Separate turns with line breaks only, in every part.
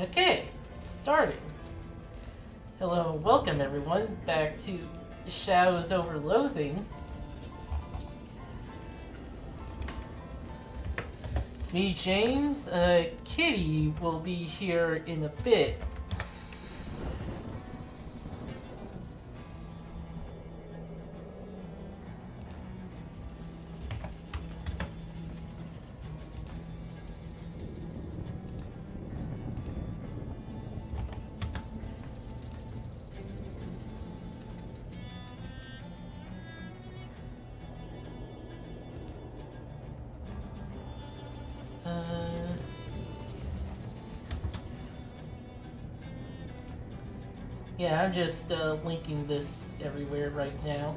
Okay, starting. Hello and welcome everyone back to Shadows over Loathing. It's me, James. Kitty will be here in a bit. Yeah, I'm just linking this everywhere right now.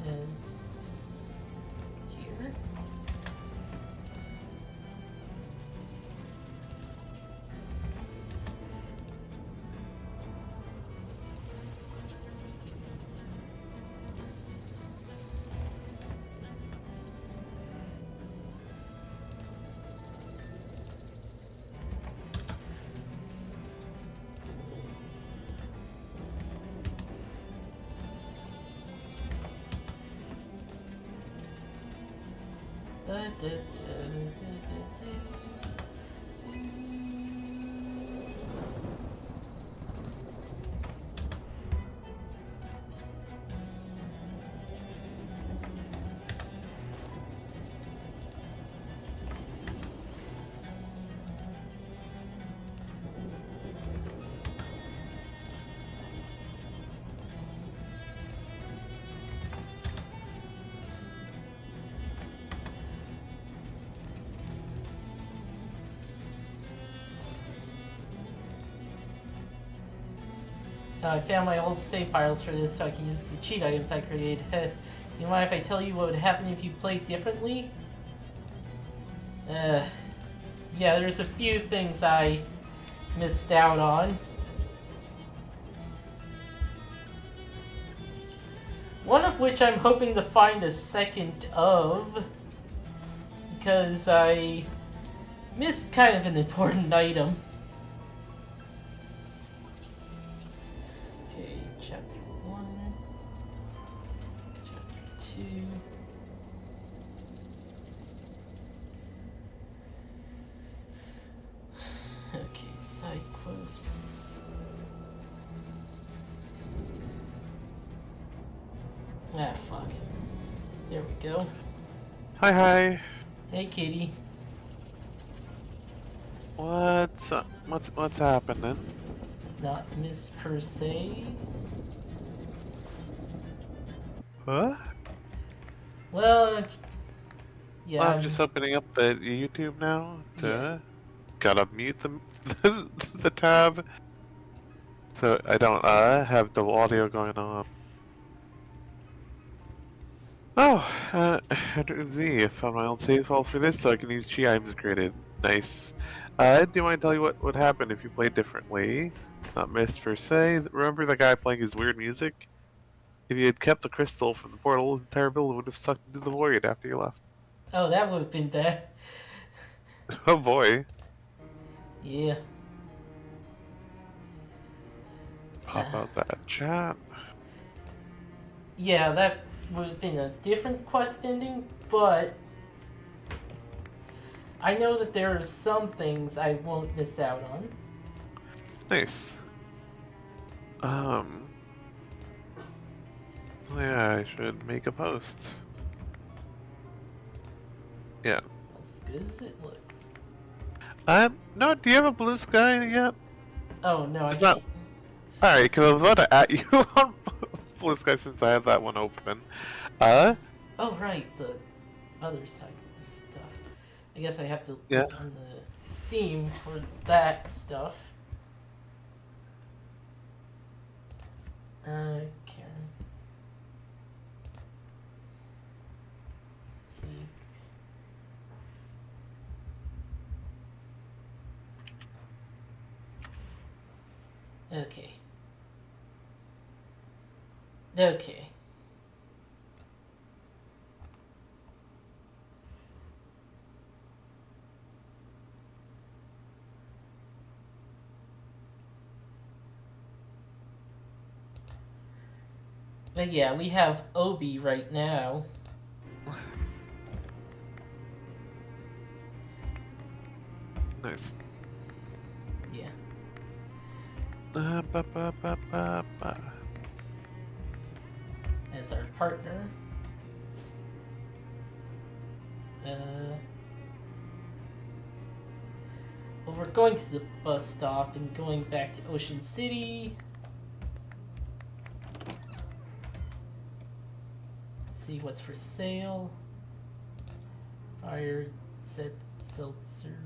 And here. I found my old save files for this so I can use the cheat items I created. You mind if I tell you what would happen if you played differently? Yeah, there's a few things I missed out on. One of which I'm hoping to find a second of, because I missed kind of an important item. Okay, chapter 1, chapter 2. Okay, side quests. Ah, fuck. There we go.
Hi.
Hey, kitty.
What's happening?
Not miss per se.
Huh?
Well, yeah.
I'm just opening up the YouTube now
Yeah.
gotta mute the the tab so I don't have the audio going on. Oh, Z, I found my old save file for this so I can use chi items created. Nice. Do you mind tell you what would happen if you played differently? Not missed per se. Remember the guy playing his weird music? If you had kept the crystal from the portal, the entire building would have sucked into the void after you left.
Oh, that would have been bad.
Oh boy.
Yeah.
Pop out that chat.
Yeah, that would have been a different quest ending, but I know that there are some things I won't miss out on.
Nice. Yeah, I should make a post. Yeah.
As good as it looks.
No, do you have a blue sky yet?
Oh, no, I
It's not.
can't.
Alright, because I was about to at you on blue sky since I have that one open.
Oh, right, the other side of the stuff. I guess I have to
Yeah.
look on the Steam for that stuff. Karen. Let's see. Okay. Okay. But yeah, we have Obi right now.
Nice.
Yeah.
Ba, ba, ba, ba, ba.
As our partner. Well, we're going to the bus stop and going back to Ocean City. Let's see what's for sale. Fire set seltzer.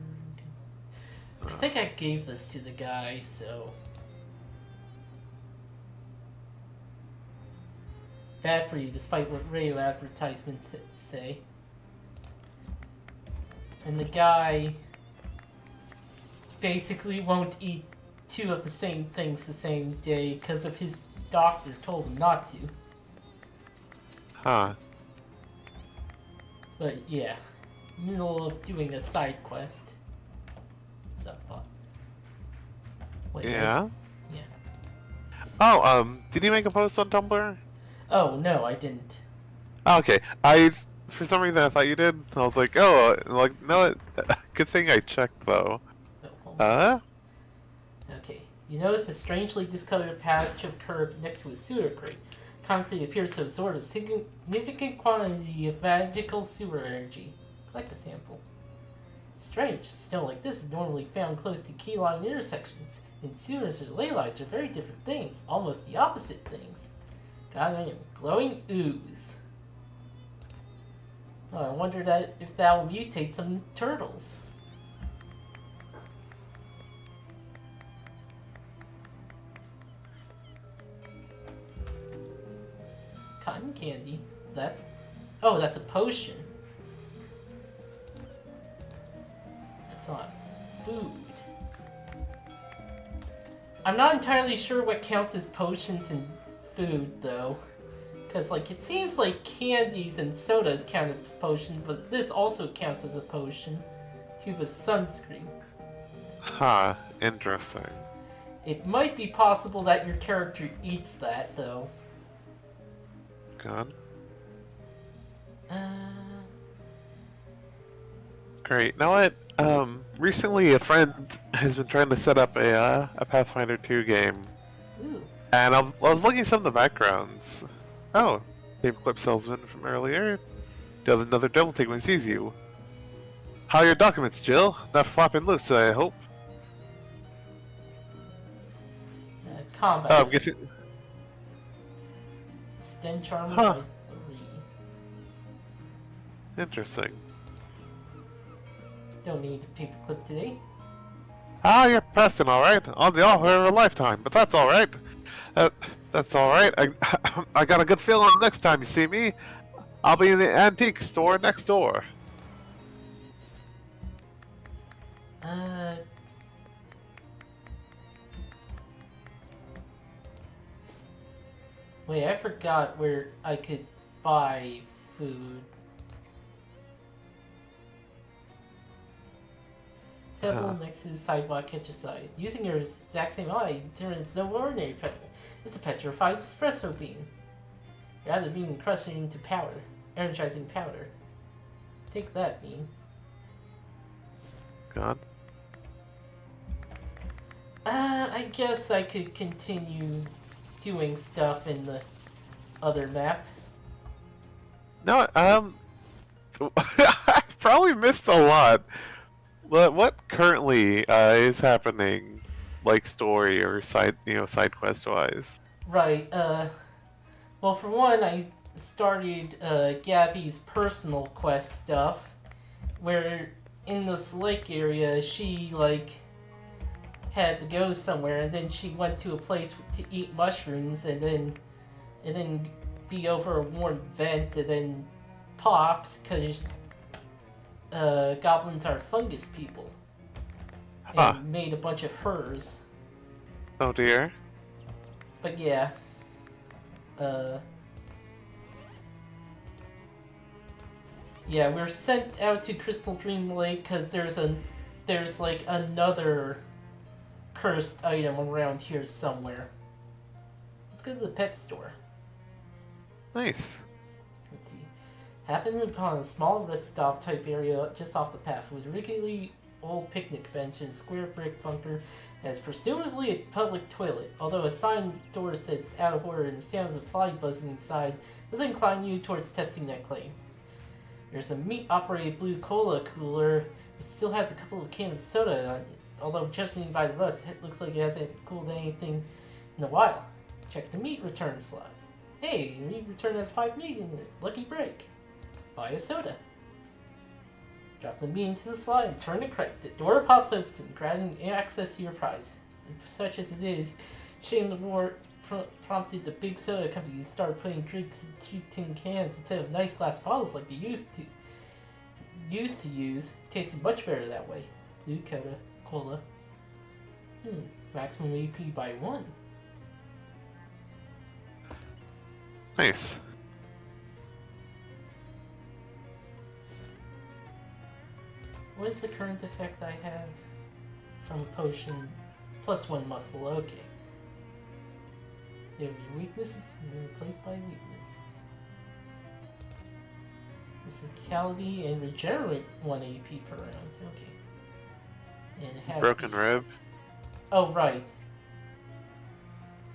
I think I gave this to the guy, so. Bad for you, despite what radio advertisements say. And the guy basically won't eat two of the same things the same day because of his doctor told him not to.
Huh.
But yeah, middle of doing a side quest. What's up, boss? Wait,
Yeah?
yeah.
Oh, did you make a post on Tumblr?
Oh, no, I didn't.
Oh, okay. For some reason, I thought you did. I was like, no, good thing I checked, though.
Oh, hold on.
Huh?
Okay. You notice a strangely discolored patch of curb next to a sewer grate. Concrete appears to absorb a significant quantity of magical sewer energy. Collect a sample. Strange. Stone like this is normally found close to key line intersections. And sewers or ley lines are very different things. Almost the opposite things. Got a glowing ooze. Oh, I wonder if that will mutate some turtles. Cotton candy. Oh, that's a potion. That's not food. I'm not entirely sure what counts as potions and food, though. Because, like, it seems like candies and sodas count as potions, but this also counts as a potion. Tube of sunscreen.
Huh. Interesting.
It might be possible that your character eats that, though.
Good.
Uh,
Great. Now what? Recently a friend has been trying to set up a Pathfinder 2 game,
ooh.
and I was looking at some of the backgrounds. Oh, paperclip salesman from earlier. Does another double take when he sees you. How are your documents, Jill? Not flapping loose, I hope.
Combat.
Oh, I'm guessing.
Stench armor
Huh.
by 3.
Interesting.
Don't need a paperclip today.
Ah, you're pressing, alright. On the offer of a lifetime, but that's alright. That's alright. I got a good feeling next time you see me, I'll be in the antique store next door.
Wait, I forgot where I could buy food. Pebble next to the sidewalk catches size. Using your exact same eye, it's no ordinary pebble. It's a petrified espresso bean. Rather being crushed into powder. Energizing powder. Take that, bean.
God.
I guess I could continue doing stuff in the other map.
No, I probably missed a lot. But what currently is happening, like story or side quest wise?
Right, well, for one, I started Gabby's personal quest stuff, where in this lake area, she, like, had to go somewhere, and then she went to a place to eat mushrooms, and then be over a warm vent, and then popped, because goblins are fungus people, and made a bunch of hers.
Oh dear.
But yeah, yeah, we're sent out to Crystal Dream Lake because there's like another cursed item around here somewhere. Let's go to the pet store.
Nice.
Let's see. Happened upon a small rest stop type area just off the path with a regularly old picnic bench and a square brick bunker as presumably a public toilet, although a sign door says out of order and the sounds of fly buzzing inside does incline you towards testing that claim. There's a meat-operated blue cola cooler which still has a couple of cans of soda on it, although judging by the rust, it looks like it hasn't cooled anything in a while. Check the meat return slot. Hey, meat return has 5 meat in it. Lucky break. Buy a soda. Drop the meat into the slot and turn the crank. The door pops open, granting access to your prize. Such as it is, shame the war prompted the big soda company to start putting drinks in 2 tin cans instead of nice glass bottles like they used to use. Tasted much better that way. Blue cola. Maximum AP by 1.
Nice.
What is the current effect I have from a potion? +1 muscle, okay. You have your weaknesses replaced by weakness. Physicality and regenerate 1 AP per round, okay. And have
Broken rib.
Oh, right.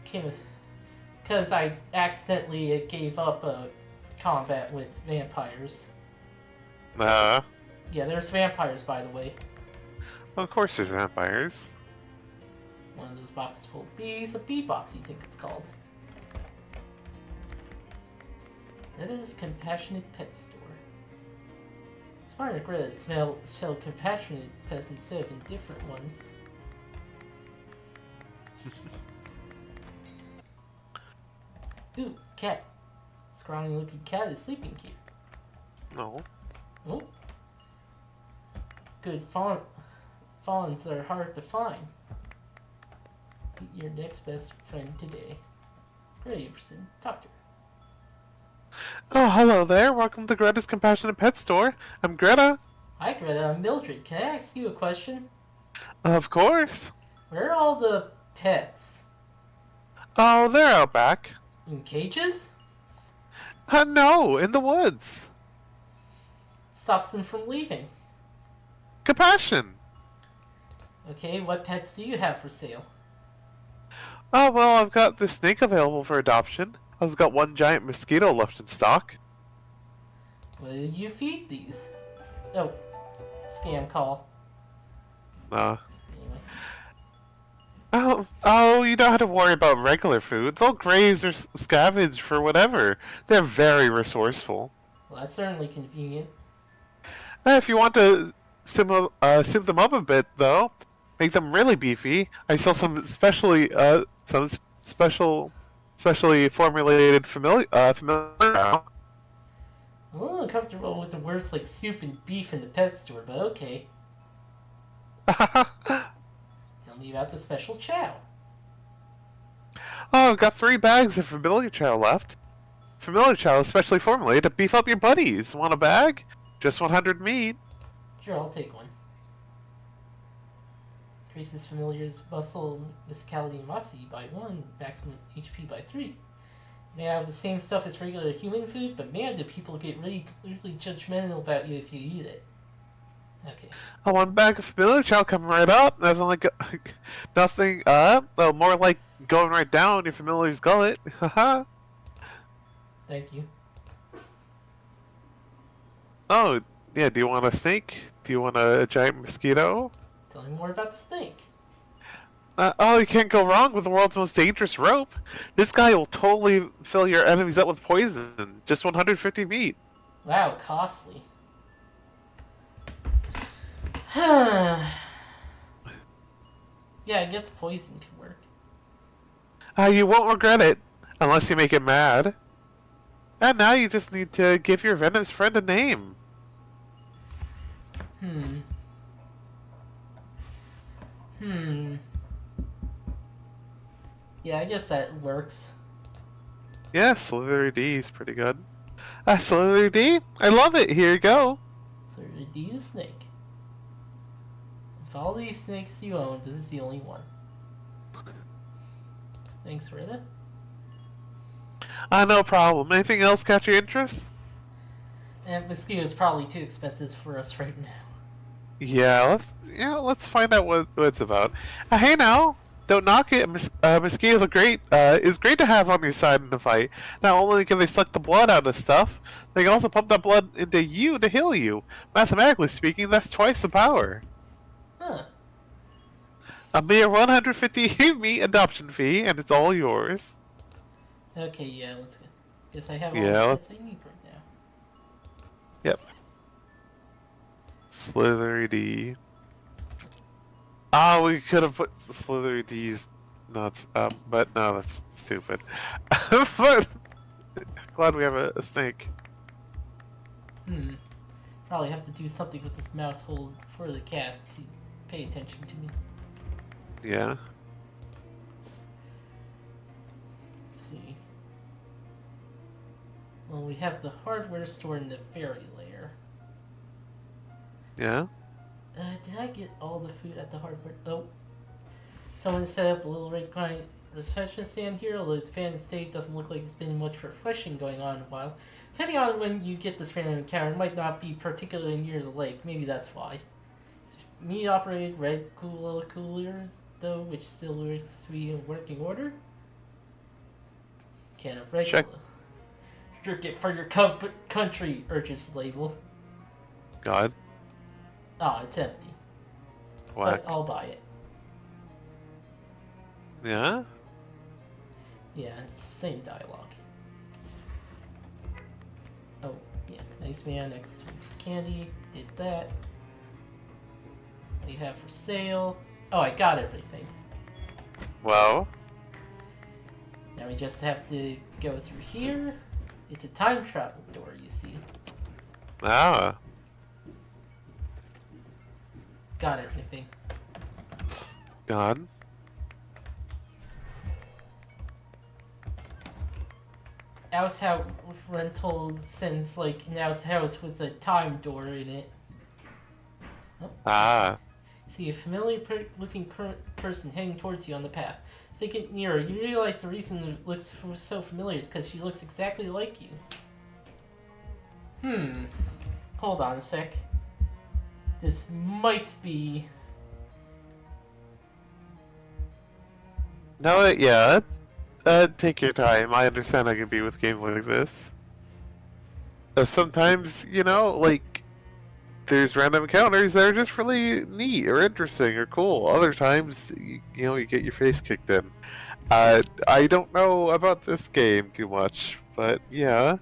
Because I accidentally gave up combat with vampires. Yeah, there's vampires, by the way.
Of course there's vampires.
One of those boxes full of bees. A bee box, you think it's called. That is Compassionate Pet Store. It's far regret they'll sell compassionate pets instead of indifferent ones. Ooh, cat. Scrawny looking cat is sleeping here.
No.
Oh. Good fawns are hard to find. Meet your next best friend today. Ready to proceed. Talk to her.
Oh, hello there. Welcome to Greta's Compassionate Pet Store. I'm Greta.
Hi, Greta. I'm Mildred. Can I ask you a question?
Of course.
Where are all the pets?
Oh, they're out back.
In cages?
No, in the woods.
Stops them from leaving.
Compassion.
Okay, what pets do you have for sale?
Oh, well, I've got this snake available for adoption. I've got 1 giant mosquito left in stock.
What did you feed these? Oh, scam call. Anyway.
Oh, you don't have to worry about regular food. They'll graze or scavenge for whatever. They're very resourceful.
Well, that's certainly convenient.
If you want to sim them up a bit, though, make them really beefy, I sell some specially formulated familiar.
I'm a little uncomfortable with the words like soup and beef in the pet store, but okay. Tell me about the special chow.
Oh, I've got 3 bags of familiar chow left. Familiar chow is specially formulated to beef up your buddies. Want a bag? Just 100 meat.
Sure, I'll take one. Increases familiar's muscle, physicality, and moxie by 1, maximum HP by 3. May have the same stuff as regular human food, but man, do people get really judgmental about you if you eat it. Okay.
Oh, 1 bag of familiar chow coming right up. Nothing more like going right down your familiar's gullet. Haha.
Thank you.
Oh, yeah, do you want a snake? Do you want a giant mosquito?
Tell me more about the snake.
Oh, you can't go wrong with the world's most dangerous rope. This guy will totally fill your enemies up with poison. Just 150 meat.
Wow, costly. Yeah, I guess poison could work.
You won't regret it, unless you make it mad. And now you just need to give your venomous friend a name.
Yeah, I guess that works.
Yeah, Slithery D is pretty good. Slithery D? I love it. Here you go.
Slithery D the snake. Of all these snakes you own, this is the only one. Thanks, Rita.
No problem. Anything else catch your interest?
And mosquitoes probably too expensive for us right now.
Let's find out what it's about. Hey now, don't knock it. Mosquitoes are great. Is great to have on your side in the fight. Not only can they suck the blood out of stuff, they can also pump that blood into you to heal you. Mathematically speaking, that's twice the power.
Huh.
A mere 150 meat adoption fee, and it's all yours.
Okay, yeah, let's go. Guess I have all
Yeah.
the pets I need right now.
Yep. Slithery D. Ah, we could have put Slithery D's nuts up, but no, that's stupid. But glad we have a snake.
Probably have to do something with this mouse hole for the cat to pay attention to me.
Yeah.
Let's see. Well, we have the hardware store in the fairy layer.
Yeah.
Did I get all the food at the hardware? Oh. Someone set up a little red client refreshment stand here, although its abandoned state doesn't look like there's been much refreshing going on in a while. Depending on when you get this random encounter, it might not be particularly near the lake. Maybe that's why. Meat operated red coolers, though, which still looks to be in working order. Can of regular.
Check.
Drink it for your country, urges the label.
God.
Ah, it's empty.
Whack.
But I'll buy it.
Yeah?
Yeah, it's the same dialogue. Oh, yeah. Nice man, next candy. Did that. What do you have for sale? Oh, I got everything.
Well.
Now we just have to go through here. It's a time travel door, you see.
Ah.
Got everything.
God.
House rental sends like an house with a time door in it. Oh.
Ah.
See a familiar looking person heading towards you on the path. As they get nearer, you realize the reason it looks so familiar is because she looks exactly like you. Hold on a sec. This might be...
No, yeah. Take your time. I understand I can be with games like this. Sometimes, like, there's random encounters that are just really neat or interesting or cool. Other times, you get your face kicked in. I don't know about this game too much, but yeah.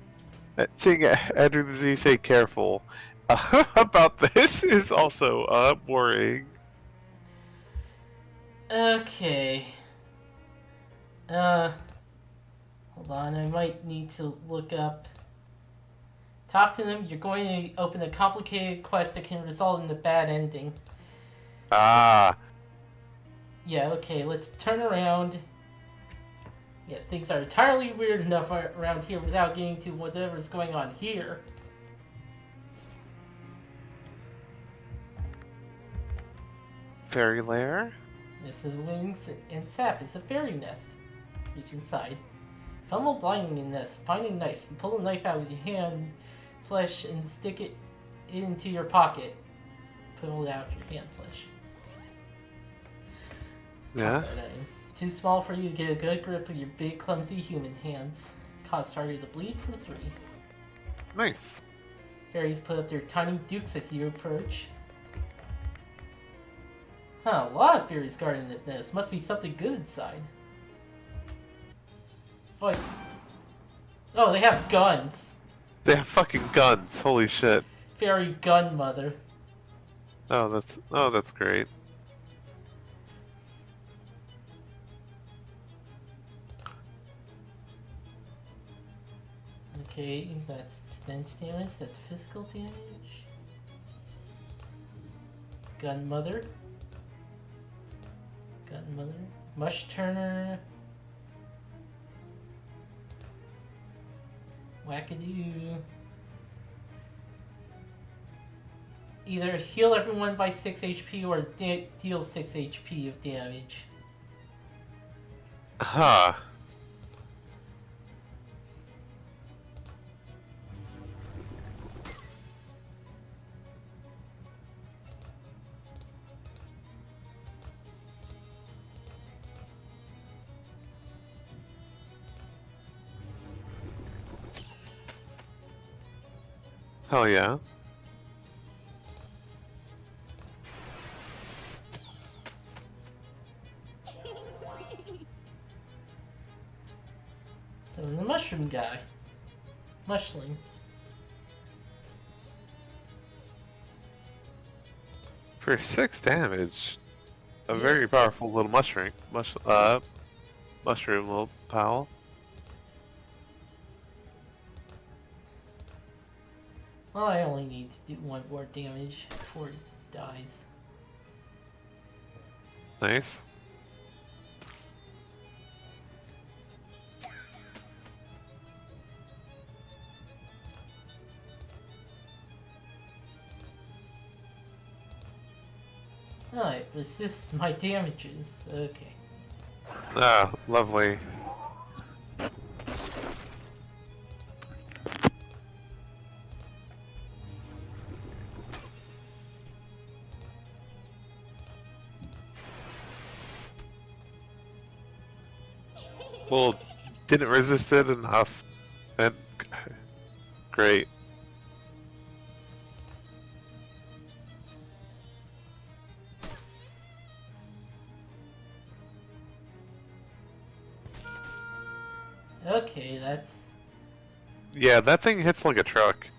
Seeing Andrew Z say careful about this is also worrying.
Okay. Hold on, I might need to look up. Talk to them, you're going to open a complicated quest that can result in a bad ending.
Ah.
Yeah, okay, let's turn around. Yeah, things are entirely weird enough around here without getting to whatever's going on here.
Fairy lair?
This is wings and sap. It's a fairy nest. Reach inside. Fumble blinding in this. Find a knife. You pull the knife out with your hand, flesh, and stick it into your pocket. Pull it out of your hand flesh.
Yeah.
Too small for you to get a good grip with your big, clumsy human hands. Cause target to bleed for 3.
Nice.
Fairies put up their tiny dukes as you approach. Huh, a lot of fairies guarding the nest. Must be something good inside. Fight. Oh, they have guns.
They have fucking guns. Holy shit.
Fairy gun mother.
Oh, that's great.
Okay, that's stench damage, that's physical damage. Gun mother. Gun mother. Mush turner. Wackadoo. Either heal everyone by 6 HP or deal 6 HP of damage.
Huh. Hell yeah.
So the mushroom guy. Mushling.
For 6 damage, a
Yeah.
very powerful little mushroom little pal.
Well, I only need to do 1 more damage before he dies.
Nice.
Alright, resist my damages. Okay.
Ah, lovely. Well, didn't resist it enough. And great.
Okay, that's...
Yeah, that thing hits like a truck.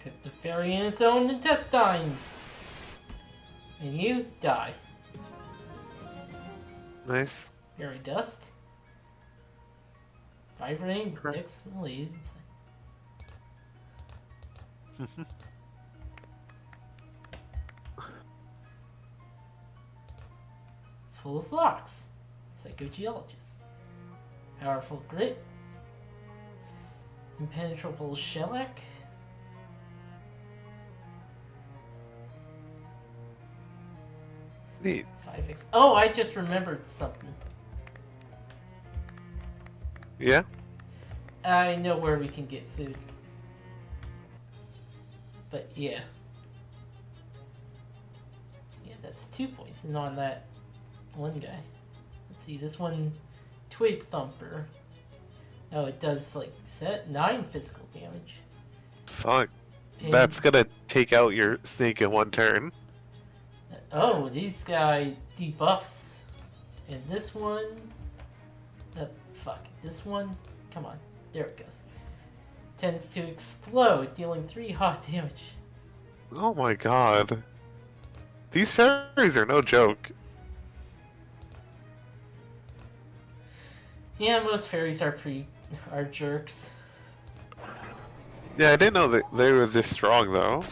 Kept the fairy in its own intestines! And you die.
Nice.
Fairy dust. Vibrating,
Correct.
Dex release. It's full of flocks. Psychogeologist. Powerful grit. Impenetrable shellac.
Neat.
5x. Oh, I just remembered something.
Yeah?
I know where we can get food. But yeah. Yeah, that's 2 poison on that one guy. Let's see, this one, Twig Thumper. Oh, it does like 9 physical damage.
Fuck.
Pin-
That's gonna take out your snake in 1 turn.
Oh, these guy debuffs. And this one. Fuck. This one. Come on. There it goes. Tends to explode, dealing 3 hot damage.
Oh my god. These fairies are no joke.
Yeah, most fairies are jerks.
Yeah, I didn't know that they were this strong though.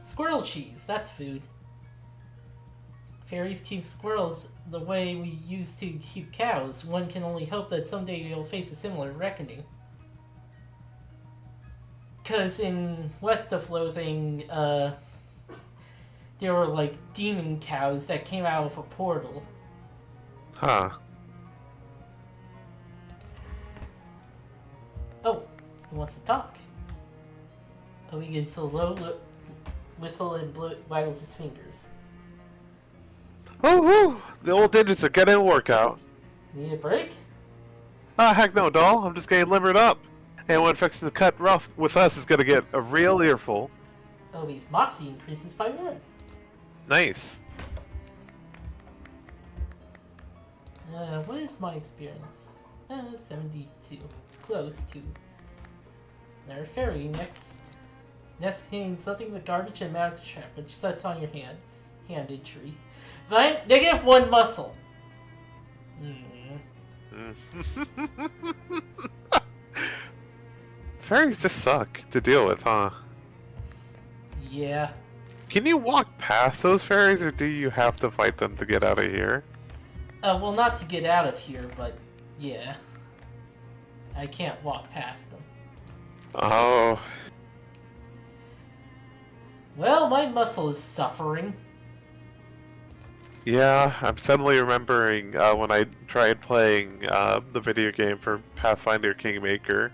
Squirrel cheese, that's food. Fairies keep squirrels the way we used to keep cows. One can only hope that someday you'll face a similar reckoning. Because in West of Loathing, there were like demon cows that came out of a portal.
Huh.
Oh, he wants to talk. Oh, he gets a low whistle and waggles his fingers.
Oh, woo! The old digits are getting a workout.
Need a break?
Ah, heck no, doll. I'm just getting limbered up. Anyone fixing to cut rough with us is gonna get a real earful.
Obi's moxie increases by 1.
Nice.
What is my experience? 72. Close to. Another fairy next. Next contains something but garbage and mounted trap, which sets on your hand injury. -1 muscle.
Fairies just suck to deal with, huh?
Yeah.
Can you walk past those fairies, or do you have to fight them to get out of here?
Well, not to get out of here, but yeah. I can't walk past them.
Oh.
Well, my muscle is suffering.
Yeah, I'm suddenly remembering when I tried playing the video game for Pathfinder Kingmaker,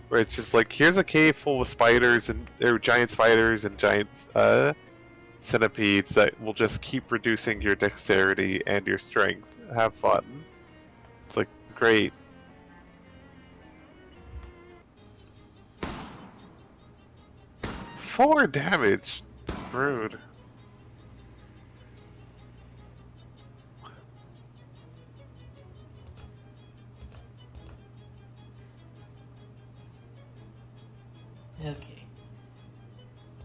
where it's just like, here's a cave full of spiders and giant spiders and giant centipedes that will just keep reducing your dexterity and your strength. Have fun. It's like, great. Four damage. Rude.
Okay.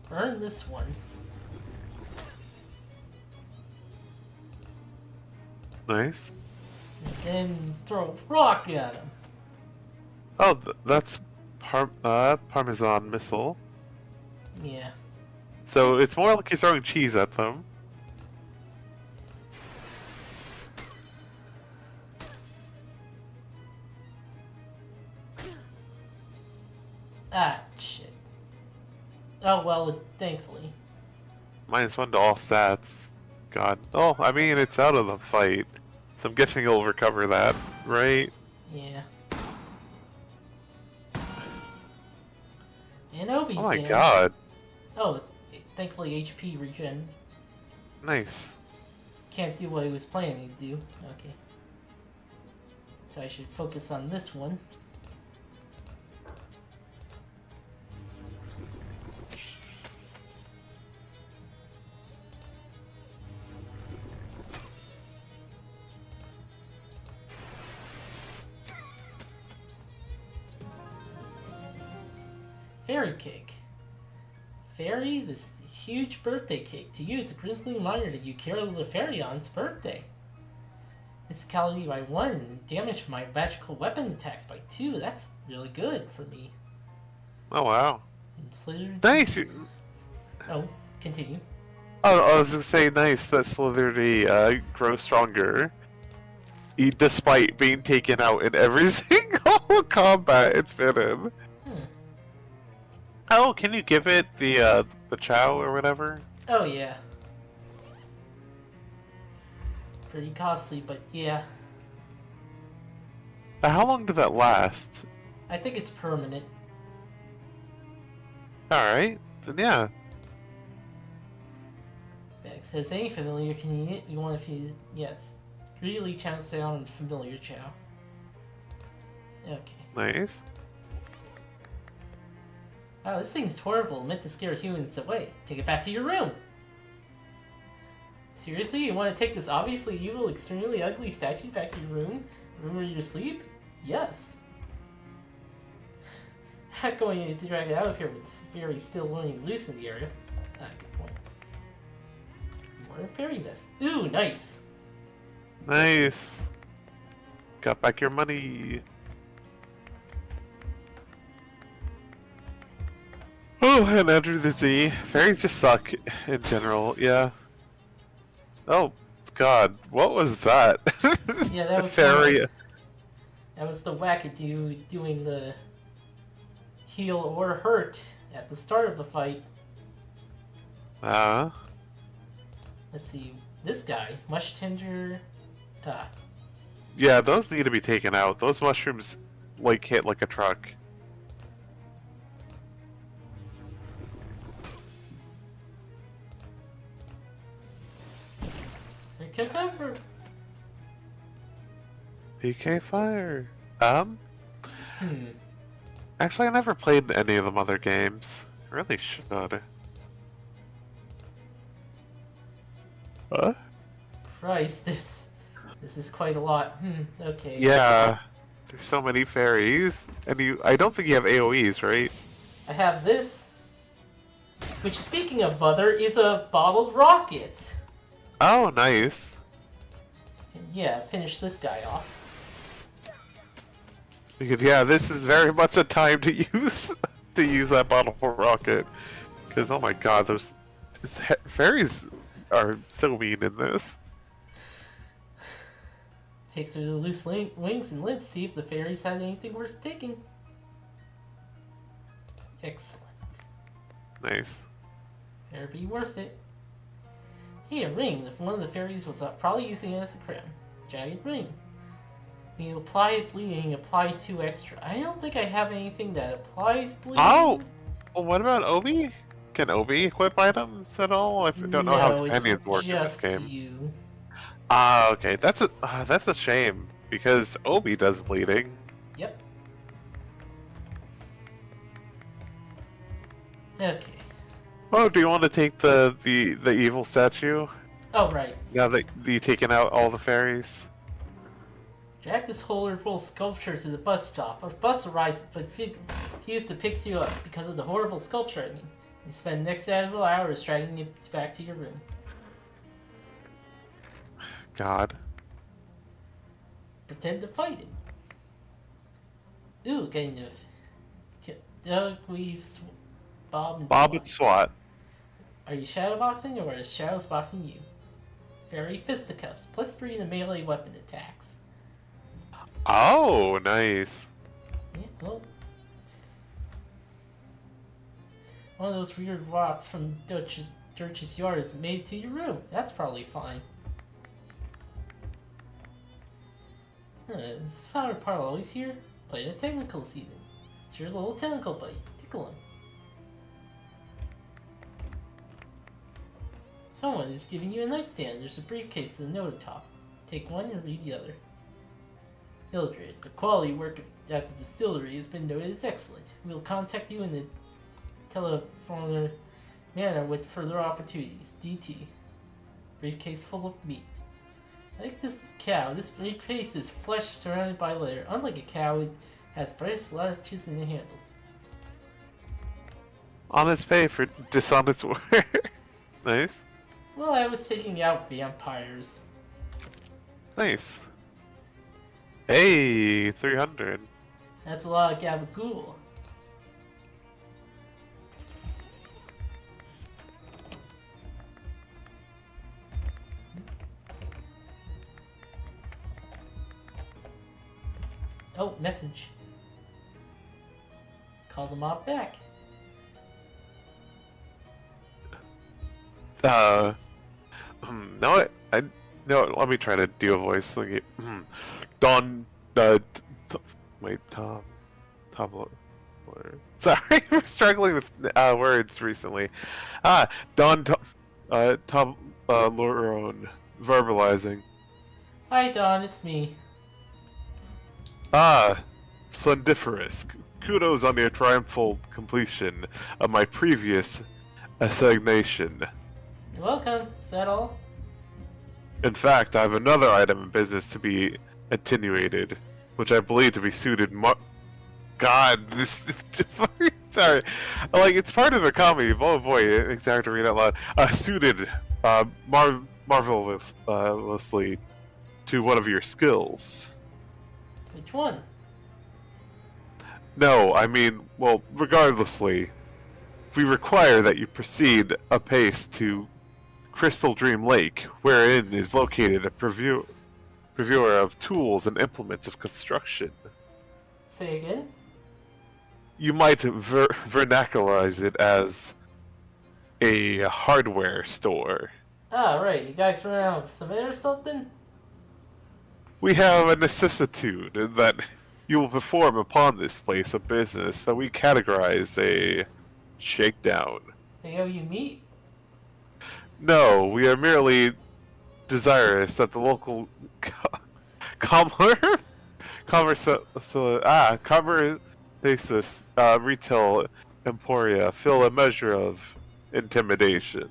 Burn this one.
Nice.
And then throw a rock at him.
Oh, that's Parmesan missile.
Yeah.
So it's more like you're throwing cheese at them.
Ah, shit. Oh, well, thankfully.
-1 to all stats. God. Oh, I mean, it's out of the fight. So I'm guessing you'll recover that, right?
Yeah. And Obi's
Oh my
dead.
god.
Oh, thankfully HP regen.
Nice.
Can't do what he was planning to do. Okay. So I should focus on this one. Fairy cake. Fairy, this huge birthday cake. To you, it's a grisly reminder that you care the fairy on its birthday. Physicality by 1 and damage my magical weapon attacks by 2. That's really good for me.
Oh wow.
And Slither.
Nice.
Oh, continue.
Oh, I was gonna say nice that Slithery grows stronger, despite being taken out in every single combat it's been in. Oh, can you give it the chow or whatever?
Oh yeah. Pretty costly, but yeah.
How long did that last?
I think it's permanent.
Alright, then yeah.
It says any familiar you want to feed. Yes. Really chance down on familiar chow. Okay.
Nice.
Wow, this thing's horrible. Meant to scare humans away. Take it back to your room. Seriously, you want to take this obviously evil, extremely ugly statue back to your room? Room where you sleep? Yes. Not going to drag it out of here with fairy still running loose in the area. Ah, good point. More fairy nest. Ooh, nice.
Nice. Got back your money. Oh, and Andrew the Z. Fairies just suck in general, yeah. Oh, God. What was that?
Yeah, that was
fairy.
That was the wackadoo doing the heal or hurt at the start of the fight. Let's see. This guy, Mush Tender.
Yeah, those need to be taken out. Those mushrooms, like, hit like a truck.
Cucumber.
PK Fire. Actually, I never played any of the other games. I really should. Huh?
Christ, this is quite a lot. Okay.
Yeah. There's so many fairies. And I don't think you have AoEs, right?
I have this. Which, speaking of butter, is a bottled rocket.
Oh, nice.
And yeah, finish this guy off.
Because yeah, this is very much a time to use that bottle rocket. Because oh my god, those Fairies are so mean in this.
Take through the loose wings and live. See if the fairies had anything worth taking. Excellent.
Nice.
Better be worth it. Hey, a ring. If one of the fairies was probably using it as a crown. Jagged ring. When you apply bleeding, apply 2 extra. I don't think I have anything that applies bleeding.
Oh! Well, what about Obi? Can Obi equip items at all? I don't know how
No, it's
companions work in this
just
game.
you.
Ah, okay. That's a shame because Obi does bleeding.
Yep. Okay.
Oh, do you want to take the evil statue?
Oh, right.
Now that you've taken out all the fairies?
Drag this horrible sculpture to the bus stop. A bus arrives, but he used to pick you up because of the horrible sculpture. I mean, you spend the next several hours dragging it back to your room.
God.
Pretend to fight it. Ooh, getting the Doug Weaves, Bob and
Bob
SWAT.
and SWAT.
Are you shadowboxing or is shadows boxing you? Fairy fisticuffs, +3 to melee weapon attacks.
Oh, nice.
Yeah, well, one of those weird rocks from Dirch's yard is made it to your room. That's probably fine. Is Power Part always here? Play the technicals even. It's your little tentacle buddy. Tickle him. Someone is giving you a nightstand. There's a briefcase with a note atop. Take one and read the other. Mildred, the quality work at the distillery has been noted as excellent. We'll contact you in the telephone manner with further opportunities. DT. Briefcase full of meat. Like this cow, this briefcase is flesh surrounded by leather. Unlike a cow, it has brass latches in the handle.
Honest pay for dishonest work. Nice.
Well, I was taking out vampires.
Nice. Hey, 300.
That's a lot of gabagool. Oh, message. Call the mob back.
No, no. Let me try to do a voice. Don, wait, Tom, sorry, we're struggling with words recently. Don, Tom, Lorone, verbalizing.
Hi, Don, it's me.
Splendiferous. Kudos on your triumphal completion of my previous assignation.
You're welcome. Is that all?
In fact, I have another item in business to be attenuated, which I believe to be suited. God, this sorry, like it's part of the comedy. Oh boy, it's hard to read out loud. Suited, marvelously to one of your skills.
Which one?
No, I mean, well, regardlessly, we require that you proceed apace to Crystal Dream Lake, wherein is located a purveyor of tools and implements of construction.
Say again?
You might vernacularize it as a hardware store.
Ah, right. You guys run out of cement or something?
We have a necessitude that you will perform upon this place of business that we categorize a shakedown.
They owe you meat?
No, we are merely desirous that the local conversatus retail emporia fill a measure of intimidation.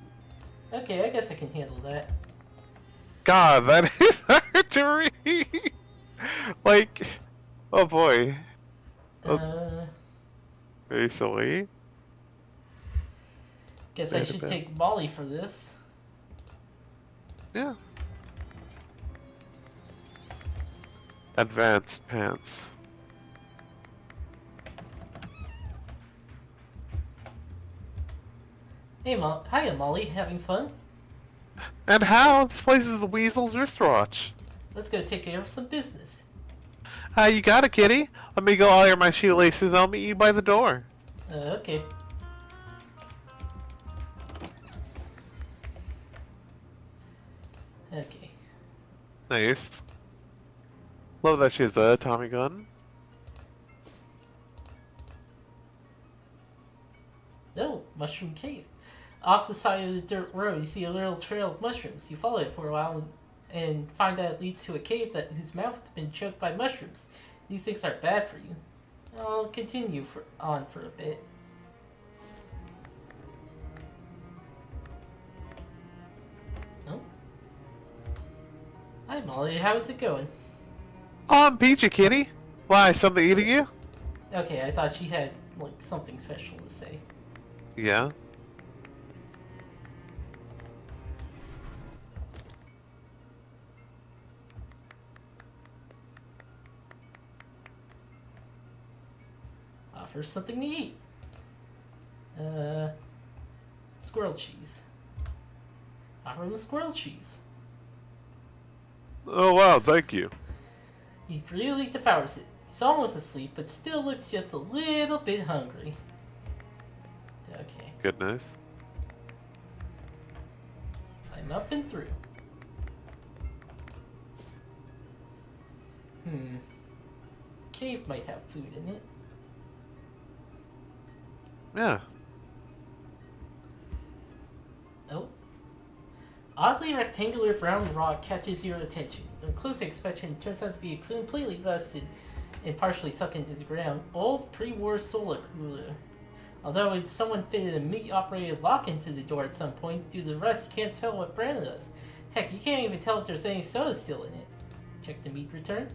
Okay, I guess I can handle that.
God, that is hard to read. Like, oh boy. Recently.
Guess I should take Molly for this.
Yeah. Advanced pants.
Hey, hiya, Molly. Having fun?
And how? This place is the Weasel's wristwatch.
Let's go take care of some business.
You got it, kitty. Let me go iron my shoelaces. I'll meet you by the door.
Okay. Okay.
Nice. Love that she has a Tommy gun.
Oh, mushroom cave. Off the side of the dirt road, you see a little trail of mushrooms. You follow it for a while and find that it leads to a cave whose mouth has been choked by mushrooms. These things are bad for you. I'll continue on for a bit. Oh. Hi, Molly. How's it going?
Oh, I'm Peachy, kitty. Why, something eating you?
Okay, I thought she had, like, something special to say.
Yeah.
Offer something to eat. Squirrel cheese. Offer him squirrel cheese.
Oh, wow, thank you.
He greedily devours it. He's almost asleep, but still looks just a little bit hungry. Okay,
Goodness.
I'm up and through. Cave might have food in it.
Yeah.
Oh. Oddly rectangular brown rock catches your attention. On close inspection, it turns out to be a completely rusted and partially sunk into the ground old pre-war solar cooler. Although someone fitted a meat-operated lock into the door at some point, due to the rust, you can't tell what brand it is. Heck, you can't even tell if there's any soda still in it. Check the meat return.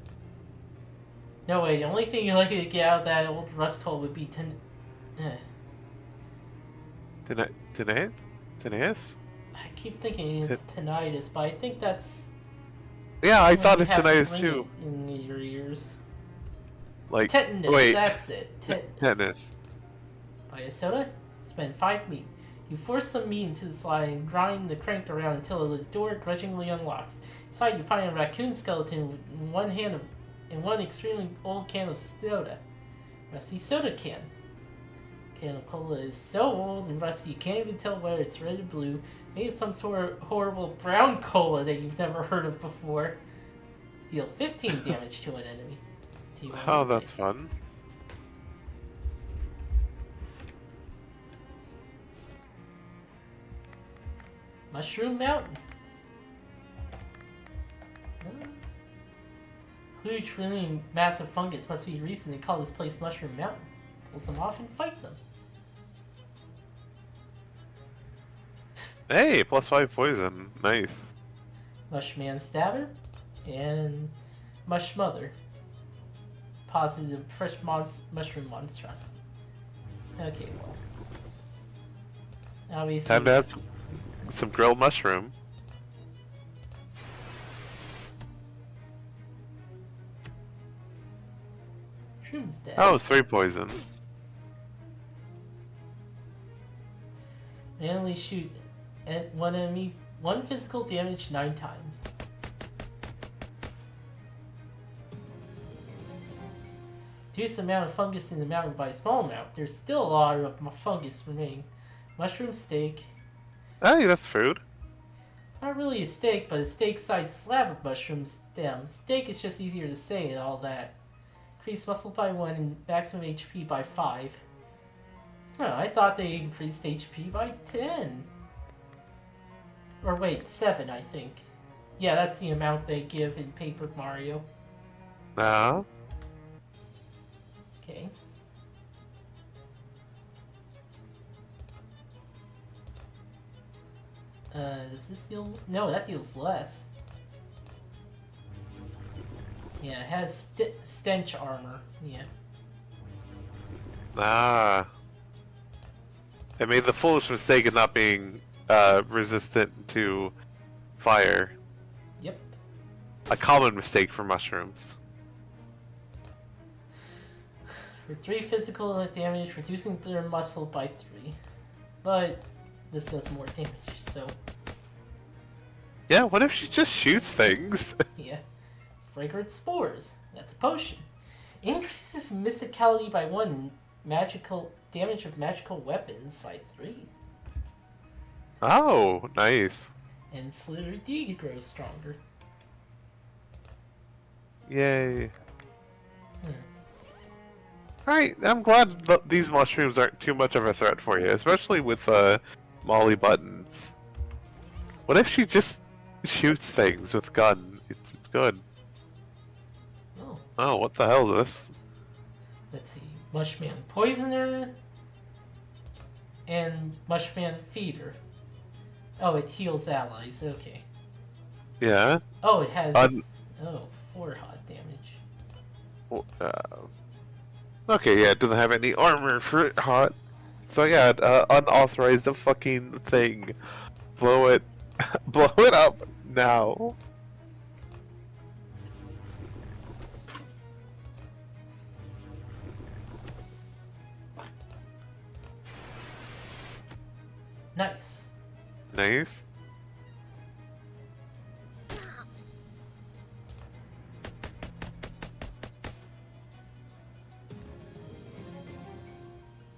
No way, the only thing you're likely to get out of that old rust hole would be
Tenacious?
I keep thinking it's tinnitus, but I think that's...
Yeah, I
when
thought
you
it's
have to
tinnitus
ring
too.
it in your ears.
Like,
Tetanus,
wait.
that's it.
Tetanus.
Buy a soda, spend 5 meat. You force some meat into the slide and grind the crank around until the door grudgingly unlocks. Inside, you find a raccoon skeleton in one hand and one extremely old can of soda. Rusty soda can. Can of cola is so old and rusty you can't even tell whether it's red or blue. Maybe it's some sort of horrible brown cola that you've never heard of before. Deal 15 damage to an enemy.
Oh, that's fun.
Mushroom Mountain. Huge, really massive fungus must be the reason they call this place Mushroom Mountain. Pull some off and fight them.
Hey, +5 poison. Nice.
Mushman Stabber and Mush Mother. Positive fresh mushroom monstrosity. Okay, well. Obviously.
Time to have some grilled mushroom.
Shroom's dead.
Oh, 3 poison.
Randomly shoot at one enemy, 1 physical damage 9 times. Reduce the amount of fungus in the mountain by a small amount. There's still a lot of fungus remaining. Mushroom steak.
Hey, that's food.
Not really a steak, but a steak-sized slab of mushroom stem. Steak is just easier to say and all that. Increase muscle by 1 and maximum HP by 5. Oh, I thought they increased HP by 10. Or wait, 7 I think. Yeah, that's the amount they give in Paper Mario.
No.
Okay. Does this deal... No, that deals less. Yeah, it has stench armor. Yeah.
Ah. I made the foolish mistake of not being resistant to fire.
Yep.
A common mistake for mushrooms.
For 3 physical damage, reducing their muscle by 3. But this does more damage, so
Yeah, what if she just shoots things?
yeah. Fragrant Spores. That's a potion. Increases mysticality by 1, magical damage of magical weapons by 3.
Oh, nice.
And Slither D grows stronger.
Yay.
Hmm.
Alright, I'm glad these mushrooms aren't too much of a threat for you, especially with Molly Buttons. What if she just shoots things with gun? It's good.
Oh,
Oh, what the hell is this?
let's see. Mushman Poisoner and Mushman Feeder. Oh, it heals allies. Okay.
Yeah.
Oh, it has.
Un-
4 hot damage.
Okay, yeah, it doesn't have any armor for hot. So yeah, unauthorized the fucking thing. Blow it. Blow it up now.
Nice.
Nice.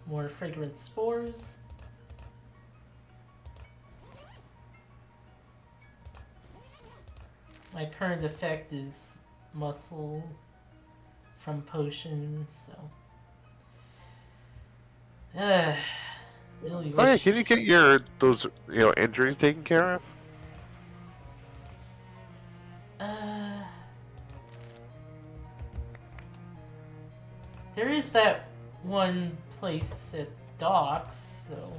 More fragrant spores. My current effect is muscle from potion, so. Really
Oh yeah,
wish.
can you get those injuries taken care of?
There is that one place at the docks, so.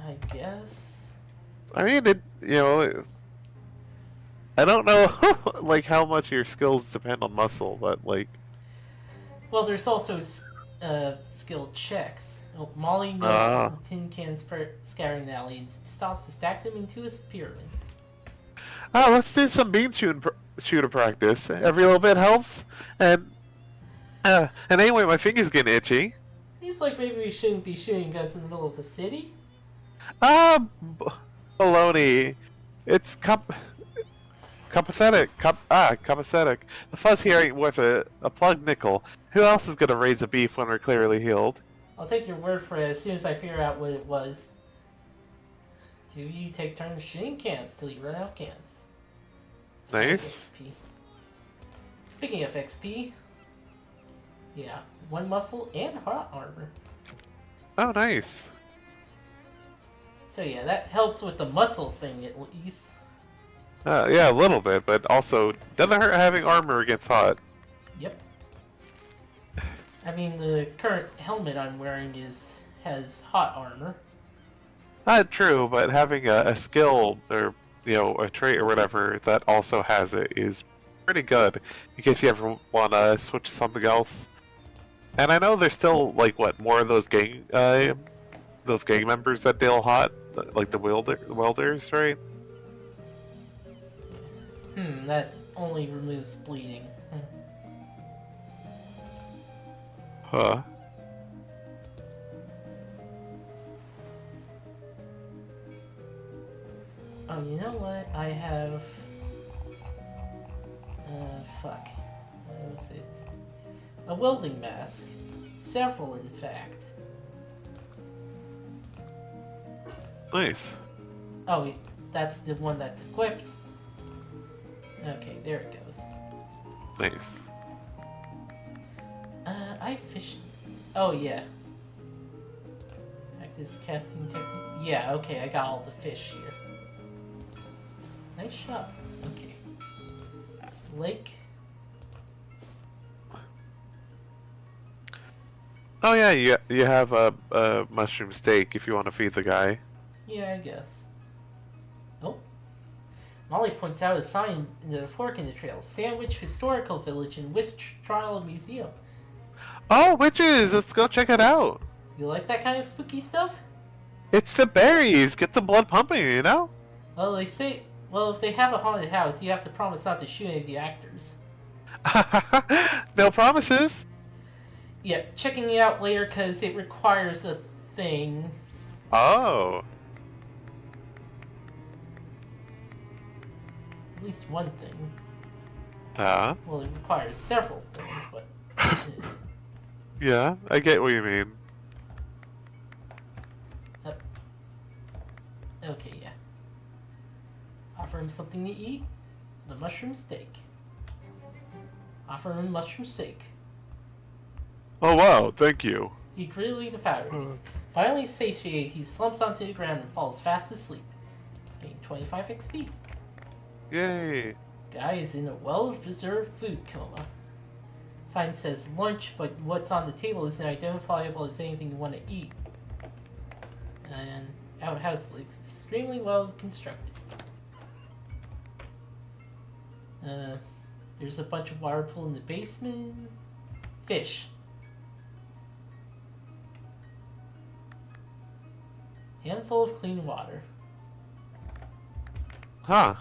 I guess.
I mean, I don't know, like how much your skills depend on muscle, but like.
Well, there's also skill checks. Oh, Molly notices
Ah.
tin cans scattering the alley and stops to stack them into a pyramid.
Oh, let's do some bean shooter practice. Every little bit helps, and anyway, my finger's getting itchy.
Seems like maybe we shouldn't be shooting guns in the middle of the city.
Baloney. It's copacetic. Copacetic. The fuzz here ain't worth a plug nickel. Who else is gonna raise a beef when we're clearly healed?
I'll take your word for it as soon as I figure out what it was. 2 of you take turns shooting cans till you run out of cans.
Nice.
XP. Speaking of XP, yeah, 1 muscle and hot armor.
Oh, nice.
So yeah, that helps with the muscle thing at least.
Yeah, a little bit, but also doesn't hurt having armor against hot.
Yep. I mean, the current helmet I'm wearing has hot armor.
True, but having a skill or a trait or whatever that also has it is pretty good in case you ever want to switch to something else. And I know there's still like more of those gang members that deal hot, like the welders, right?
That only removes bleeding.
Huh.
Oh, you know what? I have. Fuck. What was it? A welding mask. Several, in fact.
Nice.
Oh, that's the one that's equipped. Okay, there it goes.
Nice.
I fished. Oh, yeah. Practice casting technique. Yeah, okay, I got all the fish here. Nice shot. Okay. Lake.
Oh yeah, you have a mushroom steak if you want to feed the guy.
Yeah, I guess. Oh. Molly points out a sign in the fork in the trail. Sandwich Historical Village and Witch Trial Museum.
Oh, witches! Let's go check it out.
You like that kind of spooky stuff?
It's the berries. Get the blood pumping, you know?
Well, they say... Well, if they have a haunted house, you have to promise not to shoot any of the actors.
No promises.
Yeah, checking it out later because it requires a thing.
Oh.
At least one thing.
Ah.
Well, it requires several things, but...
Yeah, I get what you mean.
Okay, yeah. Offer him something to eat. The mushroom steak. Offer him mushroom steak.
Oh wow, thank you.
He greedily devours. Finally satiated, he slumps onto the ground and falls fast asleep. Getting 25 XP.
Yay.
Guy is in a well-preserved food coma. Sign says lunch, but what's on the table isn't identifiable as anything you want to eat. And outhouse looks extremely well constructed. There's a bunch of water pool in the basement. Fish. Handful of clean water.
Huh.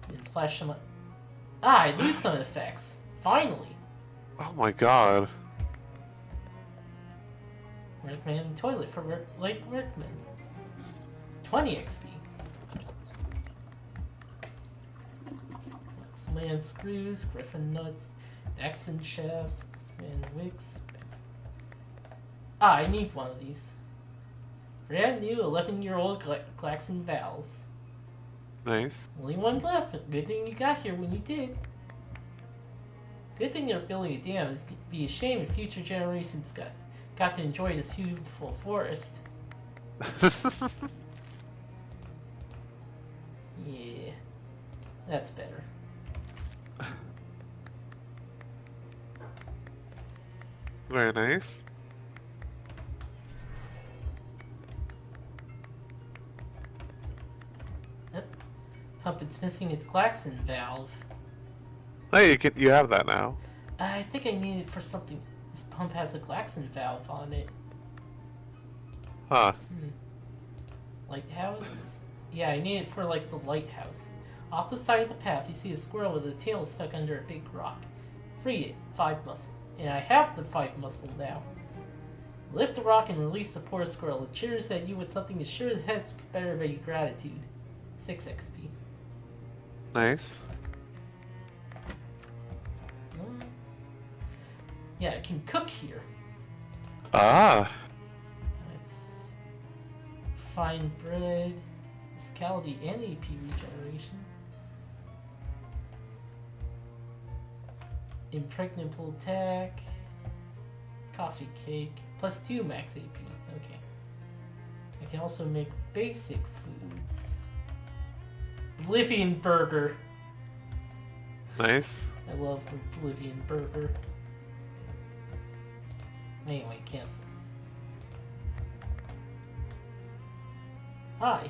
And splash some. Ah, I lose some effects. Finally.
Oh my god.
Workman toilet for workmen. 20 XP. Luxman screws, griffin nuts, Daxon shafts, man wicks. Ah, I need one of these. Brand new 11-year-old Glaxon valves.
Nice.
Only one left. Good thing you got here when you did. Good thing they're building a dam. It'd be a shame if future generations got to enjoy this beautiful forest. Yeah, that's better.
Very nice.
Yep. Pump, it's missing its Glaxon valve.
Hey, you have that now.
I think I need it for something. This pump has a Glaxon valve on it.
Huh.
Lighthouse? Yeah, I need it for like the lighthouse. Off the side of the path, you see a squirrel with a tail stuck under a big rock. Free it. 5 muscle. And I have the 5 muscle now. Lift the rock and release the poor squirrel. It cheers at you with something that sure as heck better than your gratitude. 6 XP.
Nice.
Yeah, I can cook here.
Ah.
Let's fine bread, physicality, and AP regeneration. Impregnable attack. Coffee cake. Plus 2 max AP. Okay. I can also make basic foods. Oblivion burger.
Nice.
I love Oblivion burger. Anyway, cancel. Hi.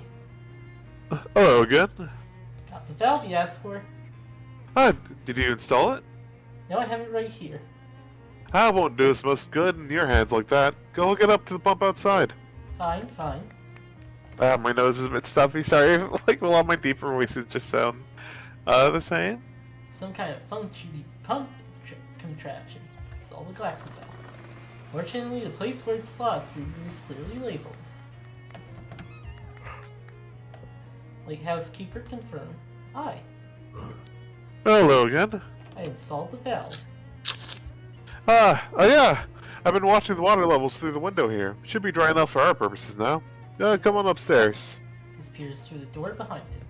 Hello again.
Got the valve you asked for.
Did you install it?
Now I have it right here.
I won't do us much good in your hands like that. Go hook it up to the pump outside.
Fine, fine.
My nose is a bit stuffy. Sorry, like a lot of my deeper voices just sound the same.
Some kind of functioning pump contraption. It's all the Glaxon valve. Fortunately, the place where it slots is clearly labeled. Lighthouse keeper confirmed. Hi.
Hello again.
I installed the valve.
Oh yeah. I've been watching the water levels through the window here. Should be dry enough for our purposes now. Come on upstairs.
Disappears through the door behind him.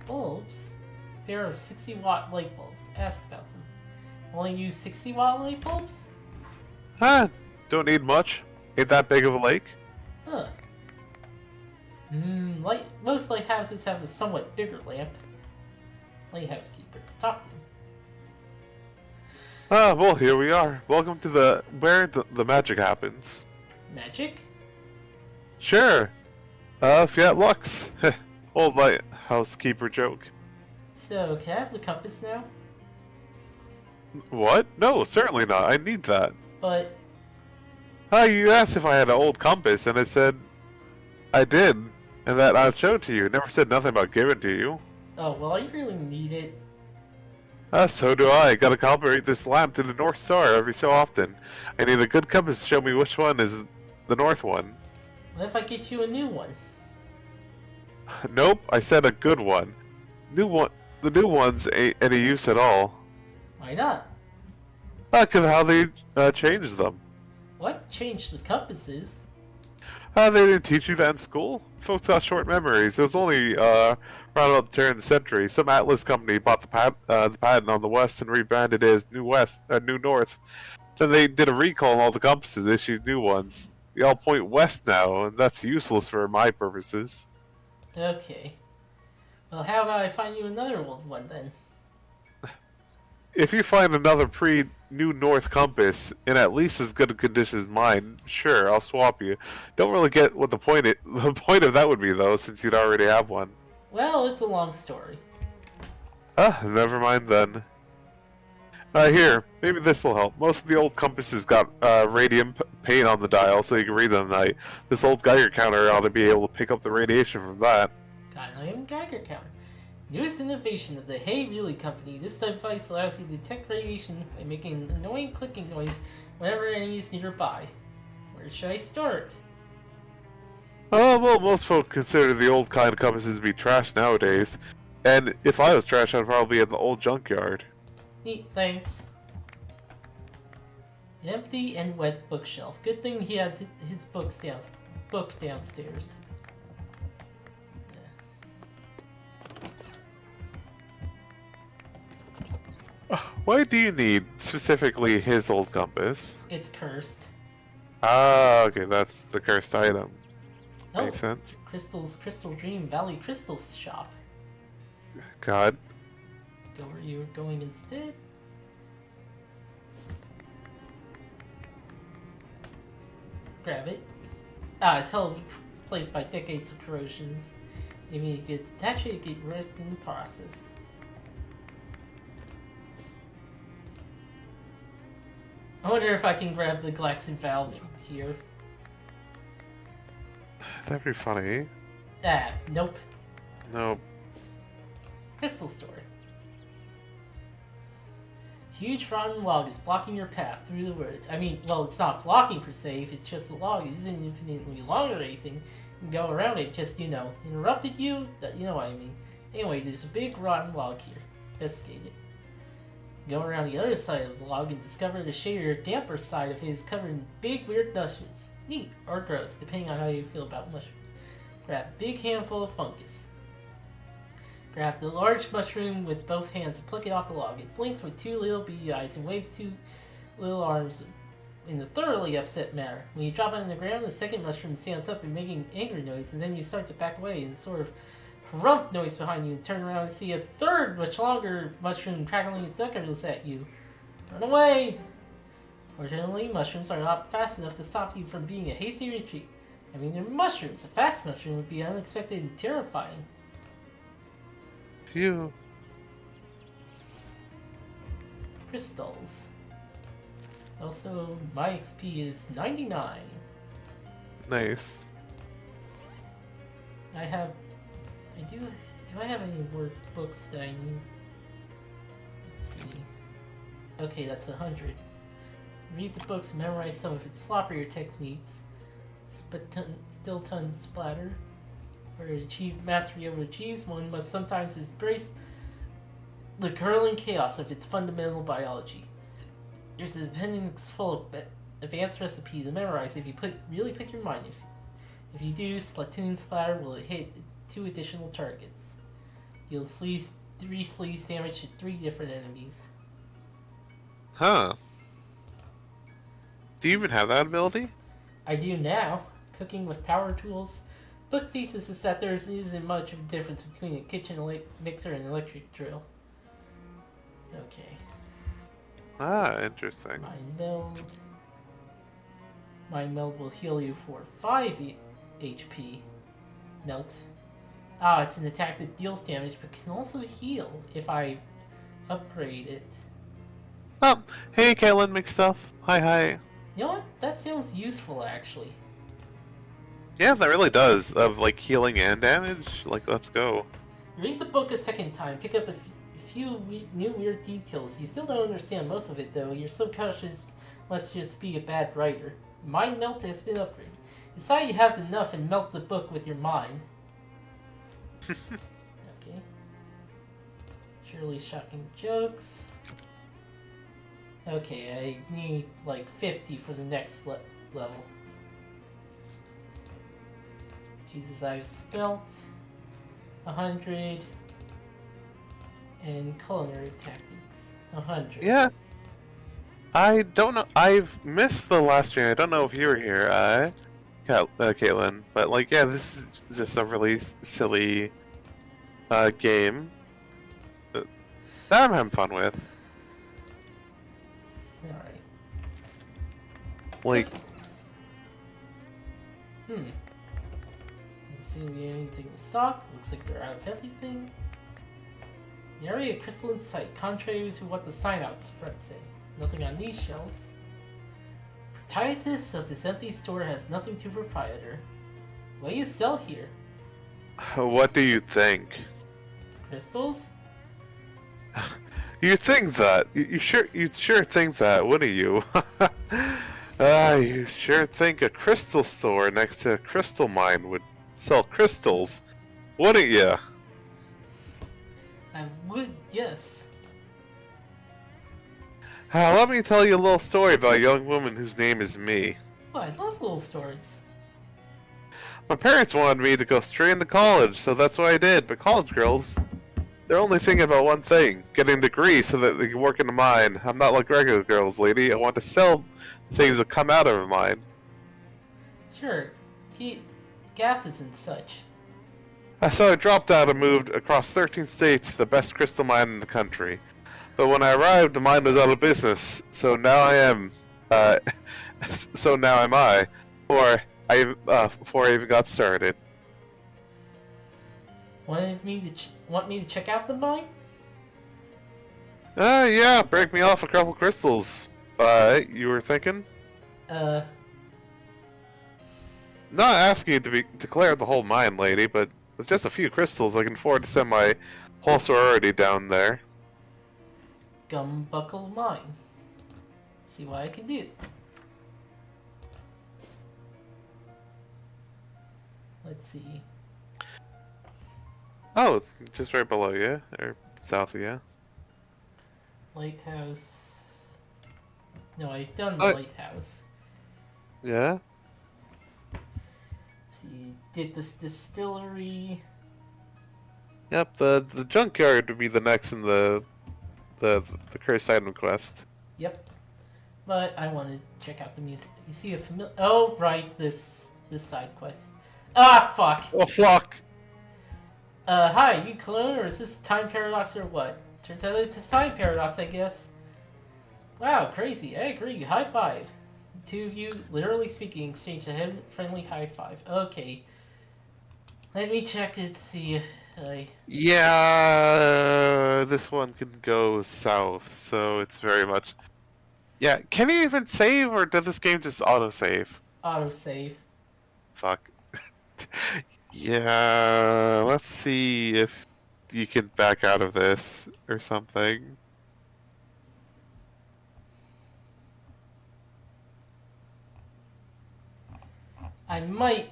Bulbs. Pair of 60-watt light bulbs. Ask about them. Only use 60-watt light bulbs?
Don't need much. Ain't that big of a lake.
Huh. Most lighthouses have a somewhat bigger lamp. Lighthouse keeper. Talk to him.
Well, here we are. Welcome to where the magic happens.
Magic?
Sure. Fiat Lux. Old lighthouse keeper joke.
So, can I have the compass now?
What? No, certainly not. I need that.
But...
You asked if I had an old compass, and I said I did, and that I'd show it to you. Never said nothing about giving it to you.
Oh, well, I really need it.
So do I. Gotta calibrate this lamp to the North Star every so often. I need a good compass to show me which one is the north one.
What if I get you a new one?
Nope, I said a good one. New one. The new ones ain't any use at all.
Why not?
Cause how they changed them.
What changed the compasses?
They didn't teach you that in school? Folks got short memories. It was only around about the turn of the century. Some Atlas company bought the patent on the West and rebranded it as New North. Then they did a recall on all the compasses, issued new ones. They all point west now, and that's useless for my purposes.
Okay. Well, how about I find you another old one then?
If you find another pre-New North compass in at least as good a condition as mine, sure, I'll swap you. Don't really get what the the point of that would be, though, since you'd already have one.
Well, it's a long story.
Never mind then. Here, maybe this will help. Most of the old compasses got radium paint on the dial so you can read them at night. This old Geiger counter ought to be able to pick up the radiation from that.
Got an iron Geiger counter. Newest innovation of the Hey Really Company, this device allows you to detect radiation by making an annoying clicking noise whenever any is nearby. Where should I start?
Well, most folk consider the old kind of compasses to be trash nowadays. And if I was trash, I'd probably be at the old junkyard.
Neat, thanks. Empty and wet bookshelf. Good thing he had his book downstairs.
Why do you need specifically his old compass?
It's cursed.
Ah, okay, that's the cursed item.
Oh,
Makes sense.
Crystal's Crystal Dream Valley Crystals shop.
God.
Go where you were going instead. Grab it. It's held placed by decades of corrosions. Maybe you could detach it and get wrecked in the process. I wonder if I can grab the Galaxy valve here.
That'd be funny.
Nope.
No.
Crystal store. Huge rotten log is blocking your path through the woods. I mean, well, it's not blocking per se. If it's just a log, it isn't infinitely long or anything. You can go around it. Just, interrupted you. You know what I mean. Anyway, there's a big rotten log here. Investigate it. Go around the other side of the log and discover the shadier, damper side of it is covered in big, weird mushrooms. Neat or gross, depending on how you feel about mushrooms. Grab a big handful of fungus. Grab the large mushroom with both hands and pluck it off the log. It blinks with two little beady eyes and waves two little arms in a thoroughly upset manner. When you drop it on the ground, the second mushroom stands up and making angry noise, and then you start to back away and sort of rump noise behind you and turn around and see a third, much longer mushroom crackling its knuckles at you. Run away! Fortunately, mushrooms are not fast enough to stop you from being a hasty retreat. I mean, they're mushrooms. A fast mushroom would be unexpected and terrifying.
Phew.
Crystals. Also, my XP is 99.
Nice.
Do I have any more books that I need? Let's see. Okay, that's 100. Read the books and memorize some of its sloppier techniques. Still tons splatter. Or to achieve mastery over cheese, one must sometimes embrace the curling chaos of its fundamental biology. There's an appendix full of advanced recipes to memorize if you really put your mind. If you do, Splatoon Splatter will hit 2 additional targets. You'll 3 sleeves damage to 3 different enemies.
Huh. Do you even have that ability?
I do now. Cooking with power tools. Book thesis is that there isn't much of a difference between a kitchen mixer and an electric drill. Okay.
Interesting.
Mind meld. Mind meld will heal you for 5 HP. Melt. It's an attack that deals damage but can also heal if I upgrade it.
Oh, hey Caitlin McStuff. Hi.
You know what? That sounds useful actually.
Yeah, that really does. Of like healing and damage. Like, let's go.
Read the book a second time. Pick up a few new weird details. You still don't understand most of it, though. Your subconscious must just be a bad writer. Mind melt has been upgraded. Decide you have enough and melt the book with your mind. Okay. Surely shocking jokes. Okay, I need like 50 for the next level. Jesus, I've spelt 100 and culinary tactics 100.
Yeah. I don't know. I've missed the last stream. I don't know if you were here, Caitlin. But like, yeah, this is just a really silly game that I'm having fun with.
All right.
Like,
Doesn't seem to be anything in stock. Looks like they're out of everything. Nary a crystal in sight, contrary to what the sign-outs front say. Nothing on these shelves. Proprietress of this empty store has nothing to proprietor. What do you sell here?
what do you think?
Crystals?
You think that? You'd sure think that, wouldn't you? You sure think a crystal store next to a crystal mine would sell crystals, wouldn't you?
I would, yes.
Let me tell you a little story about a young woman whose name is Me.
Oh, I love little stories.
My parents wanted me to go straight into college, so that's what I did. But college girls, they're only thinking about one thing: getting a degree so that they can work in a mine. I'm not like regular girls, lady. I want to sell things that come out of a mine.
Sure, heat, gases and such.
So I dropped out and moved across 13 states to the best crystal mine in the country. But when I arrived, the mine was out of business, so now I am. So now am I. Before I even got started.
Want me to check out the mine?
Yeah, break me off a couple crystals. You were thinking? Not asking you to declare the whole mine, lady, but with just a few crystals, I can afford to send my whole sorority down there.
Gumbuckle mine. See what I can do. Let's see.
Oh, it's just right below you, or south of you.
Lighthouse. No, I've done the lighthouse.
Yeah?
Let's see. Did this distillery.
Yep, the junkyard would be the next in the cursed item quest.
Yep. But I want to check out the music. You see a familiar. Oh, right. This side quest. Ah, fuck.
Oh, fuck!
Hi, you clone, or is this time paradox or what? Turns out it's a time paradox, I guess. Wow, crazy. I agree. High five. Two of you, literally speaking, exchange a friendly high five. Okay. Let me check and see.
Yeah, this one can go south, so it's very much. Yeah, can you even save, or does this game just autosave?
Autosave.
Fuck. Yeah, let's see if you can back out of this or something.
I might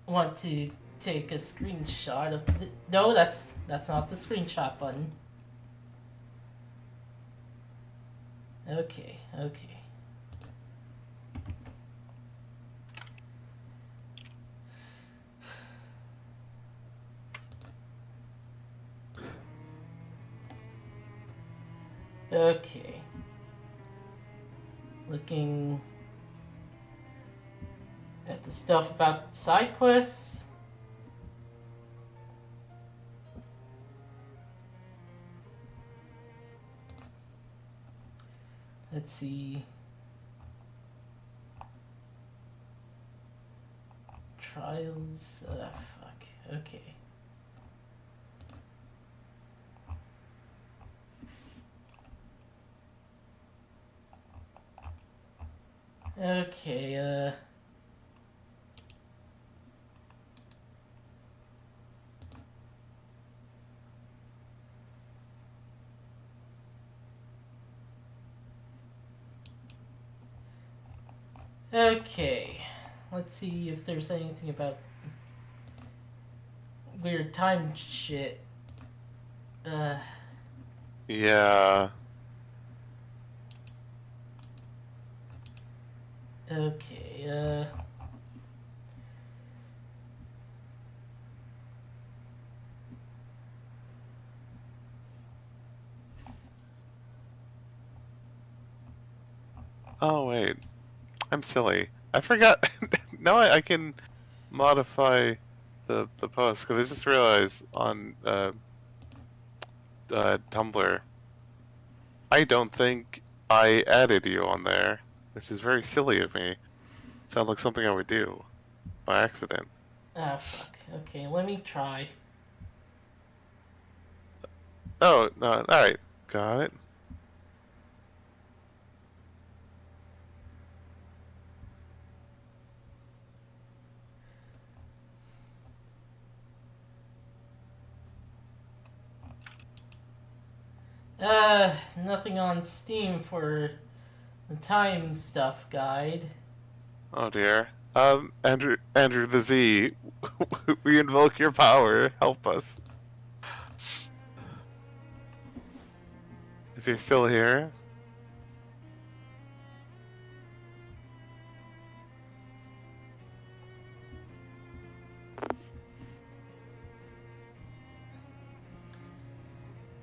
want to take a screenshot of the. No, that's not the screenshot button. Okay. Okay. Looking at the stuff about side quests. Let's see. Trials. Fuck. Okay. Okay, Okay. Let's see if there's anything about weird time shit. Uh,
Yeah.
okay,
Oh wait, I'm silly. I forgot. Now I can modify the post because I just realized on Tumblr I don't think I added you on there, which is very silly of me. Sounds like something I would do by accident.
ah, fuck. Okay, let me try.
Oh no! All right, got it.
Nothing on Steam for the time stuff guide.
Oh dear. Andrew the Z, we invoke your power. Help us if you're still here.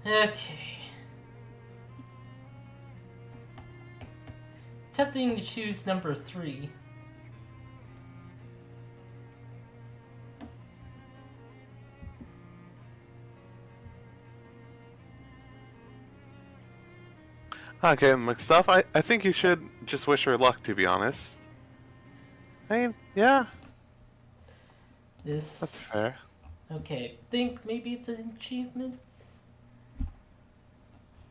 Okay. Tempting to choose number 3.
Okay, McStuff, I think you should just wish her luck, to be honest. I mean, yeah, that's
This.
fair.
Okay, I think maybe it's an achievement.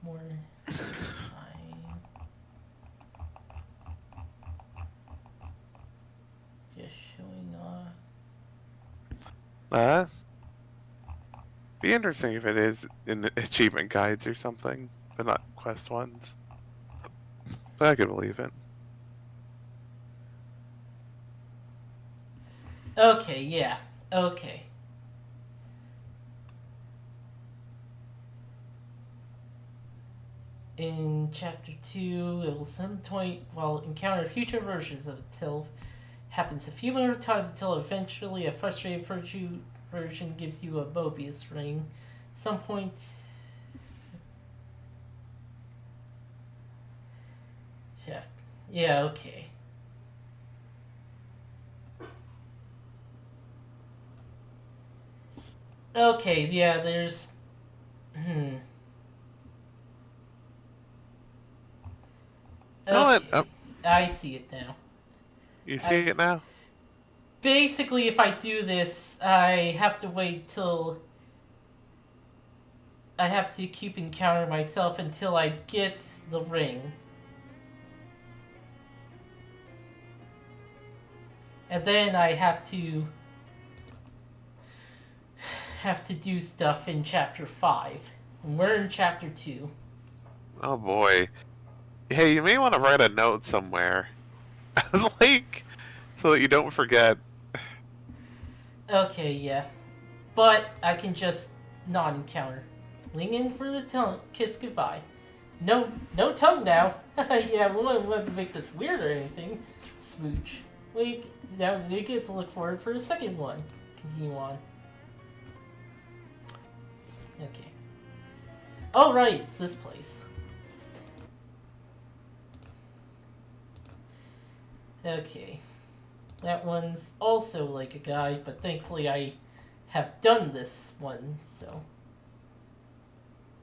More time. Just showing off.
Uh, be interesting if it is in the achievement guides or something, but not quest ones. But I could believe it.
Okay, yeah. Okay. In chapter 2, it will some point while encounter future versions of itself. Happens a few more times until eventually a frustrated version gives you a Mobius ring. Some point. Yeah. Yeah, okay. Okay, yeah, there's. Hmm.
Oh,
Okay. I see it now.
you see
I
it now?
basically, if I do this, I have to wait till I have to keep encountering myself until I get the ring. And then I have to do stuff in chapter 5. And we're in chapter 2.
Oh boy. Hey, you may want to write a note somewhere, like, so that you don't forget.
Okay, yeah. But I can just not encounter. Lean in for the tongue, kiss goodbye. No tongue now. Yeah, we won't want to make this weird or anything. Smooch. Now we get to look forward for a second one. Continue on. Okay. Oh right, it's this place. Okay. That one's also like a guide, but thankfully I have done this one, so.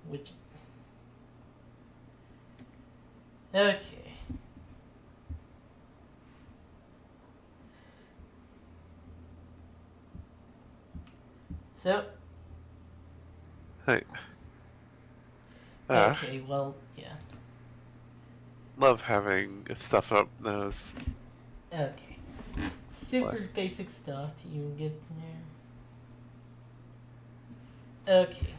Which. Okay. So.
Hey.
Okay, well, yeah.
Love having stuff up nose.
Okay. Super
What?
basic stuff to even get there. Okay.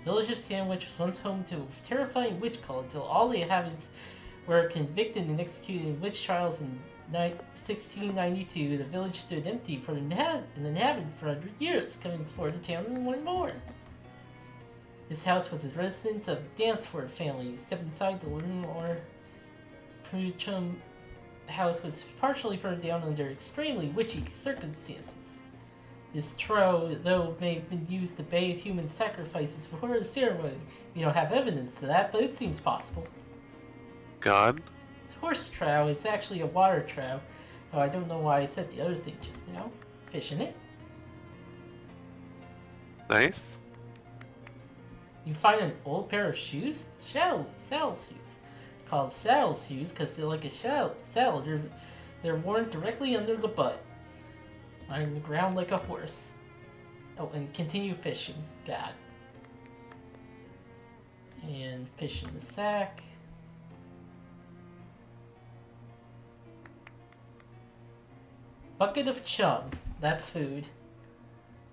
village of Sandwich was once home to a terrifying witch cult until all the inhabitants were convicted and executed in witch trials in 1692. The village stood empty for an inhabitant for 100 years. Come and explore the town and learn more. This house was the residence of the Danceford family. Step inside to learn more. Pruchum house was partially burned down under extremely witchy circumstances. This trough, though, may have been used to bathe human sacrifices before a ceremony. We don't have evidence to that, but it seems possible.
God?
This horse trough is actually a water trough. Oh, I don't know why I said the other thing just now. Fish in it.
Nice.
You find an old pair of shoes? Saddle shoes. Called saddle shoes because they're like a saddle. They're worn directly under the butt. On the ground like a horse. Oh, and continue fishing. God. And fish in the sack. Bucket of chum. That's food.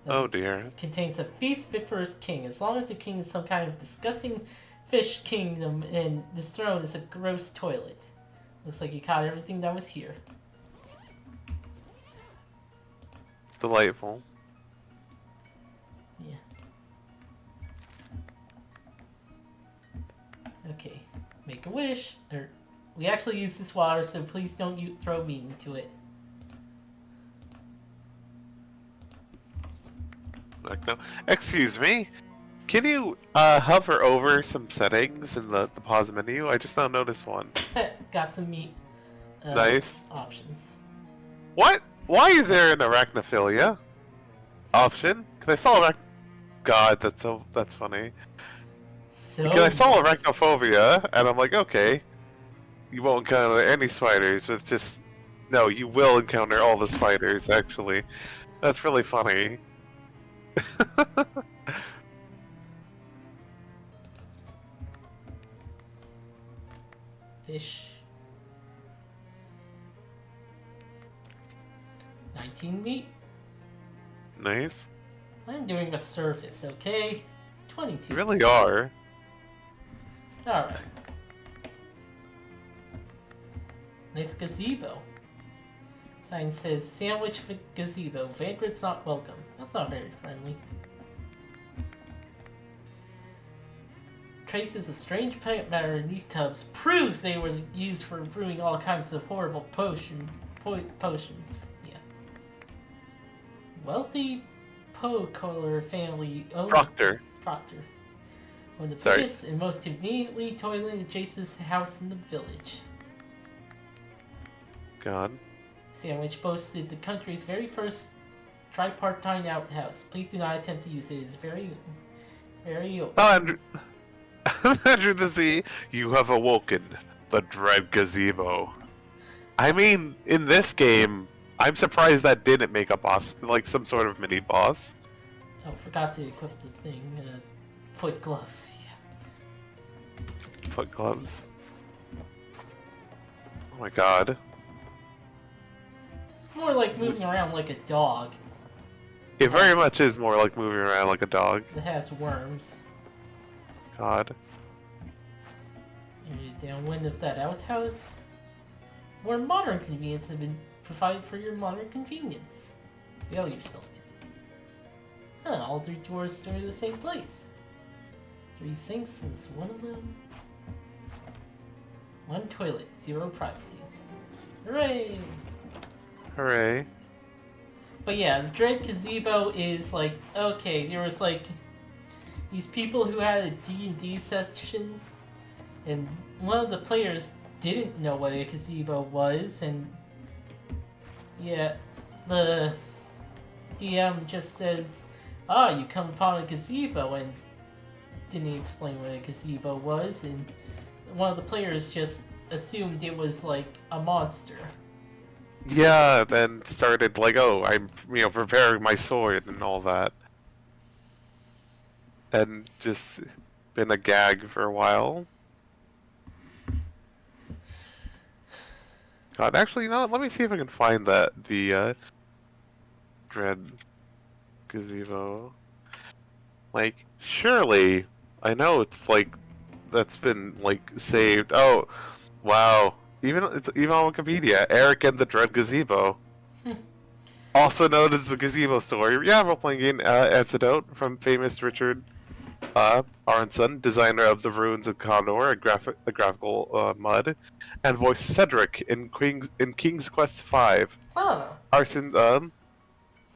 Oh dear.
Contains a feast fit for his king. As long as the king is some kind of disgusting fish kingdom and this throne is a gross toilet. Looks like you caught everything that was here.
Delightful.
Yeah. Okay. Make a wish. We actually use this water, so please don't throw meat into it.
Like, no. Excuse me. Can you hover over some settings in the pause menu? I just now noticed one.
Got some meat.
Nice.
Options.
What? Why is there an arachnophilia option? Because I saw God, that's funny.
So
Because I saw arachnophobia, and I'm like, okay, you won't encounter any spiders. It's just no, you will encounter all the spiders. Actually, that's really funny.
Fish. 19 meat.
Nice.
I'm doing a service, okay? 22.
You really are.
Alright. Nice gazebo. Sign says, sandwich for gazebo. Vagrants not welcome. That's not very friendly. Traces of strange plant matter in these tubs proves they were used for brewing all kinds of horrible potions. Yeah. Wealthy Pocoler family owned Proctor. One of the biggest and most conveniently toilet adjacent house in the village.
God.
Sandwich boasted the country's very first tripartite outhouse. Please do not attempt to use it. It is very old.
Oh, Andrew the Z, you have awoken the dread gazebo. I mean, in this game, I'm surprised that didn't make a boss, like some sort of mini boss.
Oh, forgot to equip the thing. Foot gloves. Yeah.
Foot gloves. Oh my god.
It's more like moving around like a dog.
It very much is more like moving around like a dog.
It has worms.
God.
You're downwind of that outhouse. More modern convenience have been provided for your modern convenience. Avail yourself to it. Huh, all 3 doors store the same place. 3 sinks is one of them. 1 toilet, 0 privacy. Hooray!
Hooray.
But yeah, the Dread Gazebo is like, okay, there was like these people who had a D&D session, and one of the players didn't know what a gazebo was, and yeah, the DM just said, you come upon a gazebo, and didn't explain what a gazebo was, and one of the players just assumed it was like a monster.
Yeah, then started like, oh, I'm, preparing my sword and all that. And just been a gag for a while. God, actually, no, let me see if I can find the Dread Gazebo. Like, surely I know it's like that's been like saved. Oh, wow! Even on Wikipedia, Eric and the Dread Gazebo, also known as the Gazebo Story. Yeah, role-playing game Antidote from famous Richard Aronson, designer of the Ruins of Condor, a graphical mud, and voiced Cedric in King's Quest V.
Huh.
Arson's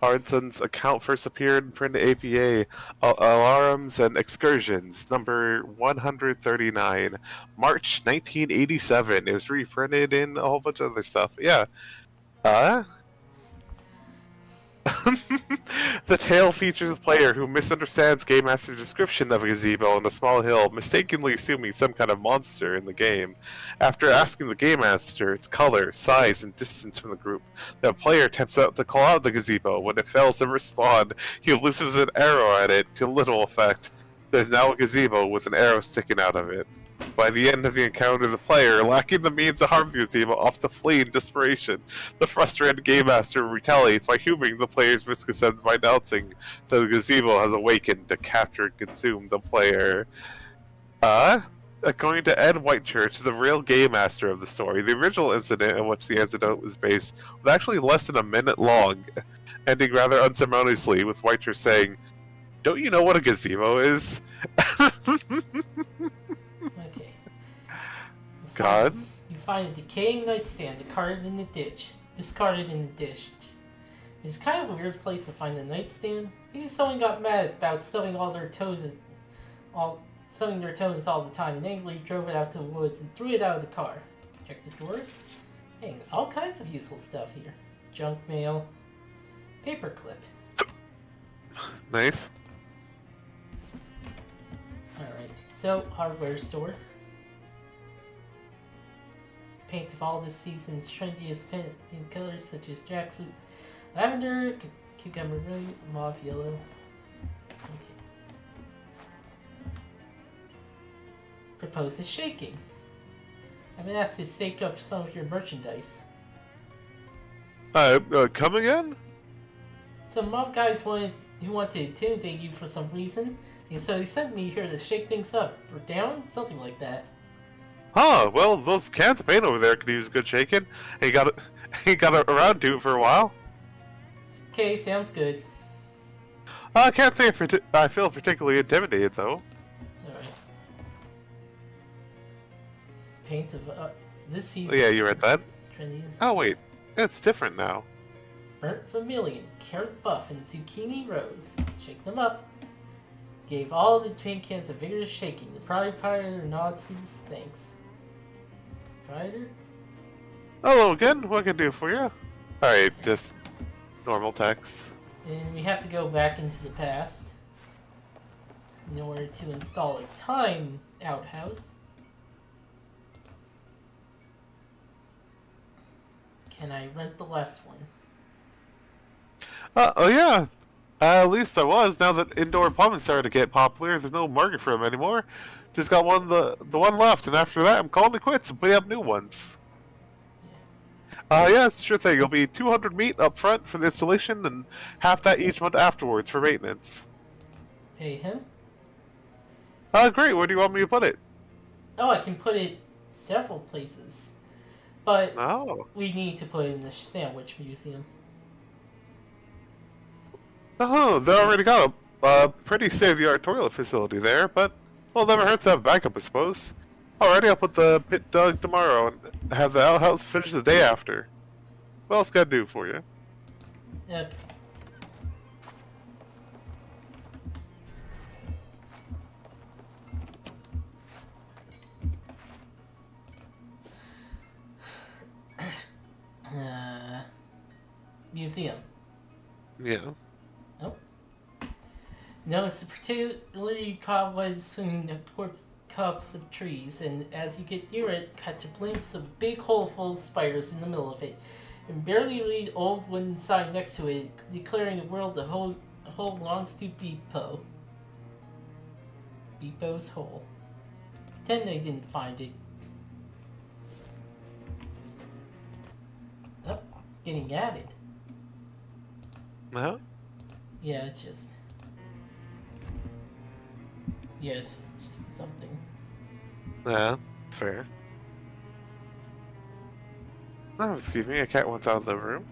Arnson's account first appeared in print APA Alarms and Excursions, number 139, March 1987. It was reprinted in a whole bunch of other stuff. Yeah. Uh, the tale features a player who misunderstands Game Master's description of a gazebo on a small hill, mistakenly assuming some kind of monster in the game. After asking the Game Master its color, size, and distance from the group, the player attempts to call out the gazebo. When it fails to respond, he loses an arrow at it, to little effect. There's now a gazebo with an arrow sticking out of it. By the end of the encounter, the player, lacking the means to harm the gazebo, opts to flee in desperation. The frustrated Game Master retaliates by humoring the player's misconception by announcing that the gazebo has awakened to capture and consume the player. According to Ed Whitechurch, the real Game Master of the story, the original incident in which the antidote was based was actually less than a minute long, ending rather unceremoniously with Whitechurch saying, "Don't you know what a gazebo is?"
Okay.
God.
You find a decaying nightstand discarded in the ditch. It's kind of a weird place to find a nightstand. Maybe someone got mad about stubbing their toes all the time and angrily drove it out to the woods and threw it out of the car. Check the drawer. Hey, there's all kinds of useful stuff here. Junk mail, paperclip.
Nice.
Alright, so hardware store. Paints of all this season's trendiest painting colors such as jackfruit, lavender, cucumber blue, mauve yellow. Okay. Proposes shaking. I've been asked to stake up some of your merchandise.
Come again?
Some mob guys who want to intimidate you for some reason, and so they sent me here to shake things up. Or down? Something like that.
Huh, well, those cans of paint over there could use a good shaking. He got around to it for a while.
Okay, sounds good.
I can't say I feel particularly intimidated, though.
Alright. Paints of this season.
Oh, yeah, you read that?
Trendy.
Oh, wait. It's different now.
Burnt vermilion, carrot buff, and zucchini rose. Shake them up. Gave all the paint cans a vigorous shaking. The proprietor nods his thanks. Proprietor?
Hello again. What can I do for you? Alright, just normal text.
And we have to go back into the past in order to install a time outhouse. Can I rent the last one?
Oh yeah. At least I was. Now that indoor plumbing started to get popular, there's no market for them anymore. Just got the one left, and after that, I'm calling it quits and putting up new ones. Yeah, sure thing. It'll be 200 meat up front for the installation, and half that each month afterwards for maintenance.
Pay him?
Great. Where do you want me to put it?
Oh, I can put it several places. But
Oh.
we need to put it in the sandwich museum.
Oh, they already got a pretty state-of-the-art toilet facility there, but, well, never hurts to have backup, I suppose. Alrighty, I'll put the pit dug tomorrow and have the outhouse finished the day after. What else can I do for you?
Okay. Museum.
Yeah.
Oh. Notice particularly cobwebs swinging the cups of trees, and as you get near it, catch a glimpse of a big hole full of spiders in the middle of it, and barely read old wooden sign next to it, declaring the world the whole belongs to Beepo. Beepo's hole. Pretend I didn't find it. Oh, getting added.
Uh-huh.
Yeah, it's just... Yeah, it's just something.
Yeah, fair. Oh, excuse me, a cat wants out of the room.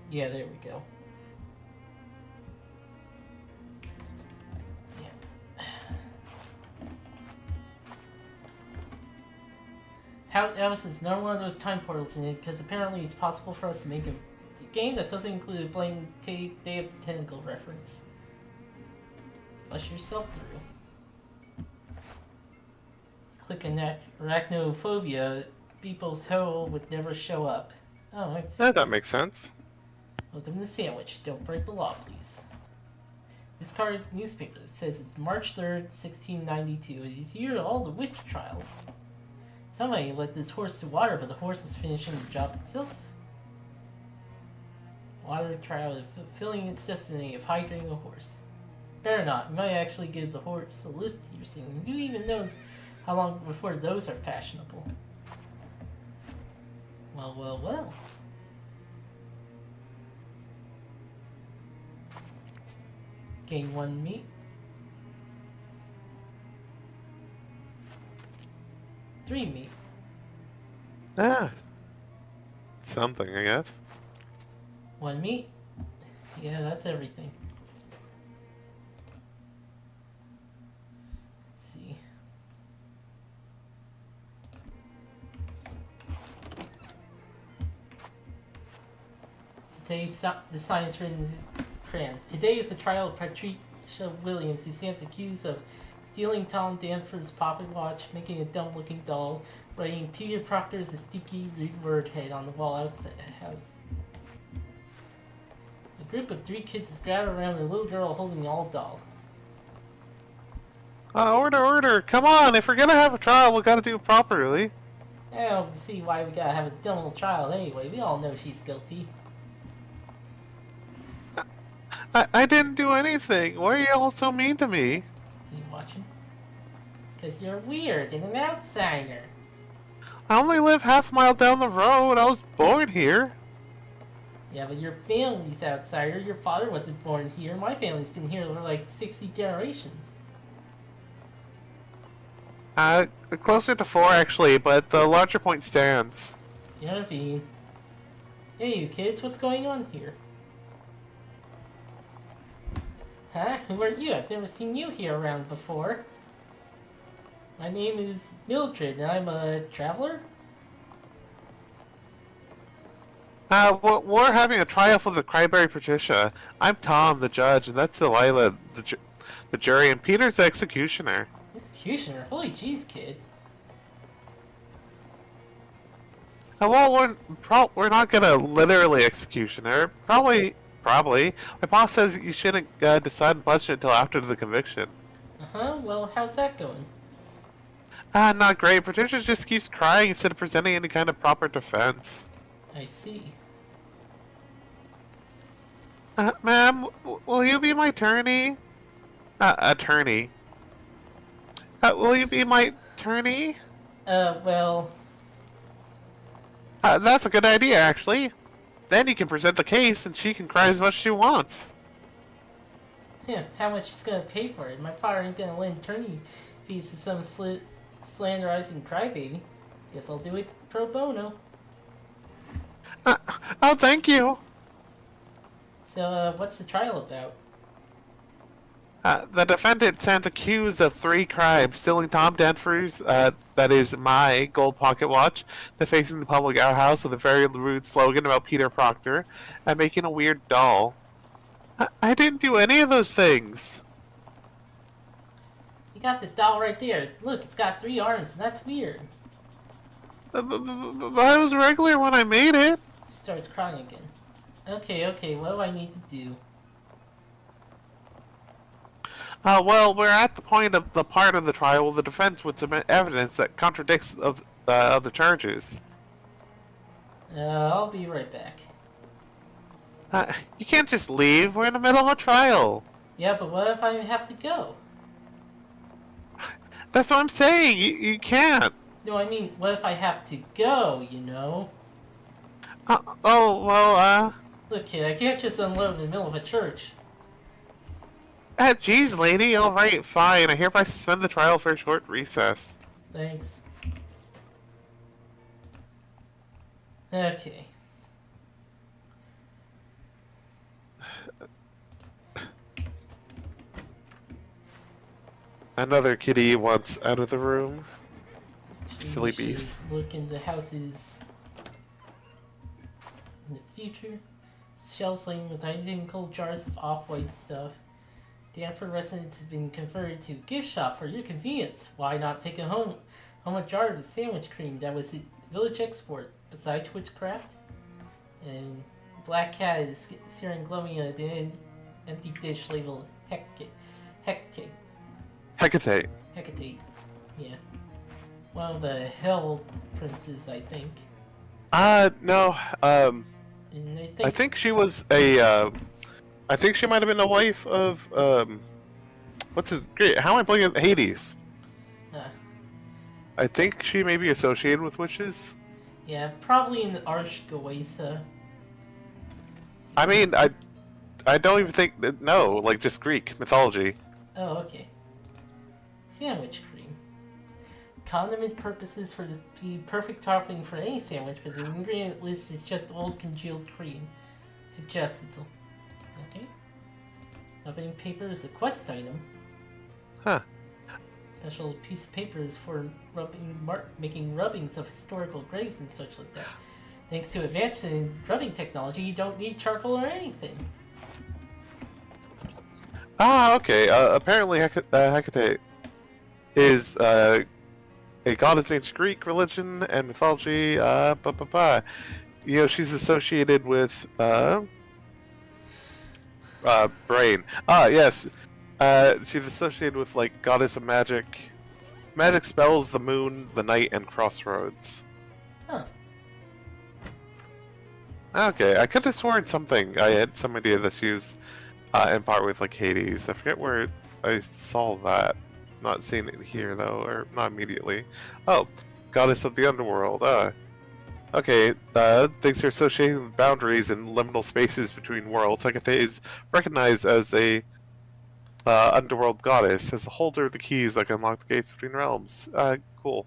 Yeah, there we go. How else is not one of those time portals in it? Because apparently it's possible for us to make a game that doesn't include a blatant Day of the Tentacle reference. Flush yourself through. Click arachnophobia. People's hole would never show up. Oh,
That makes sense.
welcome to the sandwich. Don't break the law, please. This card newspaper that says it's March 3rd, 1692. It is year of all the witch trials. Somebody led this horse to water, but the horse is finishing the job itself. Water trial is fulfilling its destiny of hydrating a horse. Better not. You might actually give the horse a lift, you're saying. Who even knows how long before those are fashionable? Well, well, well. Gain 1 meat. 3 meat.
Ah. Something, I guess.
1 meat. Yeah, that's everything. Let's see. Today's the science written in crayon. Today is the trial of Patricia Williams, who stands accused of stealing Tom Danforth's pocket watch, making a dumb-looking doll, writing Peter Proctor's a sticky word head on the wall outside the house. A group of 3 kids is gathered around a little girl holding the old doll.
Order! Come on! If we're gonna have a trial, we gotta do it properly.
I don't see why we gotta have a dumb little trial anyway. We all know she's guilty.
I didn't do anything. Why are you all so mean to me?
Are you watching? Because you're weird and an outsider.
I only live half a mile down the road. I was born here.
Yeah, but your family's outsider. Your father wasn't born here. My family's been here for like 60 generations.
Closer to 4 actually, but the larger point stands.
Intervene. Hey, you kids, what's going on here? Huh? Who are you? I've never seen you here around before. My name is Mildred, and I'm a traveler?
Well, we're having a trial for the Cryberry Patricia. I'm Tom, the judge, and that's Delilah, the jury, and Peter's the executioner.
Executioner? Holy jeez, kid.
Well, we're not gonna literally execute her. Probably. My boss says you shouldn't decide budget until after the conviction.
Uh-huh, well, how's that going?
Not great. Patricia just keeps crying instead of presenting any kind of proper defense.
I see.
Ma'am, will you be my attorney? Attorney. Will you be my attorney?
Well...
That's a good idea, actually. Then you can present the case, and she can cry as much as she wants.
Yeah, how much is gonna pay for it? My father ain't gonna lend attorney fees to some slanderizing crybaby. Guess I'll do it pro bono.
Oh, thank you.
So, what's the trial about?
The defendant stands accused of 3 crimes: stealing Tom Danforth's, that is my gold pocket watch, defacing the public outhouse with a very rude slogan about Peter Proctor, and making a weird doll. I didn't do any of those things.
You got the doll right there. Look, it's got 3 arms, and that's weird.
But I was regular when I made it.
She starts crying again. Okay, what do I need to do?
Well, we're at the point of the part of the trial where the defense would submit evidence that contradicts of the charges.
I'll be right back.
You can't just leave. We're in the middle of a trial.
Yeah, but what if I have to go?
That's what I'm saying. You can't.
No, I mean, what if I have to go, you know?
Oh, well,
Look, kid, I can't just unload in the middle of a church.
geez, lady, alright, fine. I hereby suspend the trial for a short recess.
Thanks. Okay.
Another kitty wants out of the room.
We
Silly
should
beast.
look into houses in the future. Shelves laden with identical jars of off-white stuff. The Anford residence has been converted to a gift shop for your convenience. Why not take home a jar of the sandwich cream that was a village export, besides witchcraft? And Black Cat is staring glowing at an empty dish labeled Hecate.
Hecate.
Hecate. Yeah. One of the Hell Princes, I think.
No,
And
I think she was a, I think she might have been the wife of, what's his, great, how am I playing Hades?
uh,
I think she may be associated with witches.
yeah, probably in the Archgoesa.
I mean, I don't even think that, no, like just Greek mythology.
Oh, okay. Sandwich cream. Condiment purposes for the perfect topping for any sandwich, but the ingredient list is just old congealed cream. Suggested. Okay. Rubbing paper is a quest item.
Huh.
Special piece of paper is for making rubbings of historical graves and such like that. Thanks to advances in rubbing technology, you don't need charcoal or anything.
Ah, okay. Apparently Hecate is, a goddess in Greek religion and mythology, You know, she's associated with, brain. Ah, yes. She's associated with, like, goddess of magic. Magic spells, the moon, the night, and crossroads.
Huh.
Okay, I could have sworn something. I had some idea that she was, in part with, like, Hades. I forget where I saw that. Not seeing it here, though, or not immediately. Oh, goddess of the underworld. Okay, things are associated with boundaries and liminal spaces between worlds. Hecate is recognized as a underworld goddess, as the holder of the keys that can unlock the gates between realms. Cool.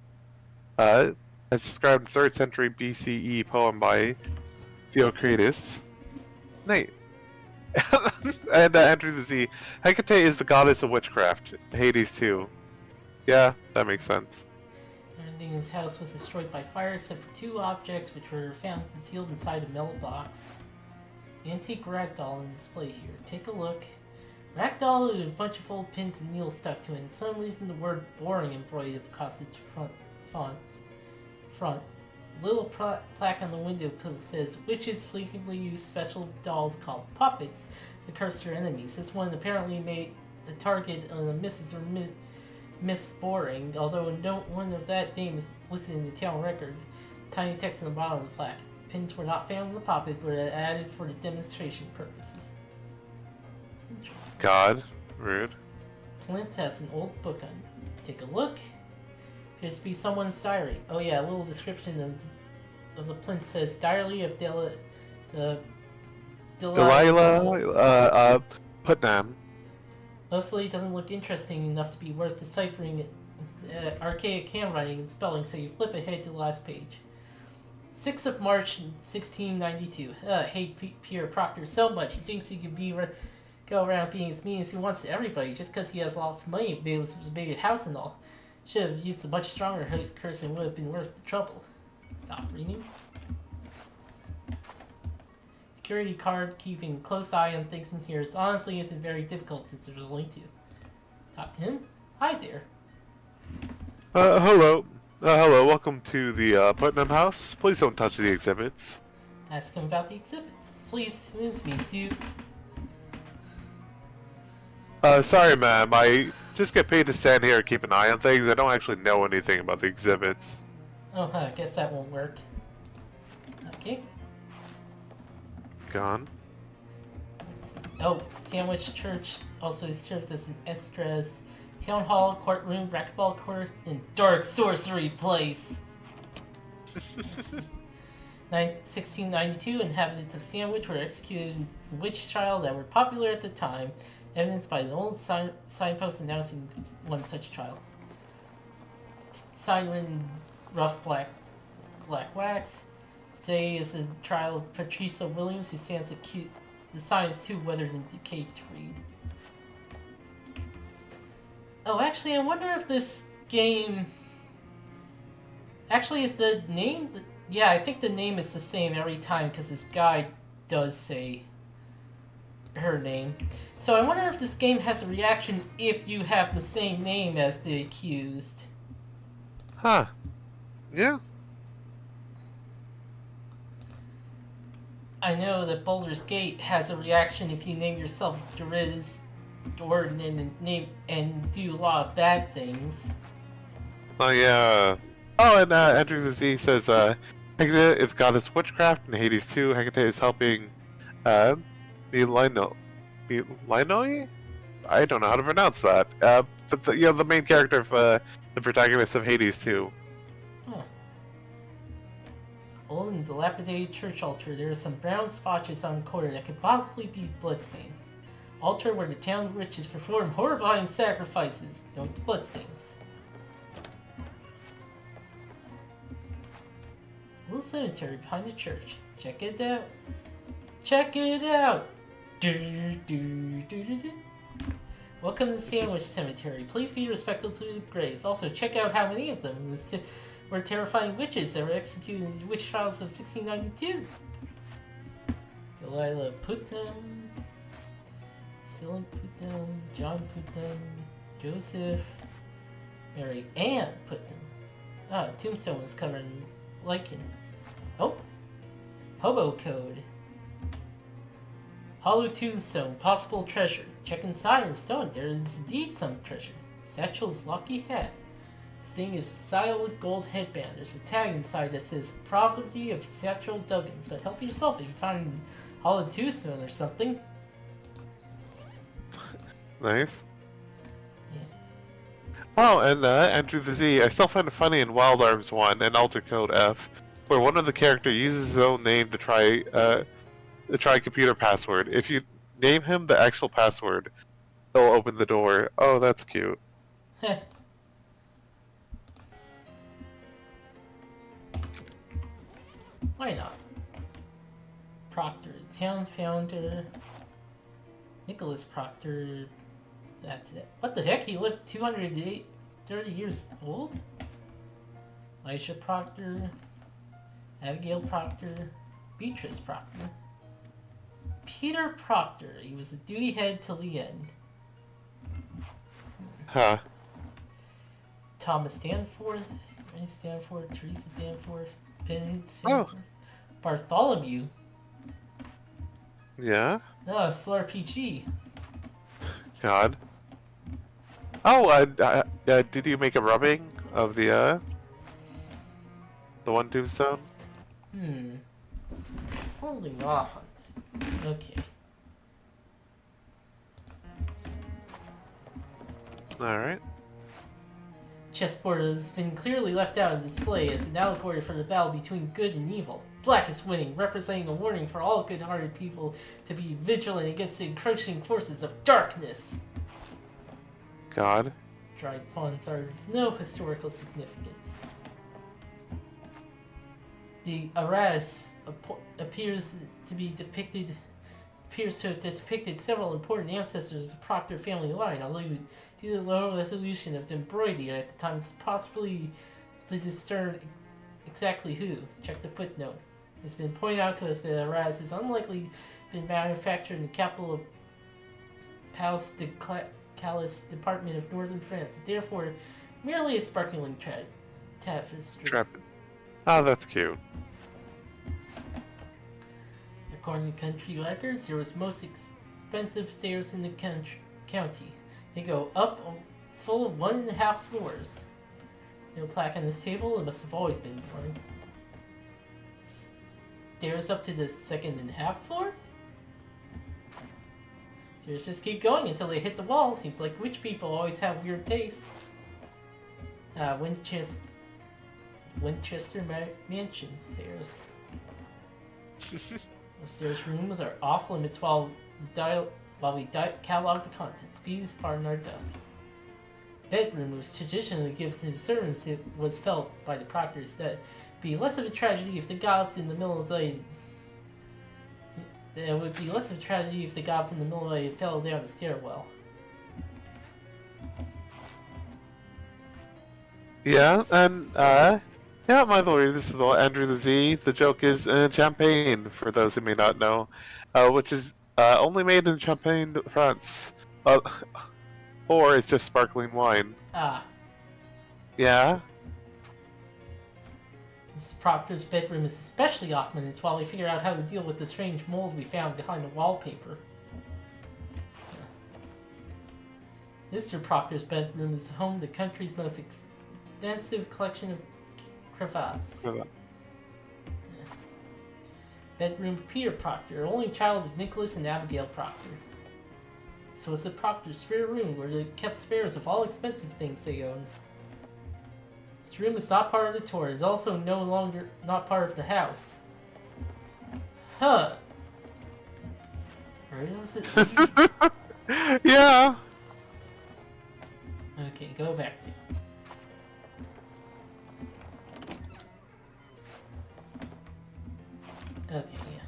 As described in 3rd century BCE poem by Theocritus. Nate. And Andrew the Z. Hecate is the goddess of witchcraft. Hades too. Yeah, that makes sense.
Everything in his house was destroyed by fire except for 2 objects which were found concealed inside a metal box. Antique ragdoll on display here. Take a look. Ragdoll with a bunch of old pins and needles stuck to it, and for some reason the word boring embroidered across its front. Little plaque on the window says, witches frequently use special dolls called puppets to curse their enemies. This one apparently made the target of Mrs. or Miss Boring, although no one of that name is listed in the town record. Tiny text on the bottom of the plaque. Pins were not found in the puppet, but added for the demonstration purposes. Interesting.
God. Rude.
Plinth has an old book on it. Take a look. Appears to be someone's diary. Oh yeah, a little description of the plinth says, Diary of
Delilah, Putnam.
Mostly doesn't look interesting enough to be worth deciphering archaic handwriting and spelling, so you flip ahead to the last page. 6th of March, 1692. Hate Pierre Proctor so much, he thinks he can go around being as mean as he wants to everybody just because he has lots of money and be able to build a house and all. Should have used a much stronger curse and would have been worth the trouble. Stop reading. Security card, keeping a close eye on things in here. It honestly isn't very difficult since there's only 2. Talk to him. Hi there.
Hello. Hello, welcome to the, Putnam House. Please don't touch the exhibits.
Ask him about the exhibits. Please, excuse me,
Sorry ma'am, I just get paid to stand here and keep an eye on things. I don't actually know anything about the exhibits.
Oh, I guess that won't work. Okay.
Gone.
Oh, Sandwich Church also served as an Estras, Town Hall, Courtroom, Racquetball Court, and Dark Sorcery Place. 1692, inhabitants of Sandwich were executed in witch trials that were popular at the time, evidenced by an old signpost announcing one such trial. Sign written in rough black wax. Today is the trial of Patricia Williams, who stands accused. The sign is too weathered and decayed to read. Oh, actually, I wonder if this game actually is the name. Yeah, I think the name is the same every time because this guy does say her name. So I wonder if this game has a reaction if you have the same name as the accused.
Huh. Yeah.
I know that Baldur's Gate has a reaction if you name yourself Drizzt Do'Urden and do a lot of bad things.
Oh, yeah. Oh, and Andrew Z says, Hecate is goddess witchcraft, and Hades 2, Hecate is helping, Milanoi? I don't know how to pronounce that. But the main character of, the protagonist of Hades 2.
Huh. Old and dilapidated church altar. There are some brown splotches on the corner that could possibly be bloodstains. Altar where the town witches perform horrifying sacrifices. Note the bloodstains. Little cemetery behind the church. Check it out. Check it out. Welcome to the Sandwich Cemetery. Please be respectful to the graves. Also, check out how many of them were terrifying witches that were executed in the witch trials of 1692. Delilah Putnam, Priscilla Putnam, John Putnam, Joseph, Mary Ann Putnam. Ah, tombstone was covered in lichen. Oh, hobo code. Hollow tombstone, possible treasure. Check inside and stone. There is indeed some treasure. Satchel's lucky hat. This thing is a solid gold headband. There's a tag inside that says property of Satchel Duggins, but help yourself if you find hollow tombstone or something.
Nice.
Yeah.
Oh, and Andrew the Z, I still find it funny in Wild Arms 1 and Alter Code F, where one of the characters uses his own name to try computer password. If you name him the actual password, he'll open the door. Oh, that's cute.
Heh. Why not? Proctor, town founder. Nicholas Proctor. What the heck? He lived 230 years old? Elisha Proctor. Abigail Proctor. Beatrice Proctor. Peter Proctor. He was a duty head till the end.
Huh.
Thomas Danforth. Ray Stanford. Teresa Danforth. Ben
Oh.
Bartholomew.
Yeah?
No, Slur PG.
God. Oh, did you make a rubbing of the one tombstone?
Holding off on that. Okay.
Alright.
Chessboard has been clearly left out on display as an allegory for the battle between good and evil. Black is winning, representing a warning for all good-hearted people to be vigilant against the encroaching forces of darkness.
God.
Dried fonts are of no historical significance. The Aras appears to have depicted several important ancestors of the Proctor family line, although due to the low resolution of the embroidery at the time, it's possibly to discern exactly who. Check the footnote. It's been pointed out to us that Aras has unlikely been manufactured in the capital of Palais de Calais department of northern France, therefore merely a sparkling tapestry.
Oh, that's cute.
According to country records, there was most expensive stairs in the county. They go up full of 1.5 floors. No plaque on this table, it must have always been worn. Stairs up to the 2.5 floor? Stairs just keep going until they hit the wall. Seems like rich people always have weird taste. Winchester Mansion stairs. Upstairs rooms are off limits while we catalog the contents. Speed is pardon our dust. Bedroom, which traditionally gives to the servants, it was felt by the proctors that it would be less of a tragedy if they got up in the middle of the night. It would be less of a tragedy if they got up in the middle of the night and fell down the stairwell.
Yeah, and yeah, my lord, this is Andrew the Z. The joke is champagne, for those who may not know, which is only made in Champagne, France, or it's just sparkling wine.
Ah,
Yeah.
Mrs. Proctor's bedroom is especially off limits while we figure out how to deal with the strange mold we found behind the wallpaper. Mr. Proctor's bedroom is home to the country's most extensive collection of cravats. Bedroom of Peter Proctor, only child of Nicholas and Abigail Proctor. So it's the Proctor's spare room where they kept spares of all expensive things they owned. This room is not part of the tour. It's also no longer not part of the house. Huh. Where is it?
Yeah.
Okay, go back there. Okay, yeah.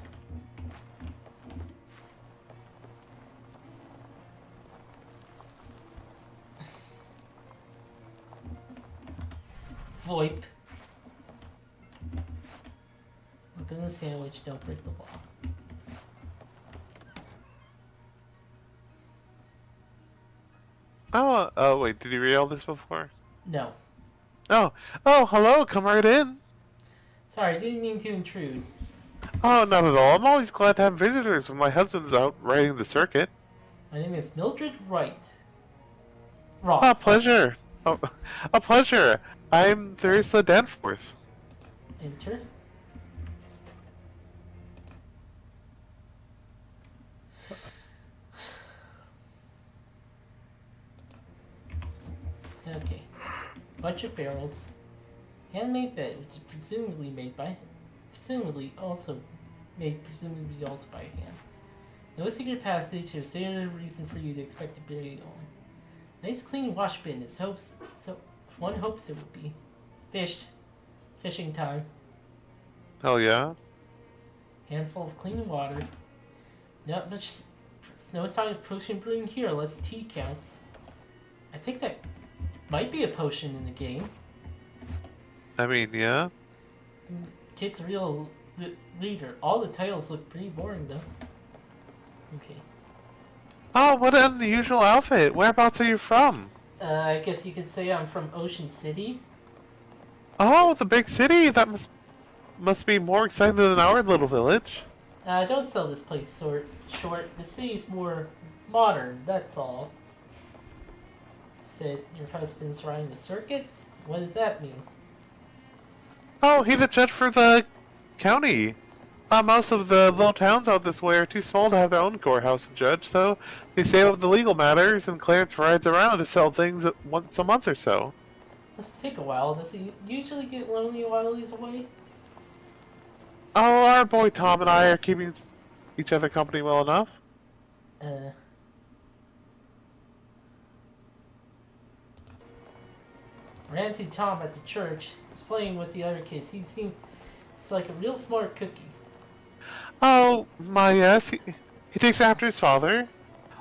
VoIP. Look in the sandwich, don't break the law.
Oh, wait, did you read all this before?
No.
Oh, hello, come right in.
Sorry, I didn't mean to intrude.
Oh, not at all. I'm always glad to have visitors when my husband's out riding the circuit.
My name is Mildred Wright. Wrong.
Oh, pleasure. Oh, a pleasure. I'm Theresa Danforth.
Enter. Okay. Bunch of barrels. Handmade bed, which is presumably also by hand. No secret passage or standard reason for you to expect to bury it on. Nice clean wash bin. One hopes it would be. Fishing time.
Hell yeah.
Handful of clean water. Not much. No sign of potion brewing here, unless tea counts. I think that might be a potion in the game.
I mean, yeah.
Kid's a real reader. All the titles look pretty boring, though. Okay.
Oh, what an unusual outfit. Whereabouts are you from?
I guess you could say I'm from Ocean City.
Oh, the big city. That must be more exciting than our little village.
Don't sell this place short. The city's more modern, that's all. Said your husband's riding the circuit? What does that mean?
Oh, he's a judge for the county. Most of the little towns out this way are too small to have their own courthouse and judge, so they stay up with the legal matters, and Clarence rides around to sell things once a month or so.
Must take a while. Does he usually get lonely while he's away?
Oh, our boy Tom and I are keeping each other company well enough.
Ran into Tom at the church. Was playing with the other kids. He seems like a real smart cookie.
Oh, my yes, he takes after his father.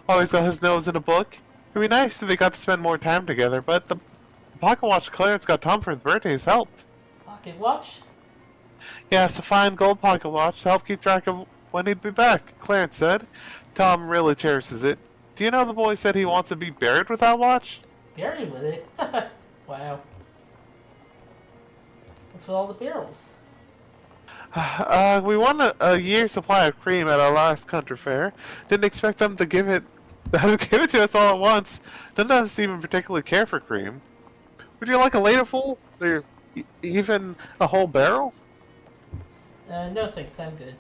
Always got his nose in a book. It'd be nice if they got to spend more time together, but the pocket watch Clarence got Tom for his birthday has helped.
Pocket watch?
Yes, a fine gold pocket watch to help keep track of when he'd be back, Clarence said. Tom really cherishes it. Do you know the boy said he wants to be buried with that watch?
Buried with it? Wow. What's with all the barrels?
We won a year's supply of cream at our last country fair. Didn't expect them to give it to us all at once. None of us even particularly care for cream. Would you like a ladleful? Or even a whole barrel?
No thanks, I'm good.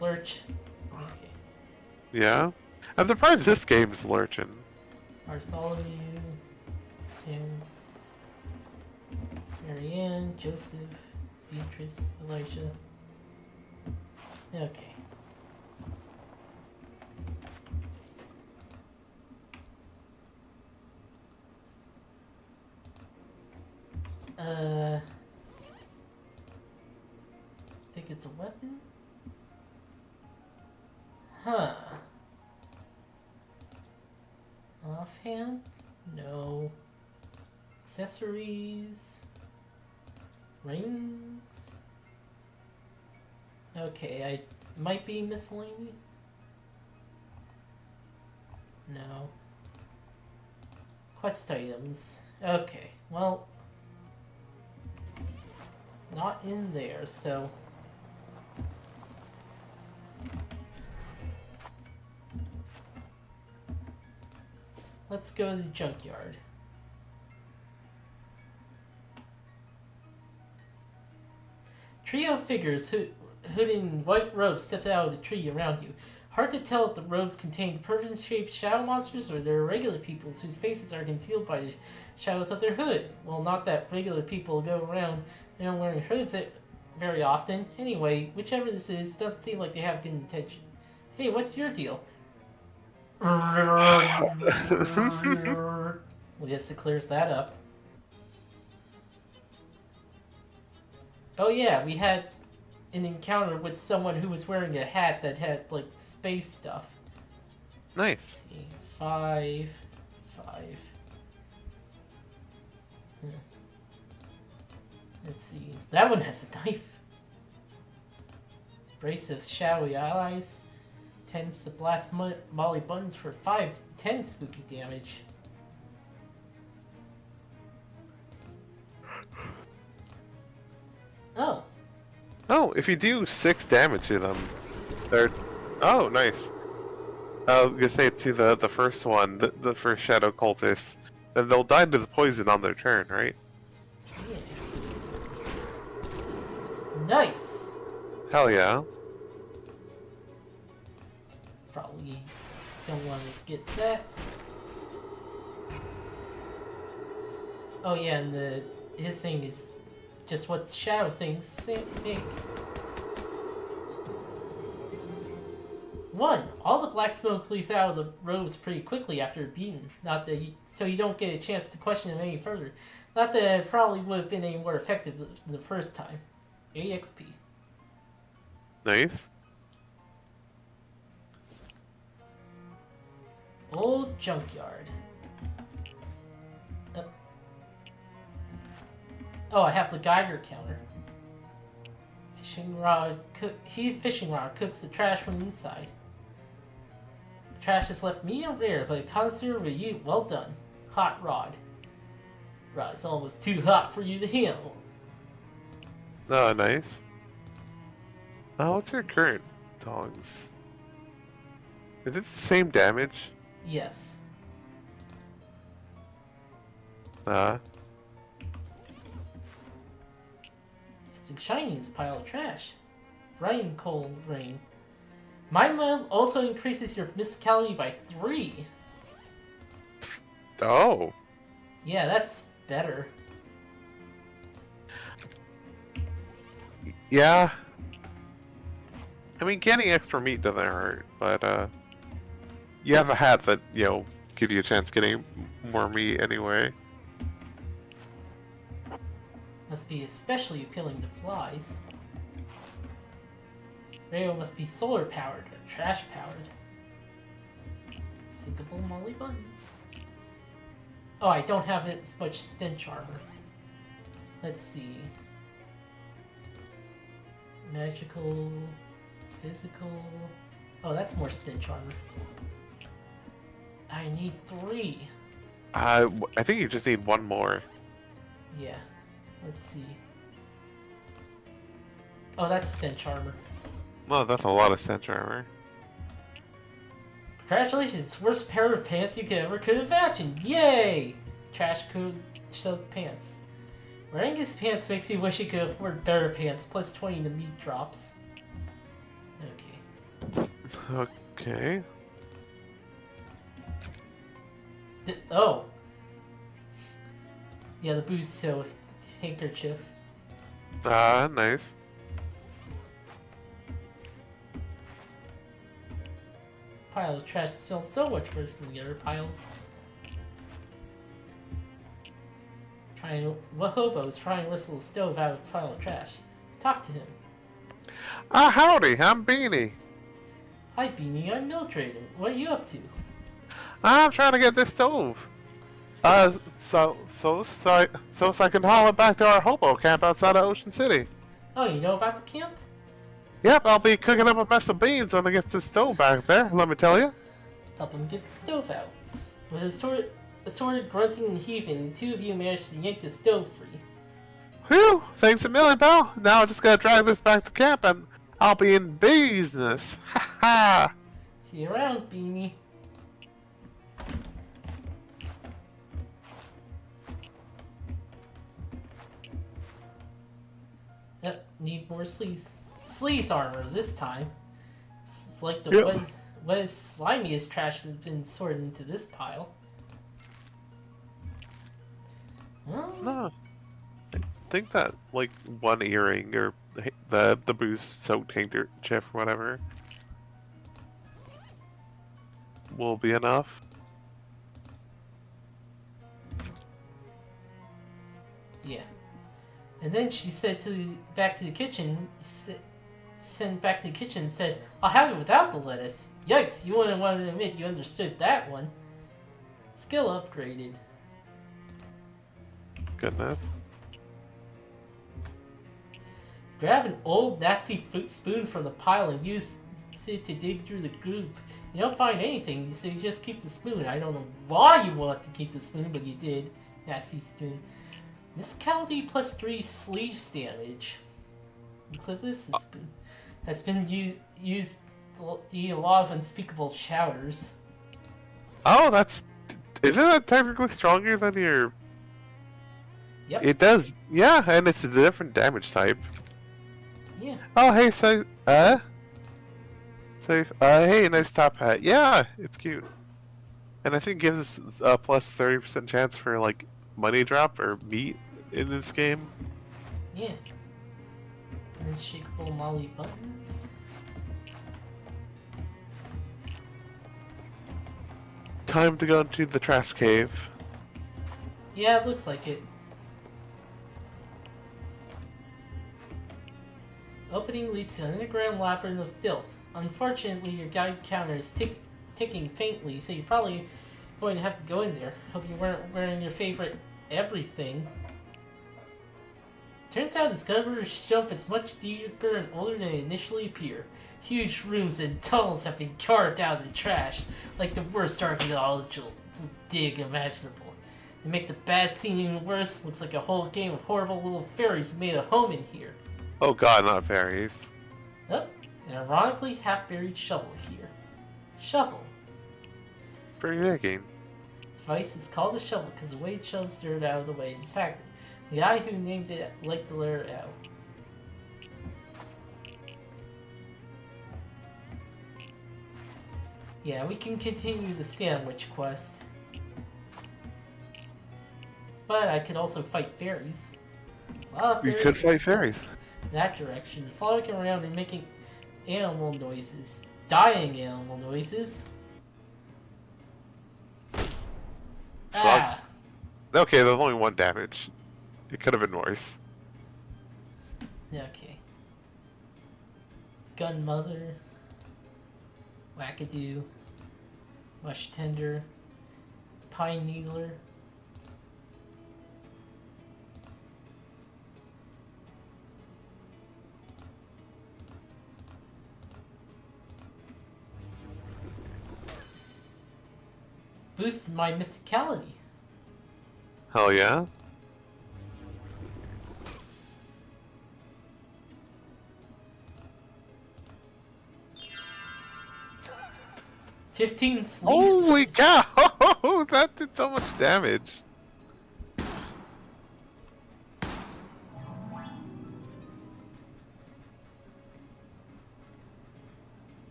Lurch. Okay.
Yeah? I'm surprised this game is lurching.
Bartholomew, James, Marianne, Joseph, Beatrice, Elijah. Okay. Think it's a weapon? Huh. Offhand? No. Accessories? Rings? Okay, I might be miscellaneous. No. Quest items. Okay, well, not in there, so let's go to the junkyard. Trio figures hooded in white robes stepped out of the tree around you. Hard to tell if the robes contain perfect-shaped shadow monsters or they're regular peoples whose faces are concealed by the shadows of their hood. Well, not that regular people go around wearing hoods very often. Anyway, whichever this is, it doesn't seem like they have good intention. Hey, what's your deal? Well, yes, it clears that up. Oh yeah, we had an encounter with someone who was wearing a hat that had like space stuff.
Nice.
Let's see, 5. Let's see. That one has a knife. Brace of shadowy allies. Tends to blast molly buttons for 10 spooky damage. Oh.
Oh, if you do 6 damage to them, they're... Oh, nice. I was gonna say to the first one, the first shadow cultist, then they'll die to the poison on their turn, right?
Yeah. Nice.
Hell yeah.
Probably don't want to get that. Oh yeah, and his thing is just what shadow things think. 1. All the black smoke leaks out of the robes pretty quickly after beaten. Not that so you don't get a chance to question them any further. Not that it probably would have been any more effective the first time. 8 XP.
Nice.
Old junkyard. Oh, I have the Geiger counter. Fishing rod cooks the trash from the inside. The trash is left medium rare, but a connoisseur will eat well done. Hot rod. Rod's almost too hot for you to handle.
Oh, nice. Oh, what's your current dogs? Is it the same damage?
Yes. The shiniest pile of trash. Bright cold rain. Mind meld also increases your mysticality by 3.
Oh.
Yeah, that's better.
Yeah. I mean, getting extra meat doesn't hurt, but you have a hat that, you know, give you a chance getting more meat anyway.
Must be especially appealing to flies. Radio must be solar powered or trash powered. Sinkable molly buttons. Oh, I don't have as much stench armor. Let's see. Magical, physical. Oh, that's more stench armor. I need 3.
I think you just need 1 more.
Yeah. Let's see. Oh, that's stench armor.
Well, that's a lot of stench armor.
Congratulations, worst pair of pants you could imagine. Yay! Trash coat soaked pants. Wearing these pants makes you wish you could afford better pants, plus 20 to meat drops. Okay.
Okay.
Oh. Yeah, the boost so handkerchief.
Ah, nice.
Pile of trash smells so much worse than the other piles. What hobo is trying to whistle a stove out of a pile of trash? Talk to him.
Ah, howdy, I'm Beanie.
Hi, Beanie, I'm Mildred. What are you up to?
I'm trying to get this stove. So I can haul it back to our hobo camp outside of Ocean City.
Oh, you know about the camp?
Yep, I'll be cooking up a mess of beans when I get this stove back there, let me tell you.
Help him get the stove out. With assorted grunting and heaving, the two of you managed to yank the stove free.
Whew, thanks a million, pal. Now I just gotta drag this back to camp and I'll be in business. Ha ha!
See you around, Beanie. Yep, need more sleeves. Sleeves armor this time. It's like the
Yep.
what is slimiest trash has been sorted into this pile. Well,
No, I think that like one earring or the boost soaked handkerchief or whatever will be enough.
yeah. And then she said back to the kitchen, sent back to the kitchen and said, I'll have it without the lettuce. Yikes, you wouldn't want to admit you understood that one. Skill upgraded.
Goodness.
Grab an old nasty fruit spoon from the pile and use it to dig through the groove. You don't find anything, so you just keep the spoon. I don't know why you want to keep the spoon, but you did. Nasty spoon. Musicality plus 3 sleeves damage. Looks like this spoon has been used to eat a lot of unspeakable chowders.
Oh, isn't that technically stronger than your?
Yep.
It does, yeah, and it's a different damage type.
Yeah.
Oh, hey, safe. Hey, nice top hat. Yeah, it's cute. And I think it gives us a plus 30% chance for like money drop or meat in this game.
Yeah. Unshakable Molly buttons.
Time to go into the trash cave.
Yeah, it looks like it. Opening leads to an underground labyrinth of filth. Unfortunately, your guide counter is ticking faintly, so you're probably going to have to go in there. Hope you weren't wearing your favorite everything. Turns out discoverers jump is much deeper and older than they initially appear. Huge rooms and tunnels have been carved out of the trash, like the worst archaeological dig imaginable. To make the bad scene even worse, looks like a whole game of horrible little fairies made a home in here.
Oh god, not fairies.
Oh, an ironically half-buried shovel here. Shovel.
Pretty thinking.
Device is called a shovel because the way it shoves dirt out of the way. In fact, the guy who named it liked the letter L. Yeah, we can continue the sandwich quest. But I could also fight fairies. A lot of
You
fairies
could fight fairies.
in that direction, following around and making animal noises. Dying animal noises. Ah!
Okay, there's only one damage. It could have been worse.
Okay. Gunmother. Wackadoo. Mush tender. Pine needler. Boosts my mysticality.
Hell yeah.
$15 sleep.
Holy cow! That did so much damage.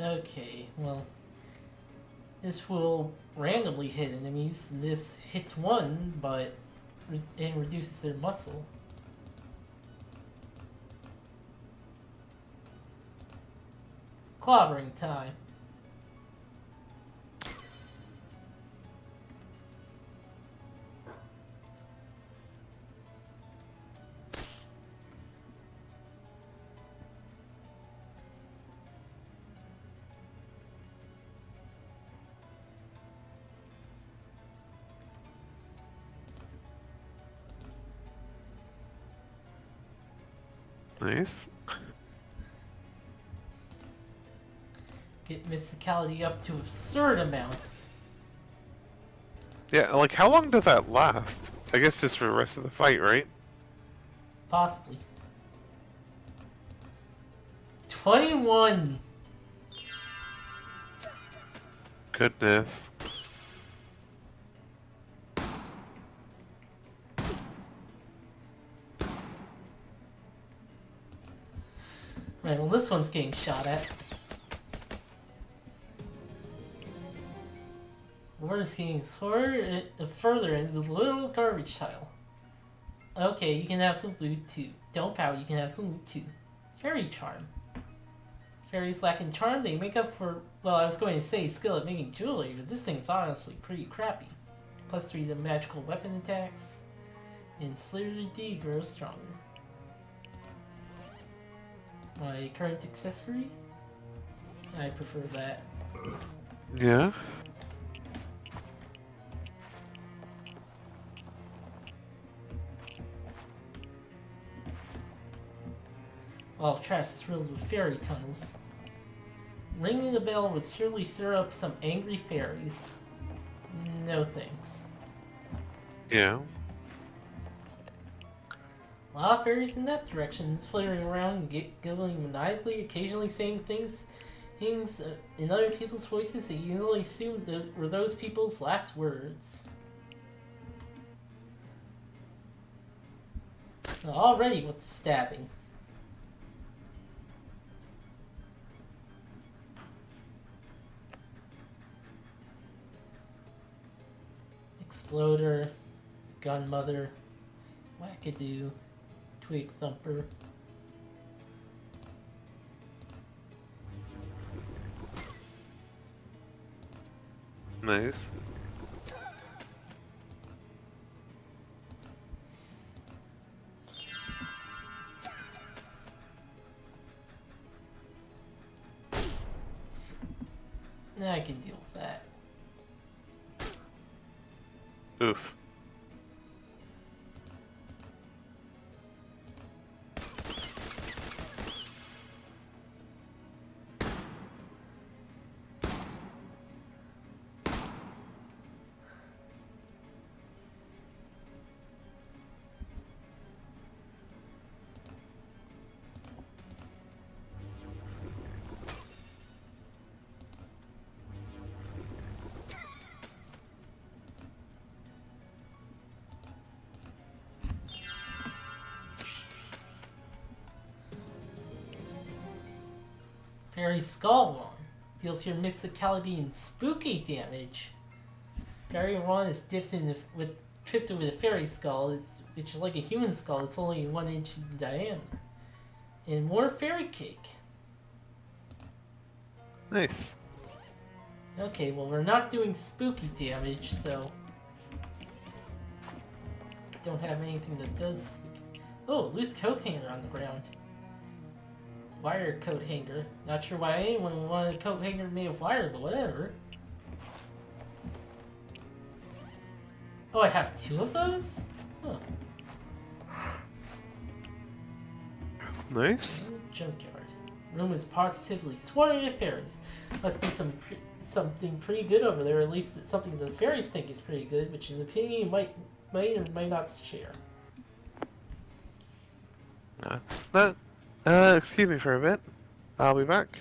Okay, well. This will randomly hit enemies. This hits one, but it reduces their muscle. Clobbering time.
Nice.
Get mysticality up to absurd amounts.
Yeah, like how long does that last? I guess just for the rest of the fight, right?
Possibly. 21!
Goodness.
Right, well this one's getting shot at. We're just getting further into the little garbage tile. Okay, you can have some loot too. Don't power, you can have some loot too. Fairy charm. Fairies lacking charm, they make up for, well, I was going to say skill at making jewelry, but this thing's honestly pretty crappy. Plus 3 to magical weapon attacks. And Slittery D grows stronger. My current accessory? I prefer that.
Yeah.
All of Trash is filled with fairy tunnels. Ringing the bell would surely stir up some angry fairies. No thanks.
Yeah.
A lot of fairies in that direction, flittering around, giggling maniacally, occasionally saying things in other people's voices that you only assumed were those people's last words. Already with the stabbing. Exploder, Gunmother, Wackadoo, Twig Thumper.
Nice.
Nah, I can deal with that.
Oof.
Fairy Skull Wand deals your mysticality and spooky damage. Fairy Wand is tripped with a fairy skull, which is like a human skull, it's only 1 inch in diameter. And more fairy cake.
Nice.
Okay, well we're not doing spooky damage, so don't have anything that does spooky. Oh, loose coat hanger on the ground. Wire coat hanger. Not sure why anyone would want a coat hanger made of wire, but whatever. Oh, I have 2 of those? Huh.
Nice.
Junkyard. Room is positively swarming with fairies. Must be something pretty good over there. At least it's something the fairies think is pretty good, which in an opinion you might or might not share.
Excuse me for a bit. I'll be back.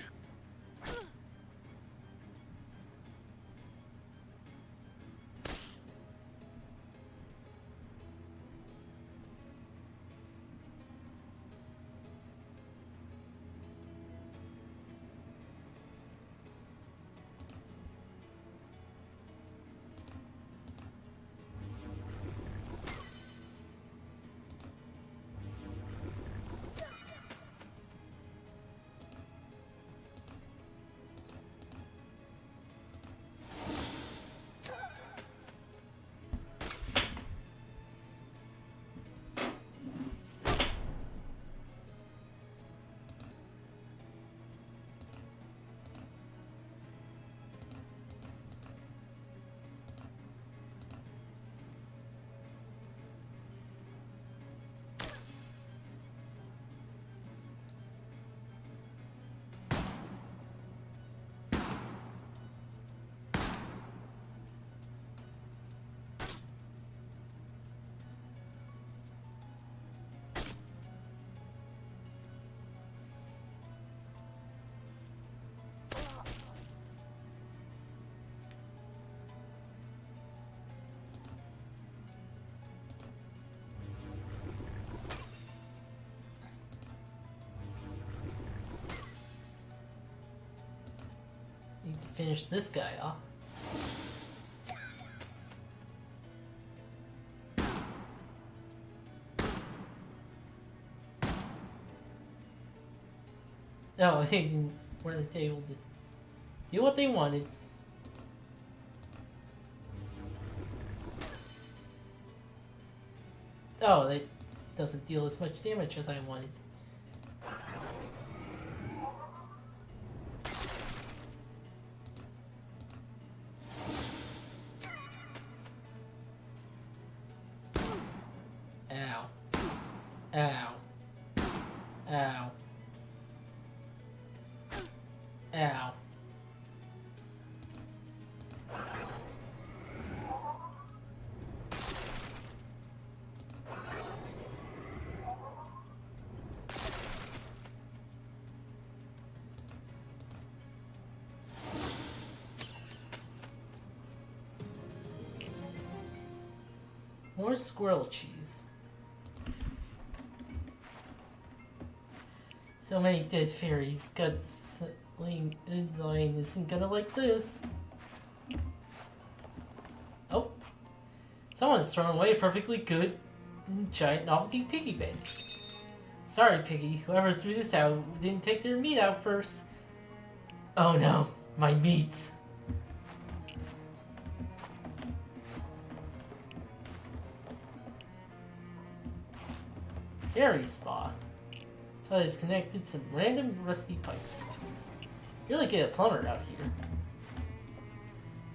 finish this guy off. No, they weren't able to do what they wanted. Oh, that doesn't deal as much damage as I wanted. Ow. Ow. Ow. Ow. More squirrel cheese. So many dead fairies. Guts laying isn't gonna like this. Oh. Someone's thrown away a perfectly good giant novelty piggy bank. Sorry, Piggy. Whoever threw this out didn't take their meat out first. Oh no, my meat. Fairy spa. So I just connected some random rusty pipes. Really get a plumber out here.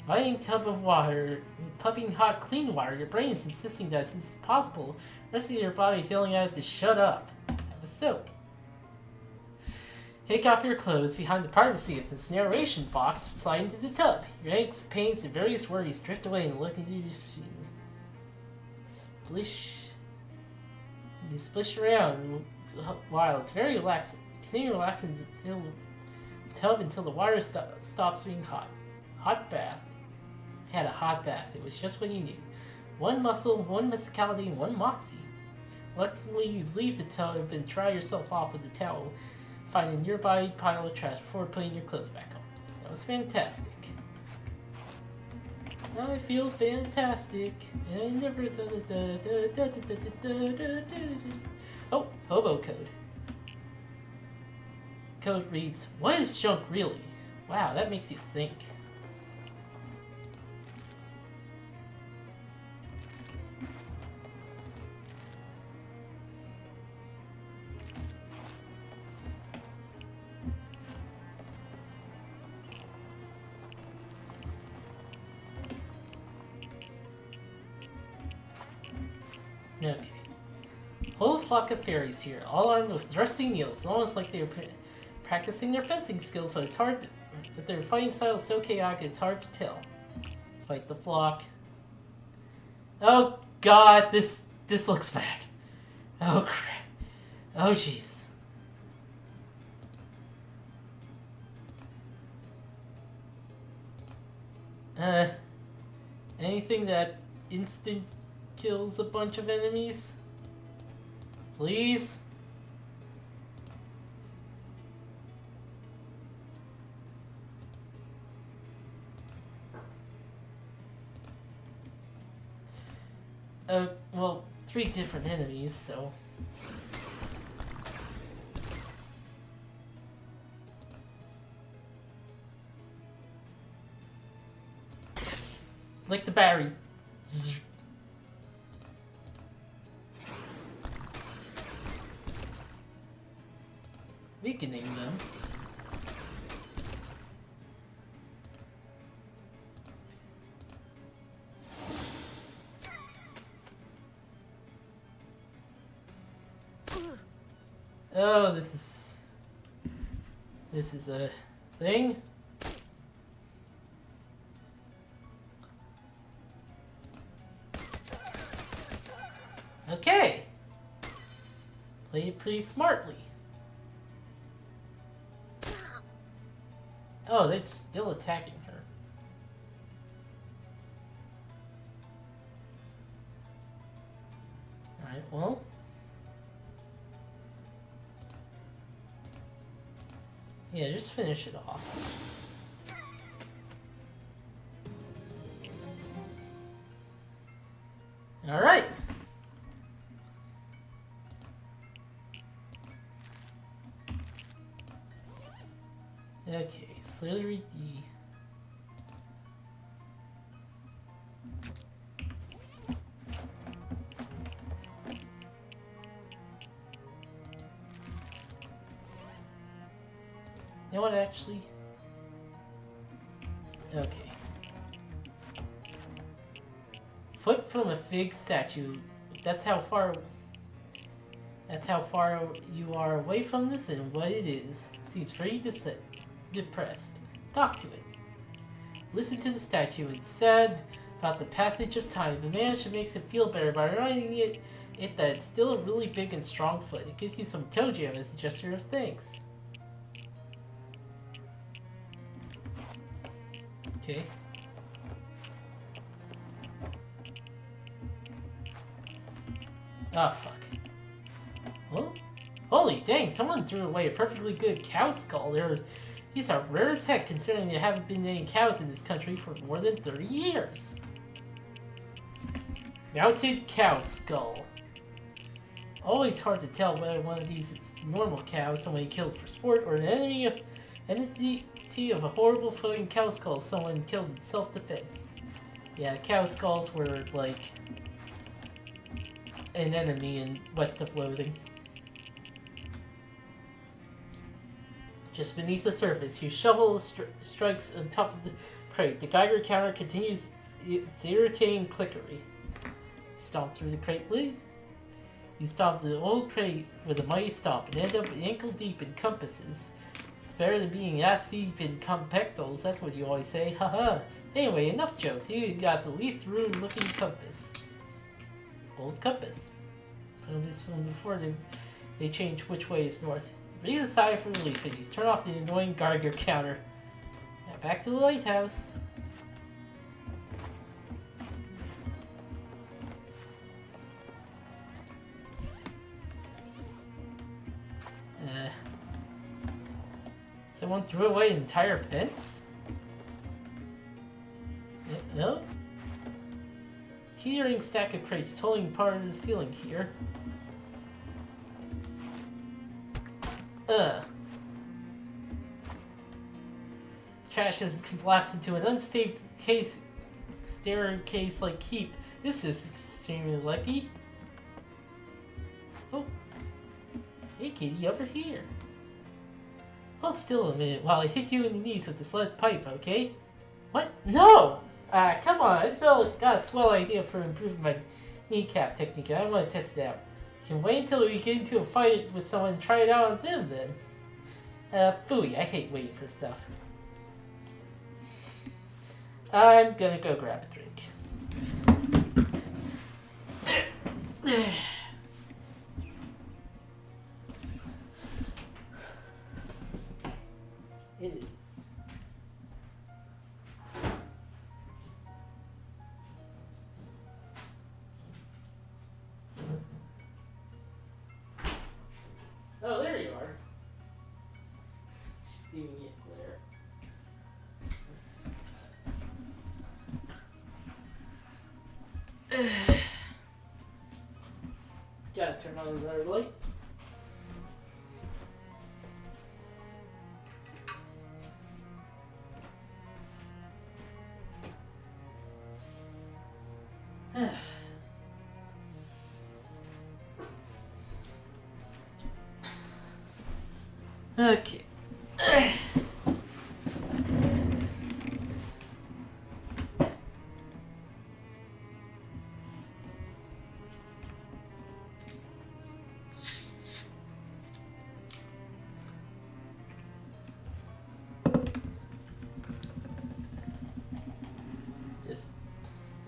Inviting tub of water, pumping hot clean water. Your brain is insisting that this is possible. The rest of your body is yelling at it to shut up. Have a soak. Take off your clothes behind the privacy of this narration box. Slide into the tub. Your aches, pains, and various worries drift away and look into your splish. You splish around while it's very relaxing. Continue relaxing until tub until the water stops being hot. Hot bath. Had a hot bath. It was just what you need. One muscle, one musicality, and one moxie. Luckily, you leave the tub and dry yourself off with a towel. Find a nearby pile of trash before putting your clothes back on. That was fantastic. I feel fantastic. I never. Oh, hobo code. Code reads, "What is junk really?" Wow, that makes you think. Okay. Whole flock of fairies here, all armed with thrusting needles. It's almost like they're practicing their fencing skills, but it's hard to, but their fighting style is so chaotic it's hard to tell. Fight the flock. Oh god, this looks bad. Oh crap. Oh jeez. Anything that instant kills a bunch of enemies? Please? Well, 3 different enemies, so... Like the battery. Zzz. Weakening them. Oh, this is a thing. Okay. Play it pretty smartly. Oh, they're still attacking her. Alright, well. Yeah, just finish it off. Okay, Slithery D. You know what, actually? Okay. Foot from a fig statue. That's how far you are away from this and what it is. Seems pretty depressed. Talk to it. Listen to the statue. It's sad about the passage of time. The manager makes it feel better by reminding it that it's still a really big and strong foot. It gives you some toe jam as a gesture of thanks. Okay. Ah, fuck. Huh? Holy dang, someone threw away a perfectly good cow skull. These are rare as heck considering there haven't been any cows in this country for more than 30 years. Mounted cow skull. Always hard to tell whether one of these is normal cow someone killed for sport or an entity of a horrible floating cow skull someone killed in self-defense. Yeah, cow skulls were like an enemy in west of Loathing. Just beneath the surface, you shovel strikes on top of the crate. The Geiger counter continues its irritating clickery. Stomp through the crate lid. You stomp the old crate with a mighty stomp and end up ankle deep in compasses. It's better than being ass deep in compactals, that's what you always say, haha. Anyway, enough jokes, you got the least rude looking compass. Old compass. From this one before they change which way is north. Breathe a sigh of relief and you turn off the annoying Geiger counter. Now back to the lighthouse. Someone threw away an entire fence? No? Teetering stack of crates totaling part of the ceiling here. Trash has collapsed into an unstable staircase-like heap. This is extremely lucky. Oh. Hey kitty, over here. Hold still a minute while I hit you in the knees with this lead pipe, okay? What? No! Come on, got a swell idea for improving my kneecap technique and I want to test it out. You can wait until we get into a fight with someone and try it out on them then. Phooey, I hate waiting for stuff. I'm gonna go grab a drink. It is. Oh, there you are. Just giving you a glare. Gotta turn on the red light. Okay.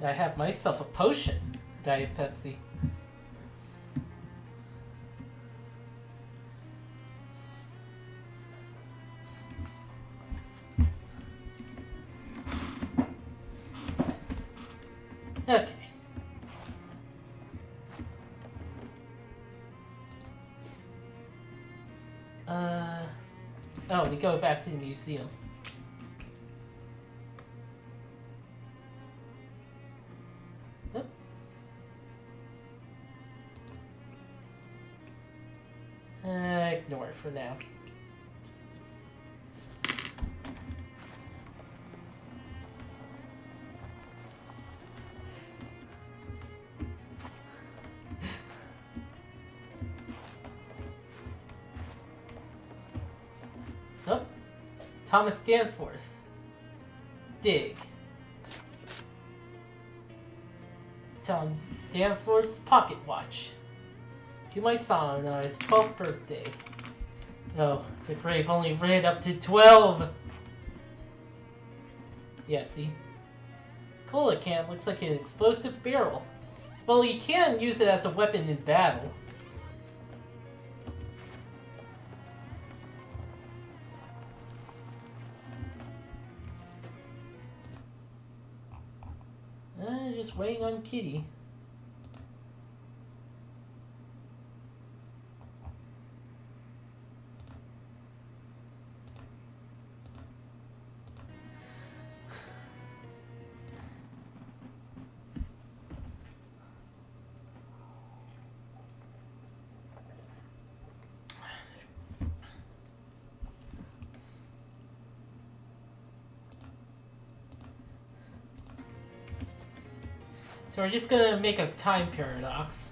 I have myself a potion. Diet Pepsi. Okay. Oh, we go back to the museum. Ignore it for now. Thomas Danforth. Dig. Tom Danforth's pocket watch. To my son on his 12th birthday. Oh, the grave only read up to 12. Yeah, see? Cola can looks like an explosive barrel. Well, you can use it as a weapon in battle. Just waiting on Kitty. So we're just gonna make a time paradox.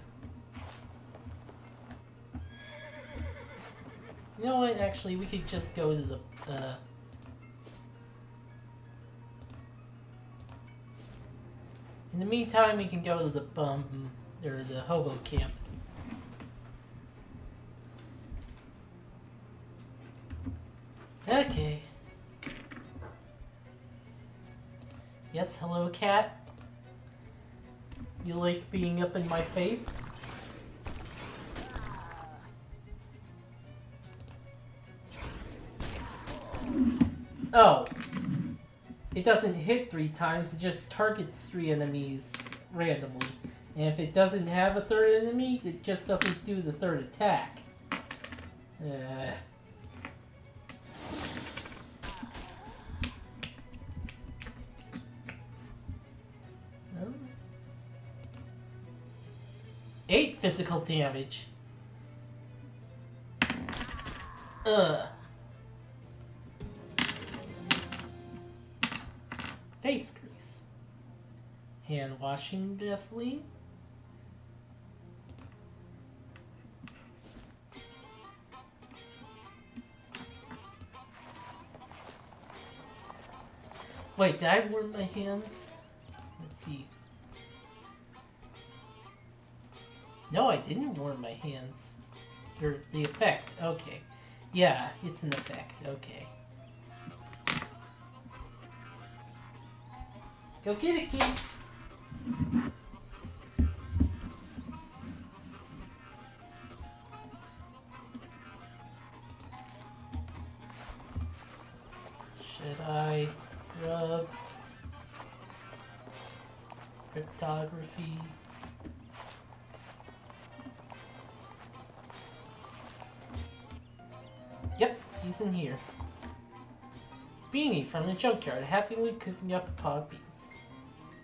You know what, actually, we could just go to the, in the meantime, we can go to the, or the hobo camp. Okay. Yes, hello, cat. You like being up in my face? Oh. It doesn't hit 3 times, it just targets 3 enemies randomly. And if it doesn't have a 3rd enemy, it just doesn't do the 3rd attack. Oh. 8 physical damage. Face grease. Hand washing Vaseline. Wait, did I warm my hands? Let's see. No, I didn't warm my hands. Or the effect, okay. Yeah, it's an effect, okay. Go get it, kid! Should I rub cryptography? Yep, he's in here. Beanie from the junkyard, happily cooking up pot beans.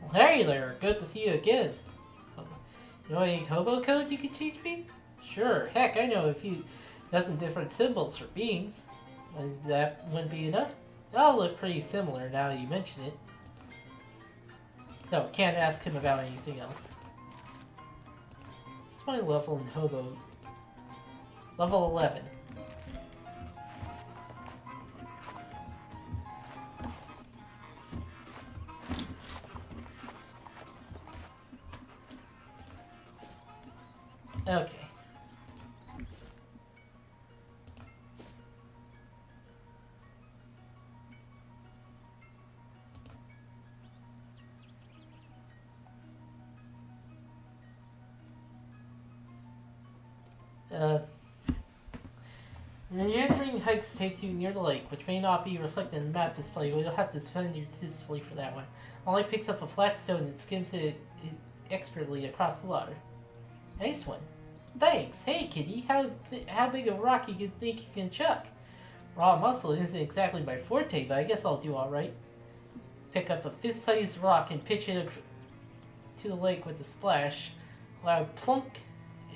Well, hey there, good to see you again. You know any hobo code you could teach me? Sure, heck, I know a few dozen different symbols for beans. And that wouldn't be enough? They all look pretty similar now you mention it. No, can't ask him about anything else. What's my level in hobo? Level 11. Okay. Meandering hikes takes you near the lake, which may not be reflected in the map display, but you'll have to spend your display for that one. Molly picks up a flat stone and skims it expertly across the water. Nice one. Thanks. Hey, kitty. How big of a rock you think you can chuck? Raw muscle isn't exactly my forte, but I guess I'll do all right. Pick up a fist-sized rock and pitch it to the lake with a splash. Loud plunk,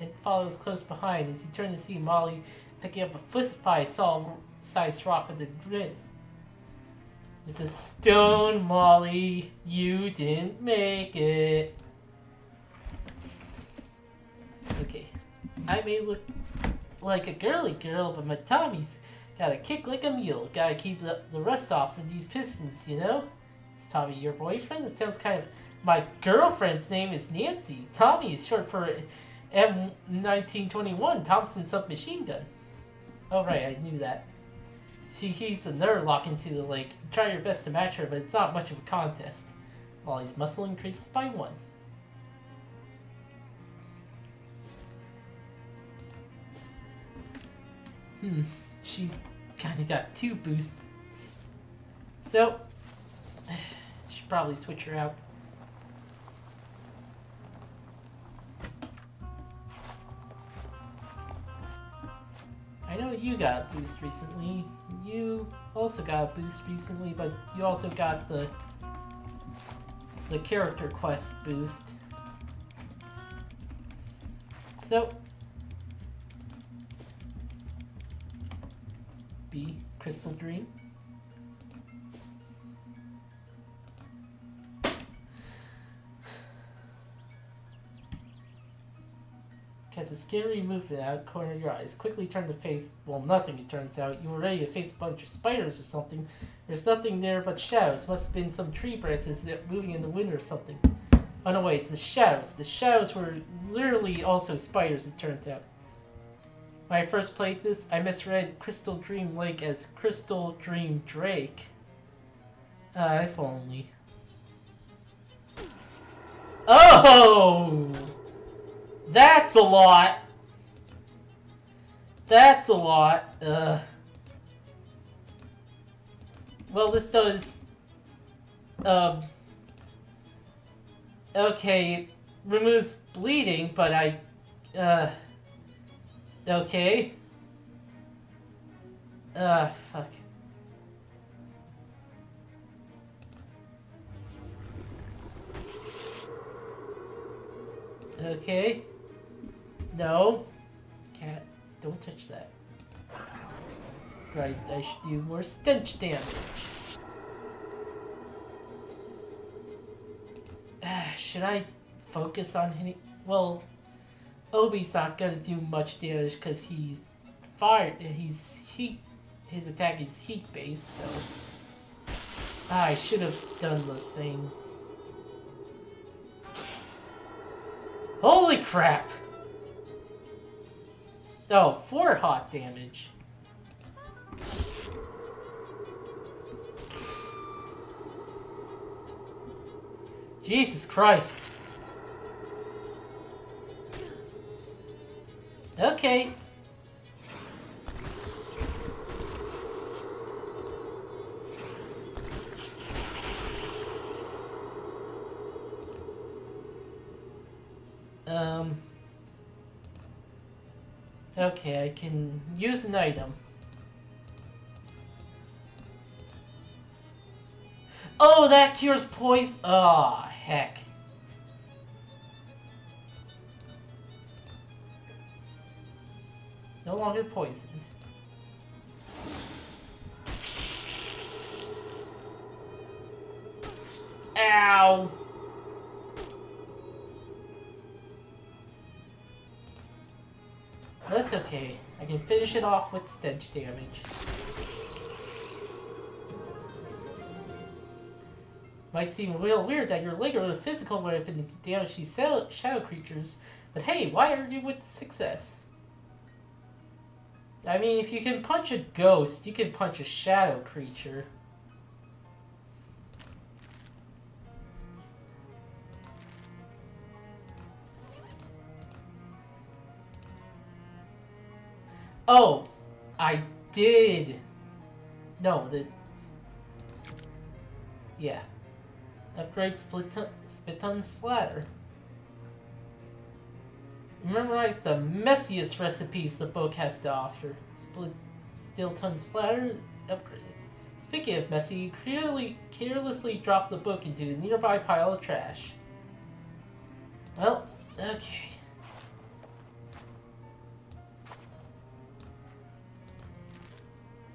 it follows close behind as you turn to see Molly picking up a fist-sized rock with a grin. It's a stone, Molly. You didn't make it. Okay. I may look like a girly girl, but my tummy's Gotta kick like a mule. Gotta keep the rust off of these pistons, you know? Is Tommy your boyfriend? That sounds kind of... My girlfriend's name is Nancy. Tommy is short for M1921, Thompson submachine gun. Oh, right, I knew that. She heaves another lock into the lake. Try your best to match her, but it's not much of a contest. Molly's muscle increases by 1. She's kind of got 2 boosts. So, should probably switch her out. I know you got a boost recently. You also got a boost recently, but you also got the character quest boost. So, B, Crystal Dream. Has a scary movement out of the corner of your eyes. Quickly turn to face, well, nothing it turns out. You were ready to face a bunch of spiders or something. There's nothing there but shadows. Must have been some tree branches moving in the wind or something. Oh no, wait, it's the shadows. The shadows were literally also spiders, it turns out. When I first played this, I misread Crystal Dream Lake as Crystal Dream Drake. If only. Oh! That's a lot! That's a lot. Well, this does... Okay, it removes bleeding, but okay. Fuck. Okay. No. Cat, don't touch that. Right, I should do more stench damage. Should I focus on hitting? Well, Obi's not gonna do much damage because he's fired. He's heat. His attack is heat based, so I should have done the thing. Holy crap! Oh, 4 hot damage. Jesus Christ. Okay. Okay, I can use an item. Oh, that cures poison. Oh, heck. No longer poisoned. Ow! That's okay. I can finish it off with stench damage. Might seem real weird that your leg or a physical weapon can damage these shadow creatures, but hey, why argue with the success? I mean, if you can punch a ghost, you can punch a shadow creature. Oh, I did. No, yeah. Upgrade Spit-on Splatter. Memorize the messiest recipes the book has to offer. Steel-ton Splatter. Upgrade. Speaking of messy, you carelessly drop the book into a nearby pile of trash. Well, okay.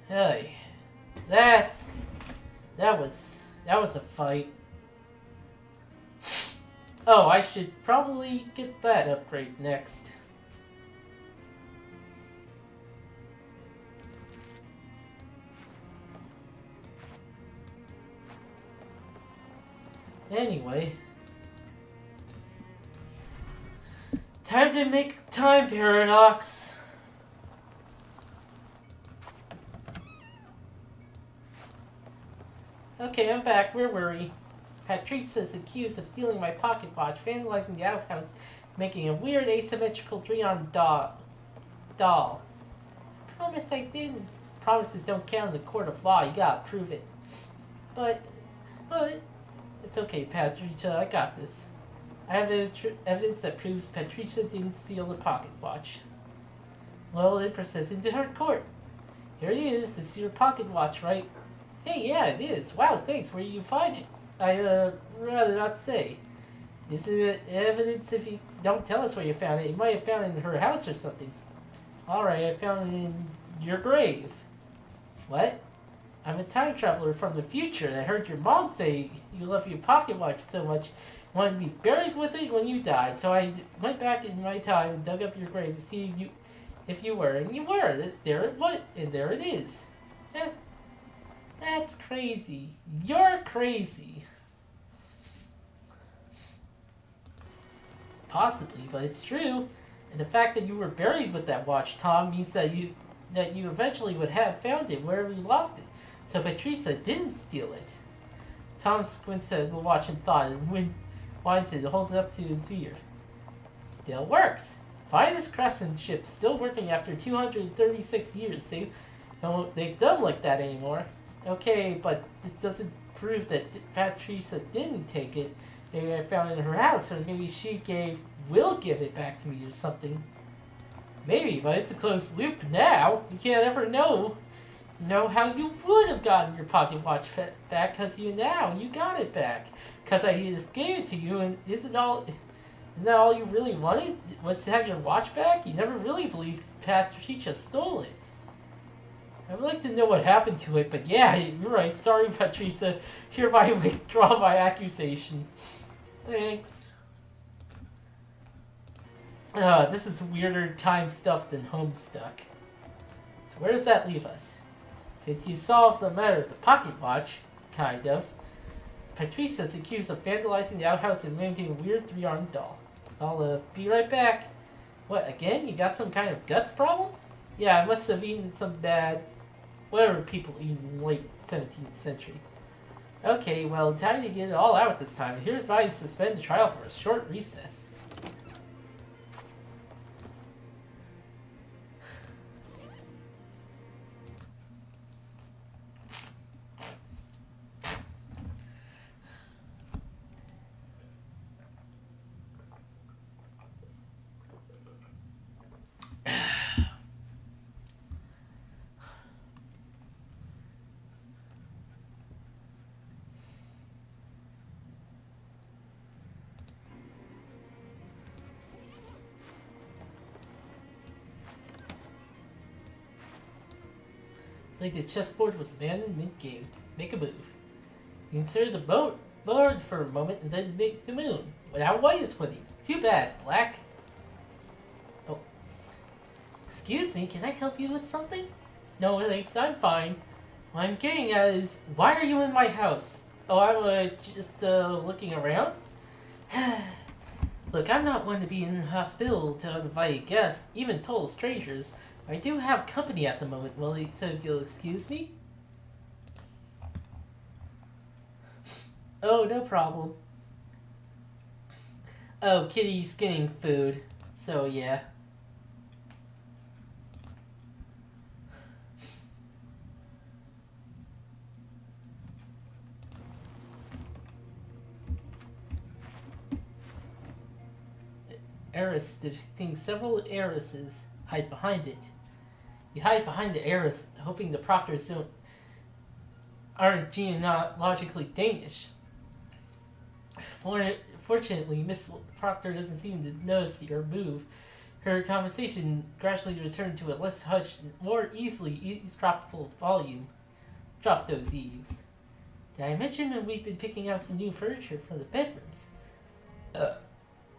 Hey, that was a fight. Oh, I should probably get that upgrade next. Anyway. Time to make time paradox. Okay, I'm back. Where were we? Patrice accused of stealing my pocket watch, vandalizing the outhouse, making a weird asymmetrical three-armed doll. Promise I didn't. Promises don't count in the court of law. You gotta prove it. But, it's okay, Patricia. I got this. I have evidence that proves Patricia didn't steal the pocket watch. Well, then process into her court. Here it is. This is your pocket watch, right? Hey, yeah, it is. Wow, thanks. Where did you find it? I, rather not say. Is it evidence if you don't tell us where you found it? You might have found it in her house or something. Alright, I found it in your grave. What? I'm a time traveler from the future, and I heard your mom say you love your pocket watch so much you wanted to be buried with it when you died. So I went back in my time and dug up your grave to see if you were, and you were. There it was, and there it is. That's crazy. You're crazy. Possibly, but it's true. And the fact that you were buried with that watch, Tom, means that you eventually would have found it wherever you lost it. So Patricia didn't steal it. Tom squints at the watch in thought and winds it, holds it up to his ear. Still works. Finest craftsmanship, still working after 236 years. They don't like that anymore. Okay, but this doesn't prove that Patricia didn't take it. Maybe I found it in her house, or maybe she will give it back to me or something. Maybe, but it's a closed loop now. You can't ever know how you would have gotten your pocket watch back, because you got it back. Because I just gave it to you, and isn't that all you really wanted? Was to have your watch back? You never really believed Patricia stole it. I'd like to know what happened to it, but yeah, you're right. Sorry, Patricia. Hereby withdraw my accusation. Thanks. This is weirder time stuff than Homestuck. So where does that leave us? Since you solved the matter of the pocket watch, kind of, Patricia's accused of vandalizing the outhouse and making a weird three-armed doll. I'll be right back. What, again? You got some kind of guts problem? Yeah, I must have eaten some bad... whatever people eat in the late 17th century. Okay, well, time to get it all out this time. Here's why to suspend the trial for a short recess. It's like the chessboard was abandoned mid-game. Make a move. You consider the board for a moment and then make the move. Now white is winning. Too bad, black. Oh. Excuse me, can I help you with something? No, thanks, I'm fine. What I'm getting at is, why are you in my house? Oh, I'm just looking around? Look, I'm not one to be in the hospital to uninvited guests, even total strangers. I do have company at the moment, Willie, so if you'll excuse me? Oh, no problem. Oh, Kitty's getting food, so yeah. Heiress defeating several heiresses. Hide behind it. You hide behind the heiress, hoping the proctors aren't genealogically Danish. Fortunately, Miss Proctor doesn't seem to notice your move. Her conversation gradually returned to a less hushed, more easily eavesdroppable volume. Drop those eaves. Did I mention that we've been picking out some new furniture for the bedrooms?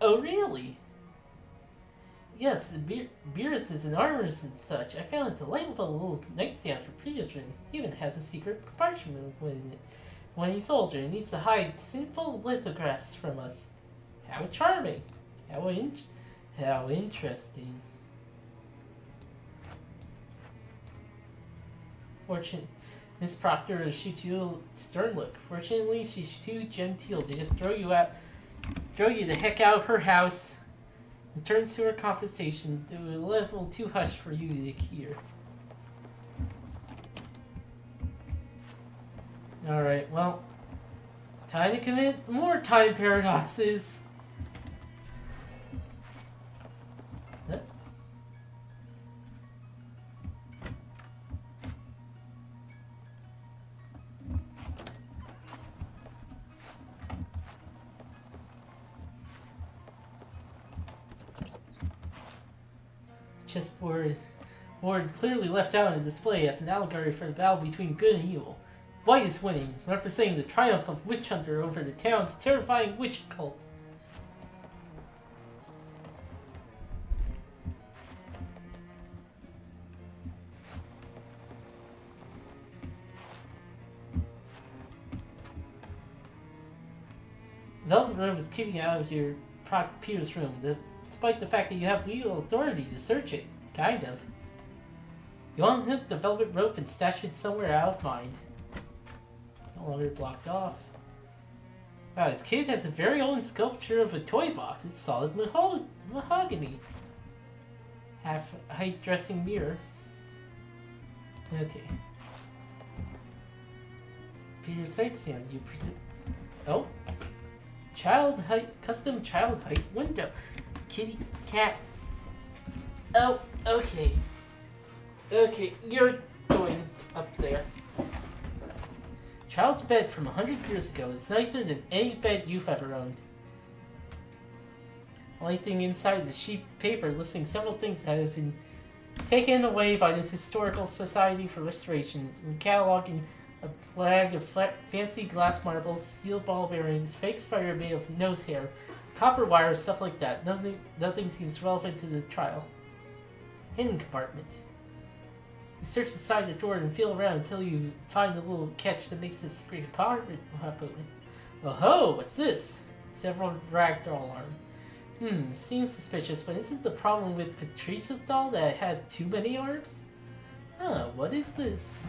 Oh, really? Yes, the beers and armors and such. I found a delightful little nightstand for previous room. Even has a secret compartment in it. When he's older, he needs to hide sinful lithographs from us. How charming. How interesting. Miss Proctor shoots you a stern look. Fortunately, she's too genteel to just throw you the heck out of her house, and turns to her conversation to a level too hushed for you to hear. Alright, well, time to commit more time paradoxes. Huh? Chessboard clearly left out in the display as an allegory for the battle between good and evil. White is winning, representing the triumph of Witch Hunter over the town's terrifying witch cult. Velvet Robe is keeping it out of your Pier's room, despite the fact that you have legal authority to search it. Kind of. You unhook the velvet rope and stash it somewhere out of mind. No longer blocked off. Wow, this kid has a very own sculpture of a toy box. It's solid mahogany. Half-height dressing mirror. Okay. Peter sightseeing. You Oh. Custom child height window. Kitty cat. Oh, okay. Okay, you're going up there. Child's bed from 100 years ago is nicer than any bed you've ever owned. Only thing inside is a sheet of paper listing several things that have been taken away by the Historical Society for Restoration, and cataloging a flag of fancy glass marbles, steel ball bearings, fake spider made of nose hair, copper wire, stuff like that. Nothing seems relevant to the trial. Hidden compartment. You search inside the drawer and feel around until you find the little catch that makes the secret compartment pop open. Oh ho, what's this? Several ragdoll arms. Seems suspicious, but isn't the problem with Patrice's doll that it has too many arms? Huh, what is this?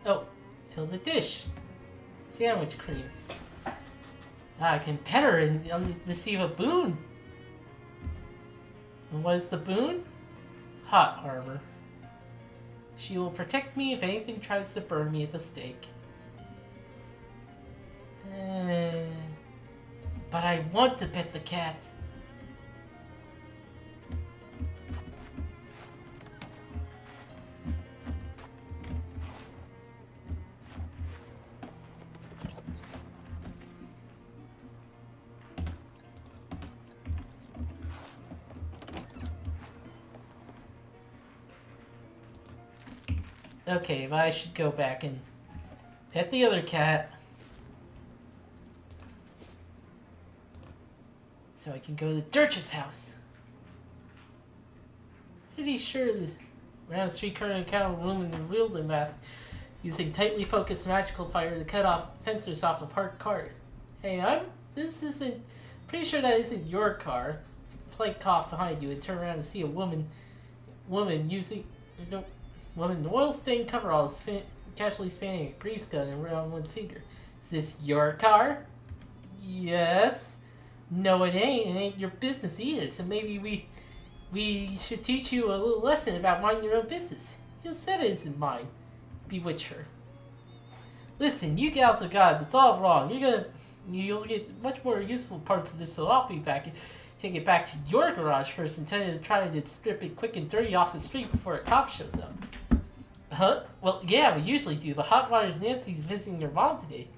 Oh, fill the dish. Sandwich cream. I can pet her and receive a boon. And what is the boon? Hot armor. She will protect me if anything tries to burn me at the stake. But I want to pet the cat. Okay, but I should go back and pet the other cat. So I can go to Dirch's house. Pretty sure the round streetcar encountered a woman in a wielding mask using tightly focused magical fire to cut off fences off a parked car. Hey, pretty sure that isn't your car. Polite cough behind you and turn around to see a woman using in oil-stained coveralls casually spanning a grease gun around one finger. Is this your car? Yes. No, it ain't. It ain't your business either. So maybe we should teach you a little lesson about minding your own business. You said it isn't mine. Bewitch her. Listen, you gals are gods. It's all wrong. You'll get much more useful parts of this, so I'll be back and take it back to your garage first, intending to try to strip it quick and dirty off the street before a cop shows up. Huh? Well, yeah, we usually do, but Hotwire's Nancy's visiting your mom today.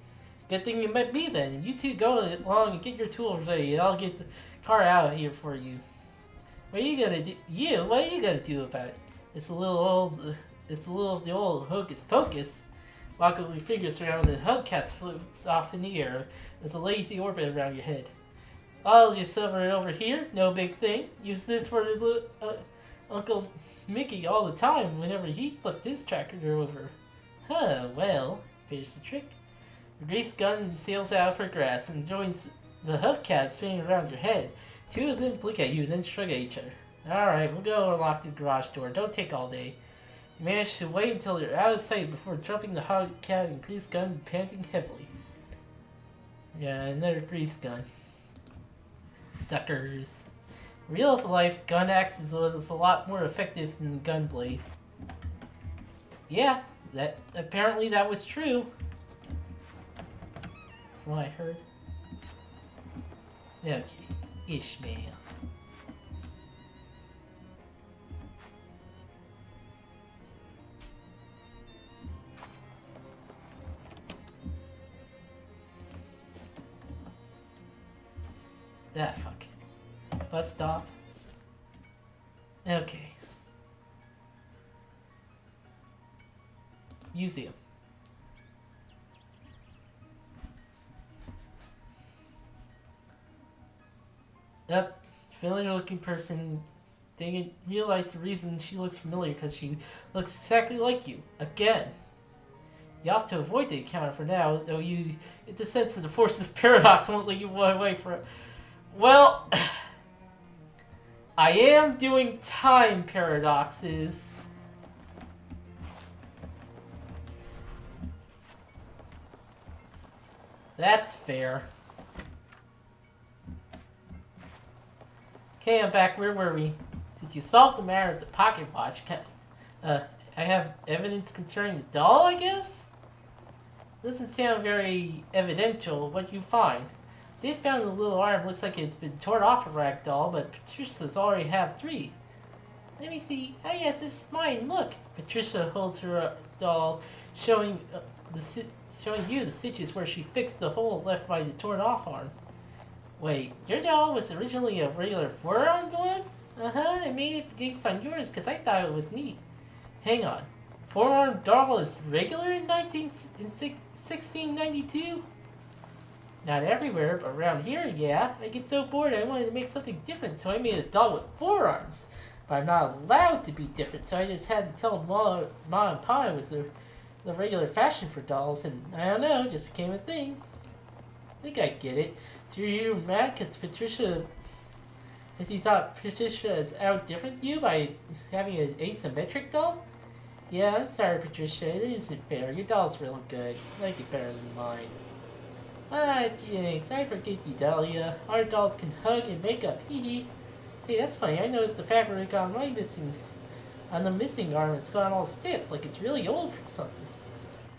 Good thing you met me then, and you two go along and get your tools ready, and I'll get the car out of here for you. What are you gonna do? What are you gonna do about it? It's a little of the old hocus pocus. Wobbly figures around and hubcaps floats off in the air. There's a lazy orbit around your head. I'll just silver it over here, no big thing. Use this for Uncle Mickey all the time whenever he flipped his tractor over. Huh, well, finish the trick. The grease gun sails out of her grasp and joins the hubcap spinning around your head. Two of them blink at you, then shrug at each other. Alright, we'll go unlock the garage door. Don't take all day. You manage to wait until you're out of sight before jumping the hubcap and grease gun, panting heavily. Yeah, another grease gun. Suckers. Real life gun axes was a lot more effective than the gun blade. Yeah, apparently that was true. From what I heard. Okay, Ishmael. Ah, fuck. Bus stop. Okay. Museum. Yep. Familiar looking person. Didn't realize the reason she looks familiar because she looks exactly like you. Again. You have to avoid the encounter for now, though you get the sense that the forces of paradox won't let you away for it. Well, I am doing time paradoxes. That's fair. Okay, I'm back. Where were we? Did you solve the matter of the pocket watch? I have evidence concerning the doll, I guess? Doesn't sound very evidential. What you find? They found the little arm. Looks like it's been torn off a rag doll, but Patricia's already have 3. Let me see. Oh yes, this is mine. Look. Patricia holds her doll, showing you the stitches where she fixed the hole left by the torn off arm. Wait, your doll was originally a regular 4-armed one? Uh-huh, I made it based on yours because I thought it was neat. Hang on. 4-armed doll is regular in 1692? Not everywhere, but around here, yeah. I get so bored I wanted to make something different, so I made a doll with 4 arms. But I'm not allowed to be different, so I just had to tell Ma and Pa it was the regular fashion for dolls, and I don't know, it just became a thing. I think I get it. So you're mad because you thought Patricia is out different you by having an asymmetric doll? Yeah, I'm sorry, Patricia. It isn't fair. Your doll's real good. I like it better than mine. Ah, thanks. I forget you, Dahlia. Our dolls can hug and make up. Hee hee. Hey, that's funny. I noticed the fabric on the missing arm. It's gone all stiff, like it's really old for something.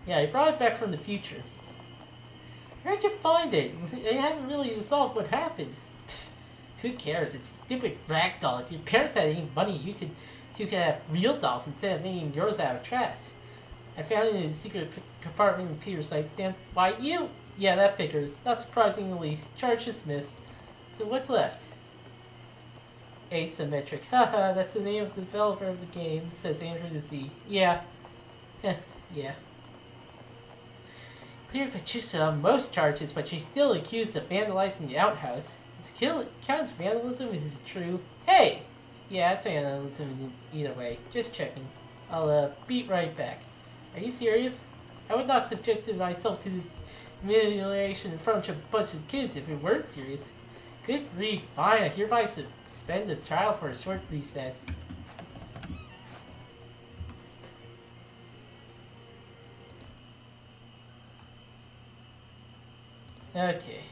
Yeah, I brought it back from the future. Where'd you find it? I haven't really resolved what happened. Pfft, who cares? It's a stupid rag doll. If your parents had any money, you could have real dolls instead of making yours out of trash. I found it in a secret compartment in Peter's nightstand. Why, you? Yeah, that figures. Not surprisingly, charge dismissed. So what's left? Asymmetric. Haha, that's the name of the developer of the game, says Andrew to Z. Yeah. Yeah. Cleared Patricia on most charges, but she's still accused of vandalizing the outhouse. It counts vandalism, is it true? Hey! Yeah, it's vandalism either way. Just checking. I'll be right back. Are you serious? I would not subject myself to this humiliation in front of a bunch of kids if it weren't serious. Good grief, fine. I hereby suspend the trial for a short recess. Okay.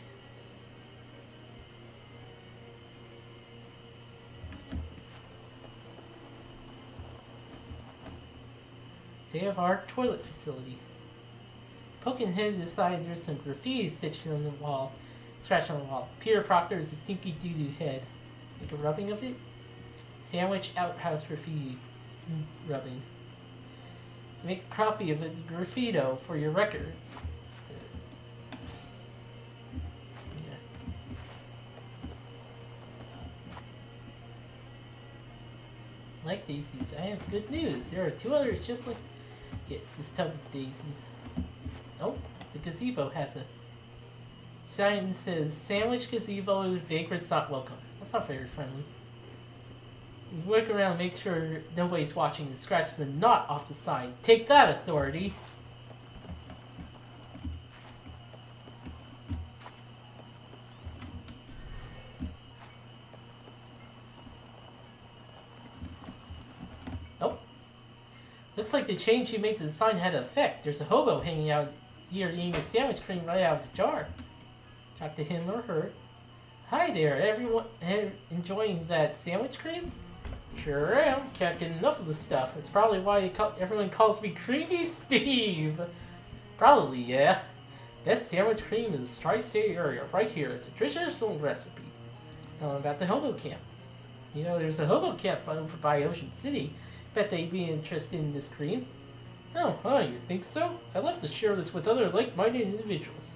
State of art toilet facility. Poking his aside, there's some graffiti stitched on the wall, scratched on the wall. Peter Proctor is a stinky doo-doo head. Make a rubbing of it? Sandwich outhouse graffiti rubbing. Make a copy of the graffito for your records. Yeah. Like daisies, I have good news. There are 2 others just like this tub of daisies. Oh, the gazebo has a sign that says sandwich gazebo with vagrants not welcome. That's not very friendly. You work around, make sure nobody's watching, and scratch the knot off the sign. Take that, authority! Oh. Looks like the change you made to the sign had an effect. There's a hobo hanging out here eating a sandwich cream right out of the jar. Talk to him or her. Hi there, everyone enjoying that sandwich cream? Sure am. Can't get enough of the stuff. It's probably why everyone calls me Creamy Steve. Probably, yeah. Best sandwich cream in this tri-state area, right here. It's a traditional recipe. Tell them about the hobo camp. You know, there's a hobo camp over by Ocean City. Bet they'd be interested in this cream. Oh, huh, you think so? I'd love to share this with other like-minded individuals.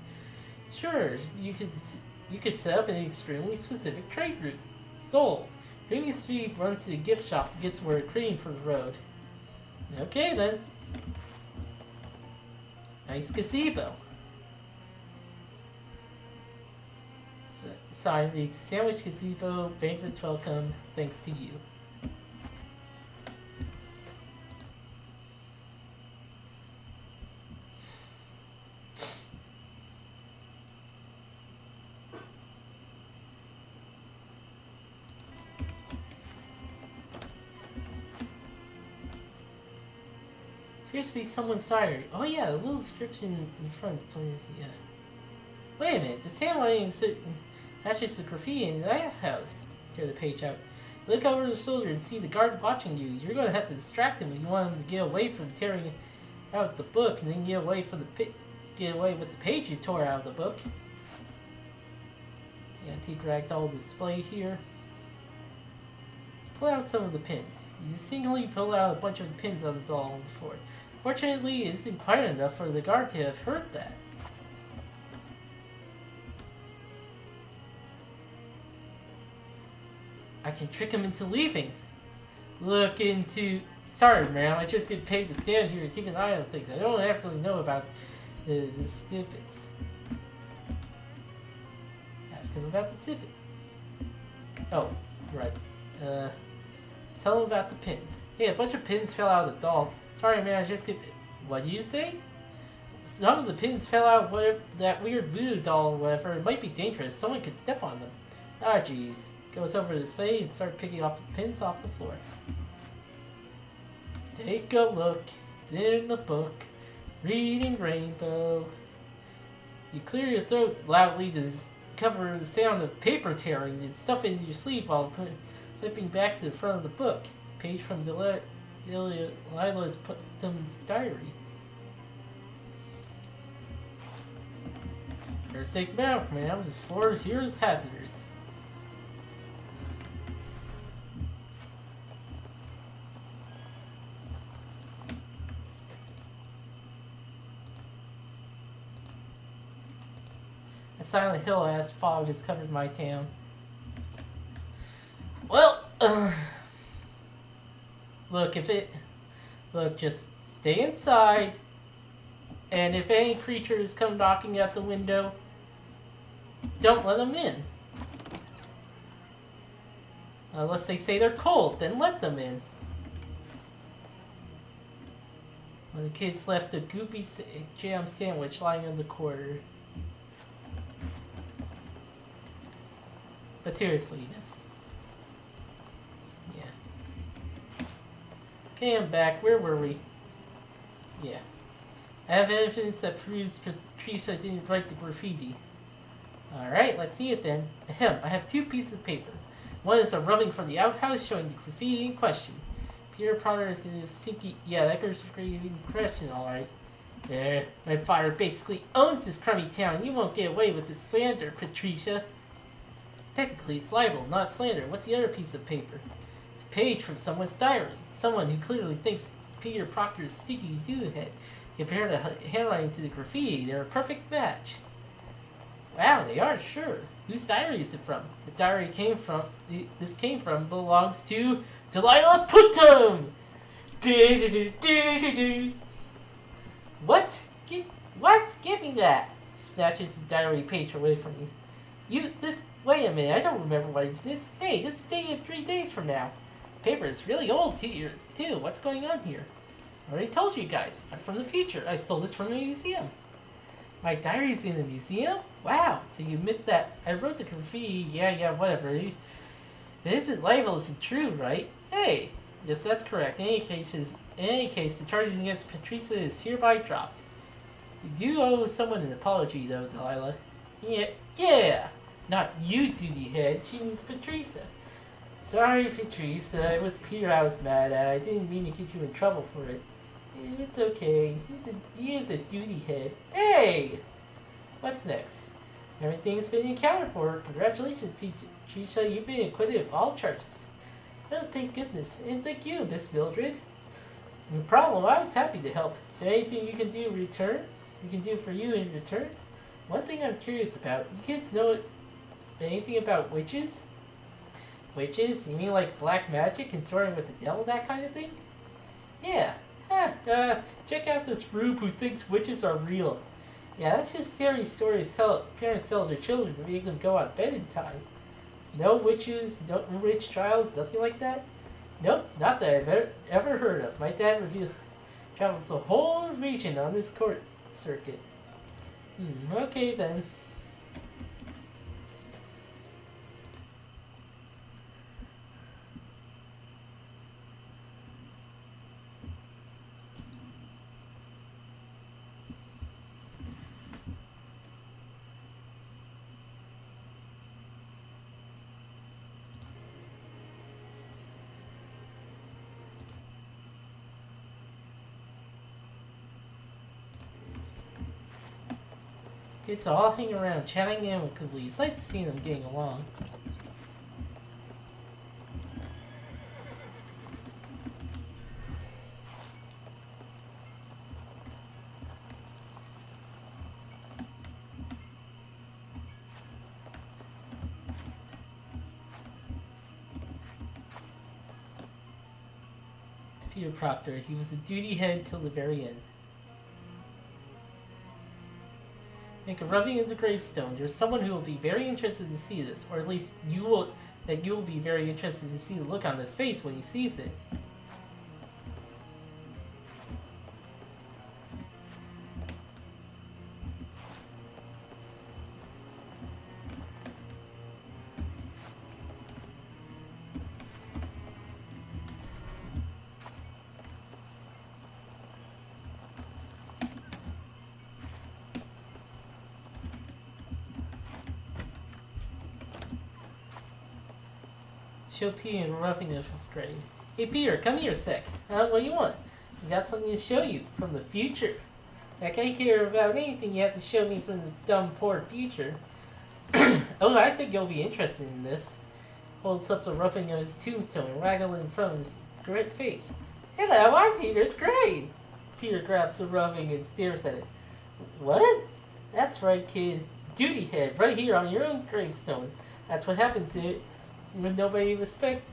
Sure, you could set up an extremely specific trade route. Sold. Creamy Steve runs to the gift shop to get some more cream for the road. Okay then. Nice gazebo. Sign reads, sandwich gazebo, vagrants welcome, thanks to you. Appears to be someone's diary. Oh yeah, the little description in front, please. Yeah. Wait a minute, the handwriting matches the graffiti in that house. Tear the page out. Look over the shoulder and see the guard watching you. You're going to have to distract him if you want him to get away from tearing out the book, and then get away with the pages tore out of the book. Antique ragdoll display here. Pull out some of the pins. You singly pull out a bunch of the pins on the doll on the floor. Fortunately, it isn't quiet enough for the guard to have heard that. I can trick him into leaving. Sorry, ma'am, I just get paid to stand here and keep an eye on things. I don't actually know about the snippets. Ask him about the snippets. Oh, right. Tell him about the pins. Hey, a bunch of pins fell out of the doll. Sorry, man, I just get... What did you say? Some of the pins fell out of that weird voodoo doll or whatever. It might be dangerous. Someone could step on them. Ah, jeez. Goes over to the display and start picking off the pins off the floor. Take a look. It's in the book. Reading Rainbow. You clear your throat loudly to cover the sound of paper tearing and stuff into your sleeve while flipping back to the front of the book. Page from Delilah's Putnam's diary. For sake mouth, ma'am. The floor here is hazardous. A silent hill-ass fog has covered my town. Well, just stay inside, and if any creatures come knocking at the window, don't let them in. Unless they say they're cold, then let them in. When the kids left a goopy jam sandwich lying on the corner. But seriously, just... yeah. Okay, I'm back. Where were we? Yeah. I have evidence that proves Patricia didn't write the graffiti. Alright, let's see it then. Ahem, I have 2 pieces of paper. One is a rubbing from the outhouse showing the graffiti in question. Peter Potter is stinky... Yeah, that girl's graffiti in question, alright. There, my father basically owns this crummy town. You won't get away with this slander, Patricia. Technically, it's libel, not slander. What's the other piece of paper? It's a page from someone's diary. Someone who clearly thinks Peter Proctor's sticky two-head. Compare the handwriting to the graffiti. They're a perfect match. Wow, they are, sure. Whose diary is it from? The diary this came from belongs to Delilah Putum! What? What? Give me that! Snatches the diary page away from me. Wait a minute, I don't remember writing this. Hey, this is dated 3 days from now. Paper is really old, too. What's going on here? I already told you guys. I'm from the future. I stole this from a museum. My diary's in the museum? Wow, so you admit that I wrote the graffiti, yeah, whatever. It isn't libel, isn't true, right? Hey! Yes, that's correct. In any case, the charges against Patricia is hereby dropped. You do owe someone an apology, though, Delilah. Yeah! Not you, duty head. She means Patricia. Sorry, Patricia. It was Peter I was mad at. I didn't mean to get you in trouble for it. It's okay. He is a duty head. Hey! What's next? Everything's been accounted for. Congratulations, Patricia. You've been acquitted of all charges. Oh, thank goodness. And thank you, Miss Mildred. No problem. I was happy to help. Is there anything you can do in return? We can do for you in return? One thing I'm curious about. You kids know anything about witches? Witches? You mean like black magic and soaring with the devil, that kind of thing? Yeah. Check out this rube who thinks witches are real. Yeah, that's just scary stories parents tell their children to make them go on bed in time. There's no witches, no witch trials, nothing like that? Nope, not that I've ever heard of. My dad travels the whole region on this court circuit. Okay then. Kids all hang around, chatting amicably. It's nice to see them getting along. Peter Proctor, he was a duty head till the very end. Make a rubbing of the gravestone. There's someone who will be very interested to see this, or at least you will be very interested to see the look on his face when he sees it. Show Peter and roughing of his grave. Hey Peter, come here a sec. What do you want? I got something to show you from the future. I can't care about anything you have to show me from the dumb, poor future. Oh, I think you'll be interested in this. Holds up the roughing of his tombstone and waggles in front of his great face. Hello, I'm Peter's grave. Peter grabs the roughing and stares at it. What? That's right, kid. Duty head, right here on your own gravestone. That's what happens to it. When nobody respects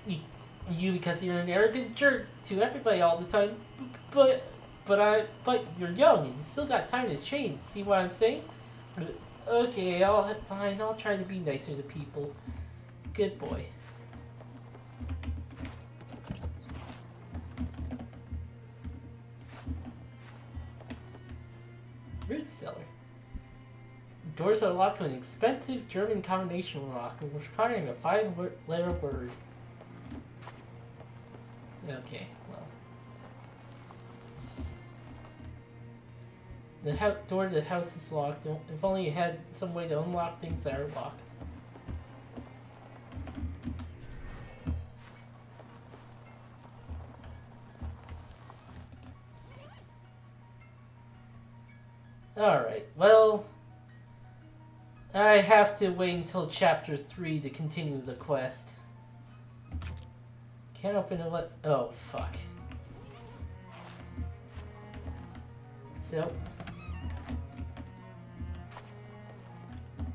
you because you're an arrogant jerk to everybody all the time. But you're young and you still got time to change. See what I'm saying? Okay, fine. I'll try to be nicer to people. Good boy. Root cellar. Doors are locked with an expensive German combination lock, requiring a 5-letter word. Okay, well. The door to the house is locked. If only you had some way to unlock things that are locked. Alright, well, I have to wait until chapter 3 to continue the quest. Can't open it. What? Oh, fuck. So. An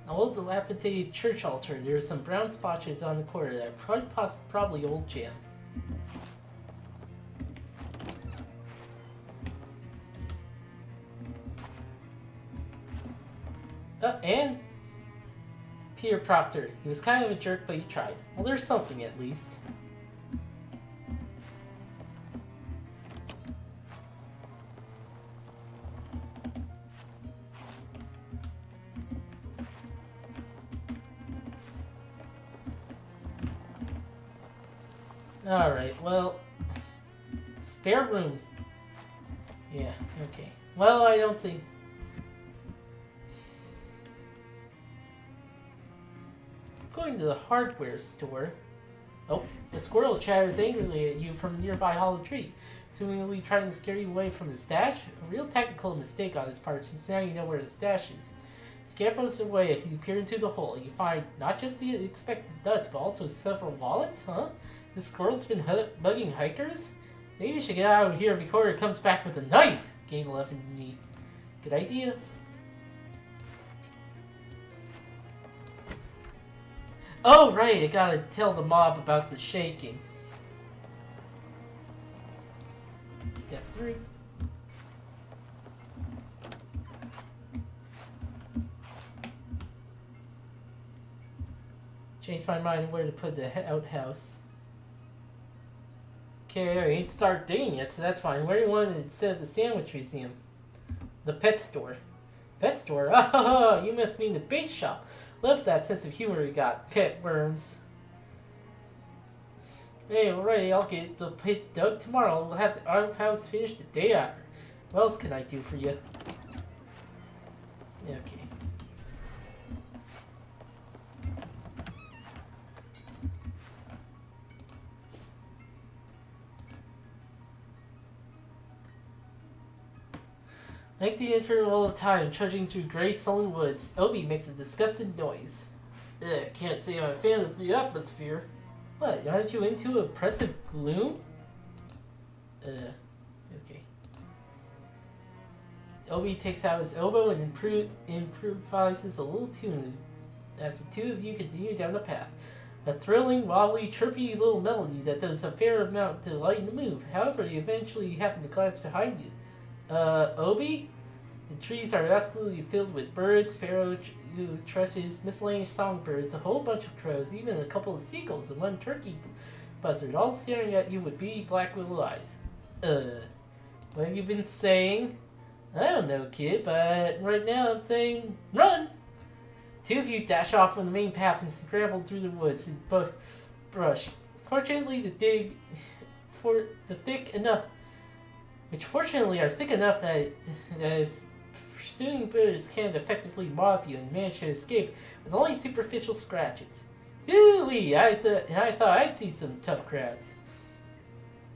old dilapidated church altar. There are some brown splotches on the corner that are probably old jam. And Peter Proctor. He was kind of a jerk, but he tried. Well, there's something at least. Alright, well... Spare rooms. Yeah, okay. Well, I don't think... Going to the hardware store. Oh, a squirrel chatters angrily at you from a nearby hollow tree, seemingly trying to scare you away from his stash. A real tactical mistake on his part, since now you know where the stash is. Scampers away as you peer into the hole. You find not just the expected duds, but also several wallets, huh? This squirrel's been bugging hikers? Maybe you should get out of here before it comes back with a knife! Gain 11 unique. Good idea. Oh, right, I gotta tell the mob about the shaking. Step 3. Changed my mind on where to put the outhouse. Okay, I ain't start digging yet, so that's fine. Where do you want it instead of the sandwich museum? The pet store. Pet store? Oh, you must mean the bait shop. Love that sense of humor you got, pet worms. Hey, alright, I'll get the pit dug tomorrow. We'll have the outhouse finished the day after. What else can I do for you? Okay. Like the interval of time trudging through gray sullen woods, Obi makes a disgusted noise. Ugh, can't say I'm a fan of the atmosphere. What, aren't you into oppressive gloom? Okay. Obi takes out his elbow and improvises a little tune as the two of you continue down the path. A thrilling, wobbly, chirpy little melody that does a fair amount to lighten the move. However, you eventually happen to glance behind you. Obi? The trees are absolutely filled with birds, sparrows, thrushes, miscellaneous songbirds, a whole bunch of crows, even a couple of seagulls, and one turkey buzzard, all staring at you with beady black little eyes. What have you been saying? I don't know, kid, but right now I'm saying, run! Two of you dash off from the main path and scramble through the woods and brush. Fortunately, fortunately are thick enough that pursuing birds can't effectively mob you and manage to escape with only superficial scratches. Ooh-wee, I thought I'd see some tough crowds.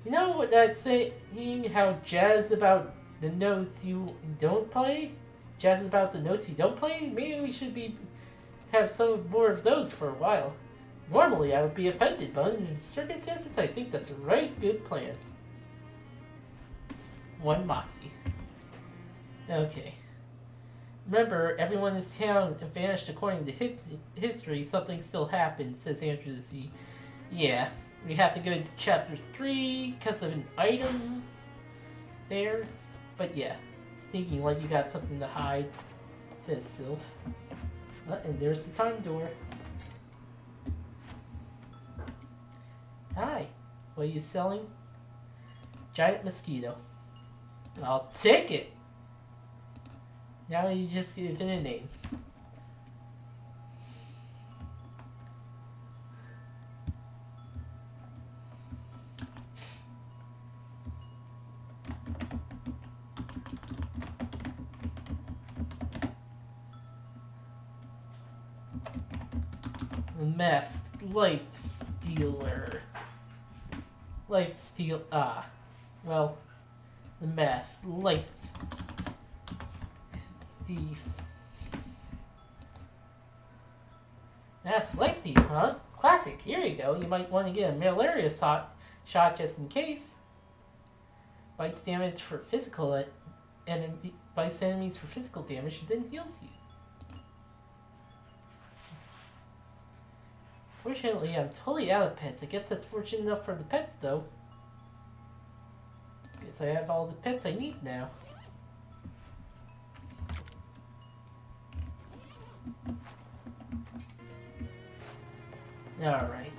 You know what that saying, how jazzed about the notes you don't play? Jazzed about the notes you don't play? Maybe we should have some more of those for a while. Normally I would be offended, but under the circumstances I think that's a right good plan. 1 moxie. Okay. Remember, everyone in this town vanished according to history. Something still happened, says Andrew Z. Yeah, we have to go to chapter 3 because of an item there. But yeah, sneaking like you got something to hide, says Sylph. And there's the time door. Hi, what are you selling? Giant mosquito. I'll take it. Now you just give it a name. The masked life stealer. Life steal. Well. The masked life thief. Mass life thief, huh? Classic. Here you go. You might want to get a malaria shot just in case. Bites damage for physical enemy. Bites enemies for physical damage and then heals you. Fortunately, I'm totally out of pets. I guess that's fortunate enough for the pets, though. Guess I have all the pets I need now. Alright.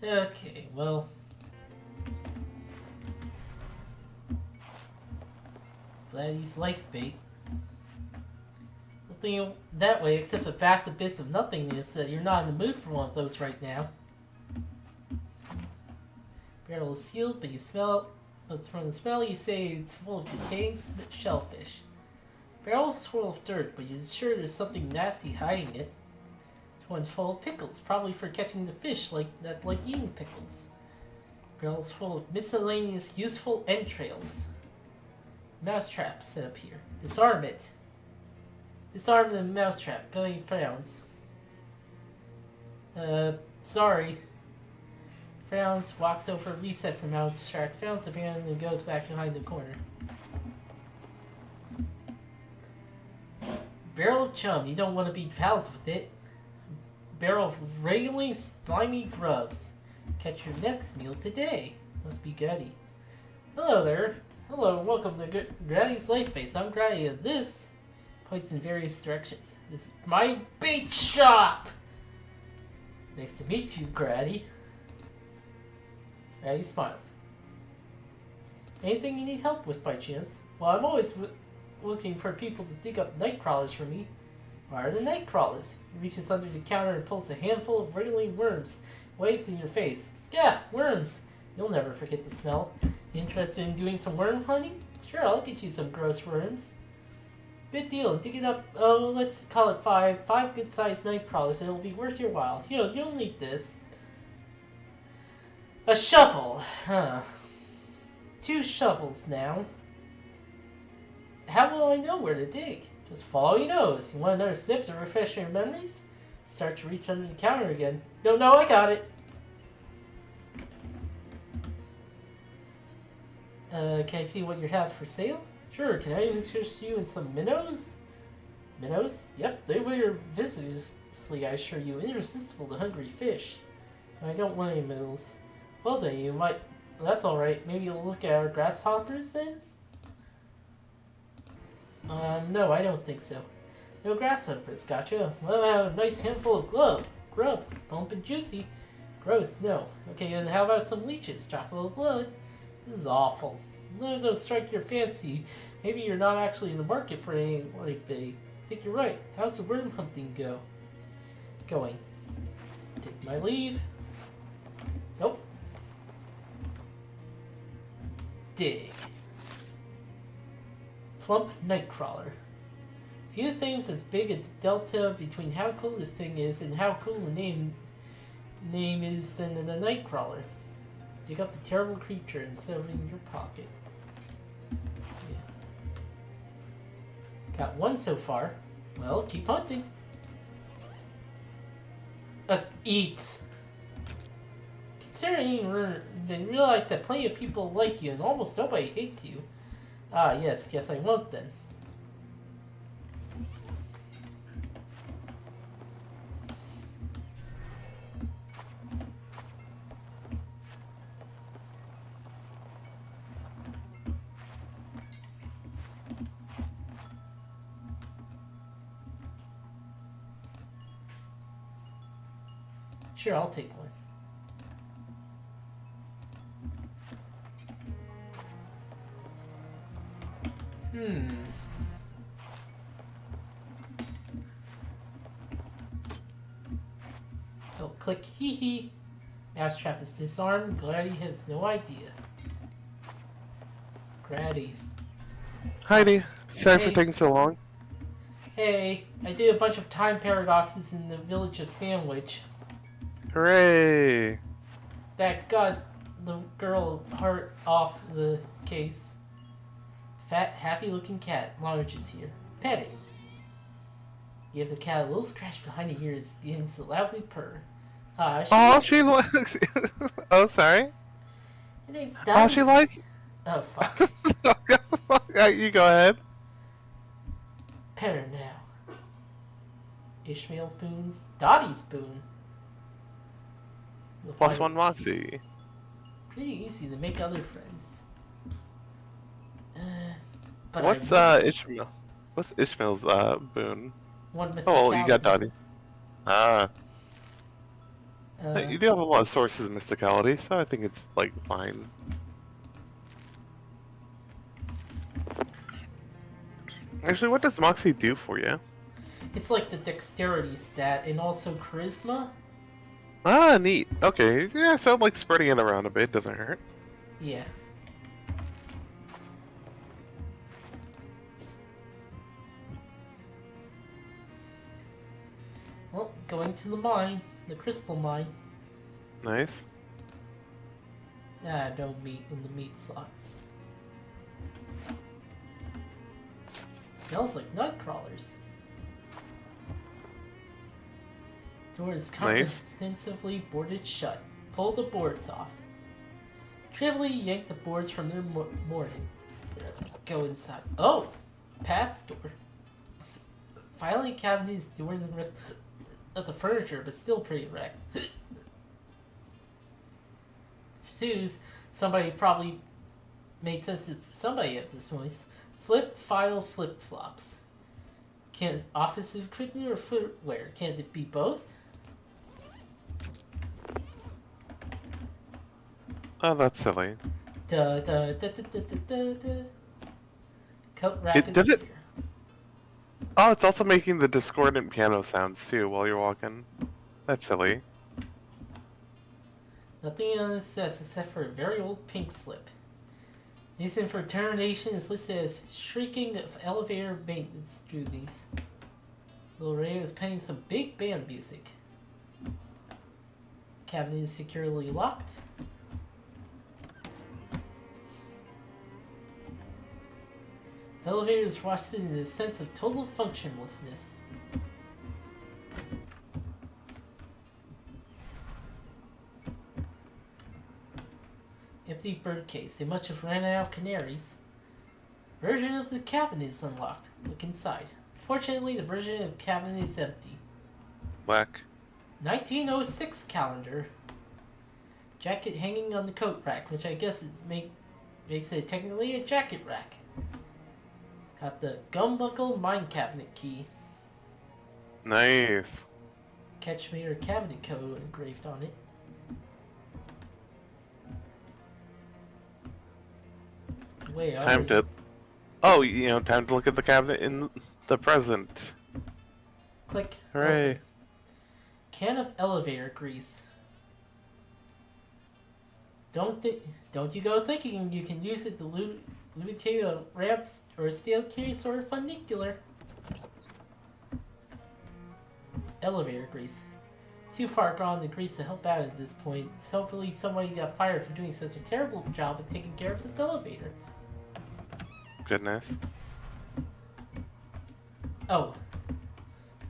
Okay, well. Glad he's life bait. Nothing that way except a vast abyss of nothingness that you're not in the mood for one of those right now. Barrel is sealed, but you smell. But from the smell, you say it's full of decaying shellfish. Barrel is full of dirt, but you're sure there's something nasty hiding it. One's full of pickles, probably for catching the fish like eating pickles. Barrel's full of miscellaneous useful entrails. Mousetrap set up here. Disarm it. Disarm the mousetrap. Got any frowns? Sorry. Frowns, walks over, resets the mousetrap, frowns again, and goes back behind the corner. Barrel of chum, you don't want to be pals with it. Barrel of wriggling, slimy grubs. Catch your next meal today. Must be Granny. Hello there. Hello, welcome to Granny's Life Base. I'm Granny, and this points in various directions. This is my bait shop! Nice to meet you, Granny. Granny smiles. Anything you need help with by chance? Well, I'm always looking for people to dig up night crawlers for me. Why are the night crawlers? He reaches under the counter and pulls a handful of wriggling worms. Waves in your face. Yeah, worms. You'll never forget the smell. Interested in doing some worm hunting? Sure, I'll get you some gross worms. Good deal. Dig it up. Oh, let's call it 5. 5 good-sized night crawlers, and it'll be worth your while. Here, you'll need this. A shovel. Huh. 2 shovels now. How will I know where to dig? Just follow your nose. You want another sniff to refresh your memories? Start to reach under the counter again. No, I got it. Can I see what you have for sale? Sure, can I interest you in some minnows? Minnows? Yep, they were visibly, I assure you, irresistible to hungry fish. I don't want any minnows. Well then, you might... Well, that's alright. Maybe you'll look at our grasshoppers then? No, I don't think so. No grasshoppers, gotcha. Well, I have a nice handful of grubs, plump and juicy. Gross, no. Okay, then how about some leeches, chocolate blood? This is awful. Let those strike your fancy. Maybe you're not actually in the market for anything like they. I think you're right. How's the worm hunting go? Going. Take my leave. Nope. Dig. Plump Nightcrawler. Few things as big as the delta between how cool this thing is and how cool the name is than the Nightcrawler. Dig up the terrible creature and shove it in your pocket. Yeah. Got one so far. Well, keep hunting. Eat. Considering then realize that plenty of people like you and almost nobody hates you. Ah, yes, guess I won't then. Sure, I'll take one. Oh, click, hee hee. Mousetrap is disarmed. Glad he has no idea. Graddies.
Heidi, sorry for
Hey,
taking so long.
hey, I did a bunch of time paradoxes in the village of Sandwich.
Hooray!
That got the girl heart off the case. Fat, happy-looking cat launches here. Pet it. You give the cat a little scratch behind the ears, begins to loudly purr. She
Oh,
likes.
she likes. Oh, sorry.
Her name's
Oh, she
Dottie.
likes.
Oh fuck.
You go ahead.
Pet her now. Ishmael's boons. Dottie's boon. You'll
Plus
find
one
it
Moxie.
pretty easy to make other friends. But
What's
I would
Ishmael? What's Ishmael's boon?
one
Oh, you got
mysticality.
Dottie. Ah,
Uh,
you do have a lot of sources of mysticality, so I think it's like fine. Actually, what does Moxie do for you?
it's like the dexterity stat and also charisma.
Ah, neat. Okay, yeah, so like spreading it around a bit doesn't hurt.
Yeah. Well, going to the mine, the crystal mine.
Nice.
Ah, no meat in the meat slot. Smells like night crawlers. Door is
Nice.
comprehensively boarded shut. Pull the boards off. Trivially yank the boards from their mooring. Go inside. Oh! Past door. Filing cabinet is doing the rest of the furniture, but still pretty wrecked. Sue's, somebody probably made sense of somebody at this point. Flip file flip flops. Can office equipment or footwear? Can it be both?
Oh, that's silly.
Da da da da da da da da. Coat rack is
Does it?
here.
Oh, it's also making the discordant piano sounds too while you're walking. That's silly.
Nothing on this desk except for a very old pink slip. Reason for termination is listed as shrieking of elevator maintenance duties. Little Ray is playing some big band music. Cabinet is securely locked. Elevator is rusted in a sense of total functionlessness. Empty bird case. They must have ran out of canaries. Version of the cabinet is unlocked. Look inside. Fortunately, the version of the cabinet is empty.
Whack.
1906 calendar. Jacket hanging on the coat rack, which I guess makes it technically a jacket rack. Got the gumbuckle mine cabinet key.
Nice.
Catchmere cabinet code engraved on it. Wait,
Time to. Oh, time to look at the cabinet in the present.
click.
Hooray.
Open. Can of elevator grease. Don't you go thinking you can use it to lubricate a ramps or a steel case or a funicular. Elevator grease. Too far gone to grease to help out at this point. Hopefully somebody got fired for doing such a terrible job of taking care of this elevator.
Goodness.
Oh.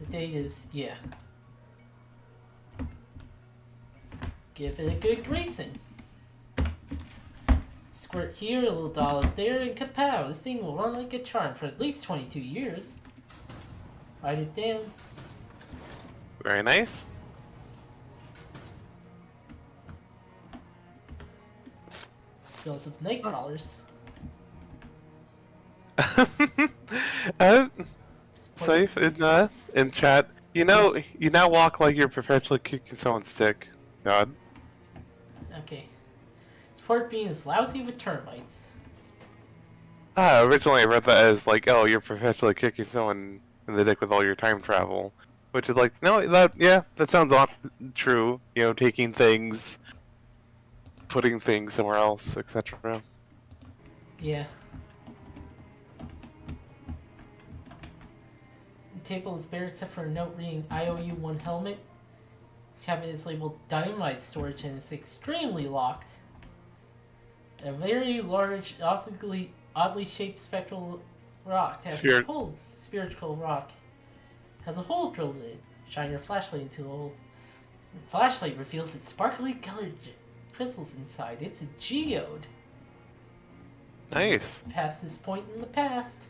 The date is, yeah. Give it a good greasing. Squirt here, a little dollop there, and kapow! This thing will run like a charm for at least 22 years. Write it down.
Very nice.
Smells of night crawlers.
uh,
It's
safe in chat. You now walk like you're perpetually kicking someone's dick. God.
Okay. Sport bean is lousy with termites.
Originally I read that as like, oh, you're perpetually kicking someone in the dick with all your time travel, which is like, no, that sounds true. Taking things, putting things somewhere else, etc.
Yeah. The table is bare except for a note reading I owe you one helmet. The cabinet is labeled dynamite storage and is extremely locked. A very large, oddly shaped spectral rock has a hole. Spherical rock has a hole drilled in it. Shine your flashlight into the hole. The flashlight reveals its sparkly colored crystals inside. It's a geode.
Nice.
Past this point in the past.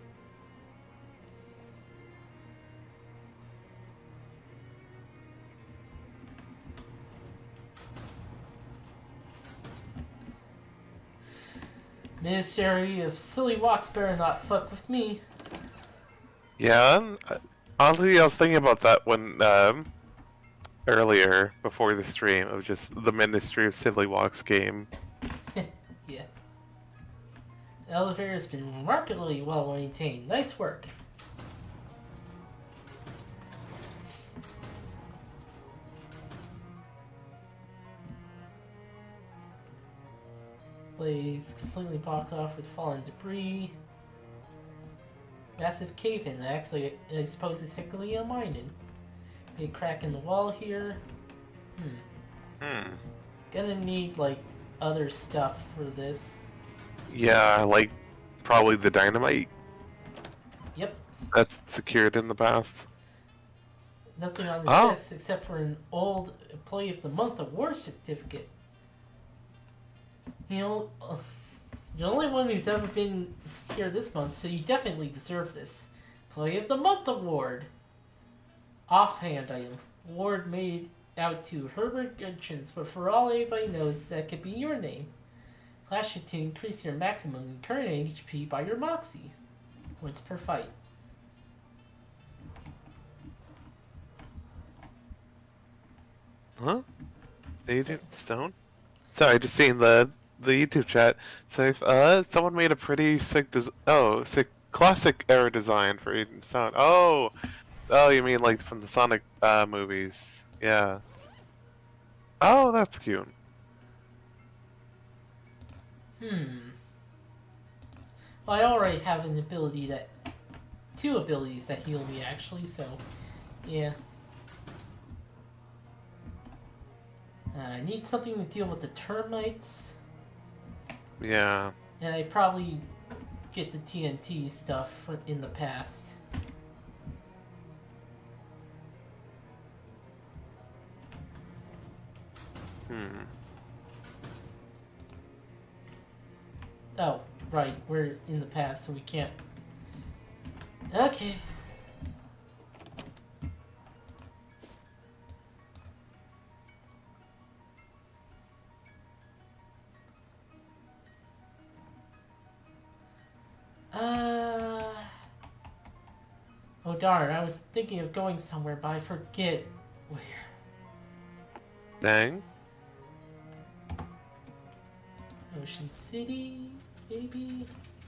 Ministry of Silly Walks better not fuck with me.
Yeah, honestly, I was thinking about that when earlier before the stream of just the Ministry of Silly Walks game.
Yeah. The elevator has been remarkably well maintained. Nice work. Blaze completely blocked off with fallen debris. Massive cave-in. Actually, I suppose it's technically a mining. Big crack in the wall here. Gonna need, like, other stuff for this.
Yeah, like probably the dynamite.
Yep.
That's secured in the past.
Nothing on this desk except for an old Employee of the Month award certificate. You know, you're the only one who's ever been here this month, so you definitely deserve this. Employee of the Month award. Offhand item. Award made out to Herbert Gudgens, but for all anybody knows, that could be your name. Flash it to increase your maximum current HP by your Moxie. Points per fight.
Huh? Agent Stone? Sorry, just seeing the YouTube chat. So if someone made a pretty sick sick classic era design for Agent Stone. Oh, you mean like from the Sonic movies? Yeah. Oh, that's cute.
Well, I already have an ability two abilities that heal me actually, so yeah. I need something to deal with the termites.
Yeah.
And I probably get the TNT stuff in the past. Oh, right. We're in the past, so we can't. Okay. Oh darn, I was thinking of going somewhere, but I forget where.
Dang.
Ocean City, maybe?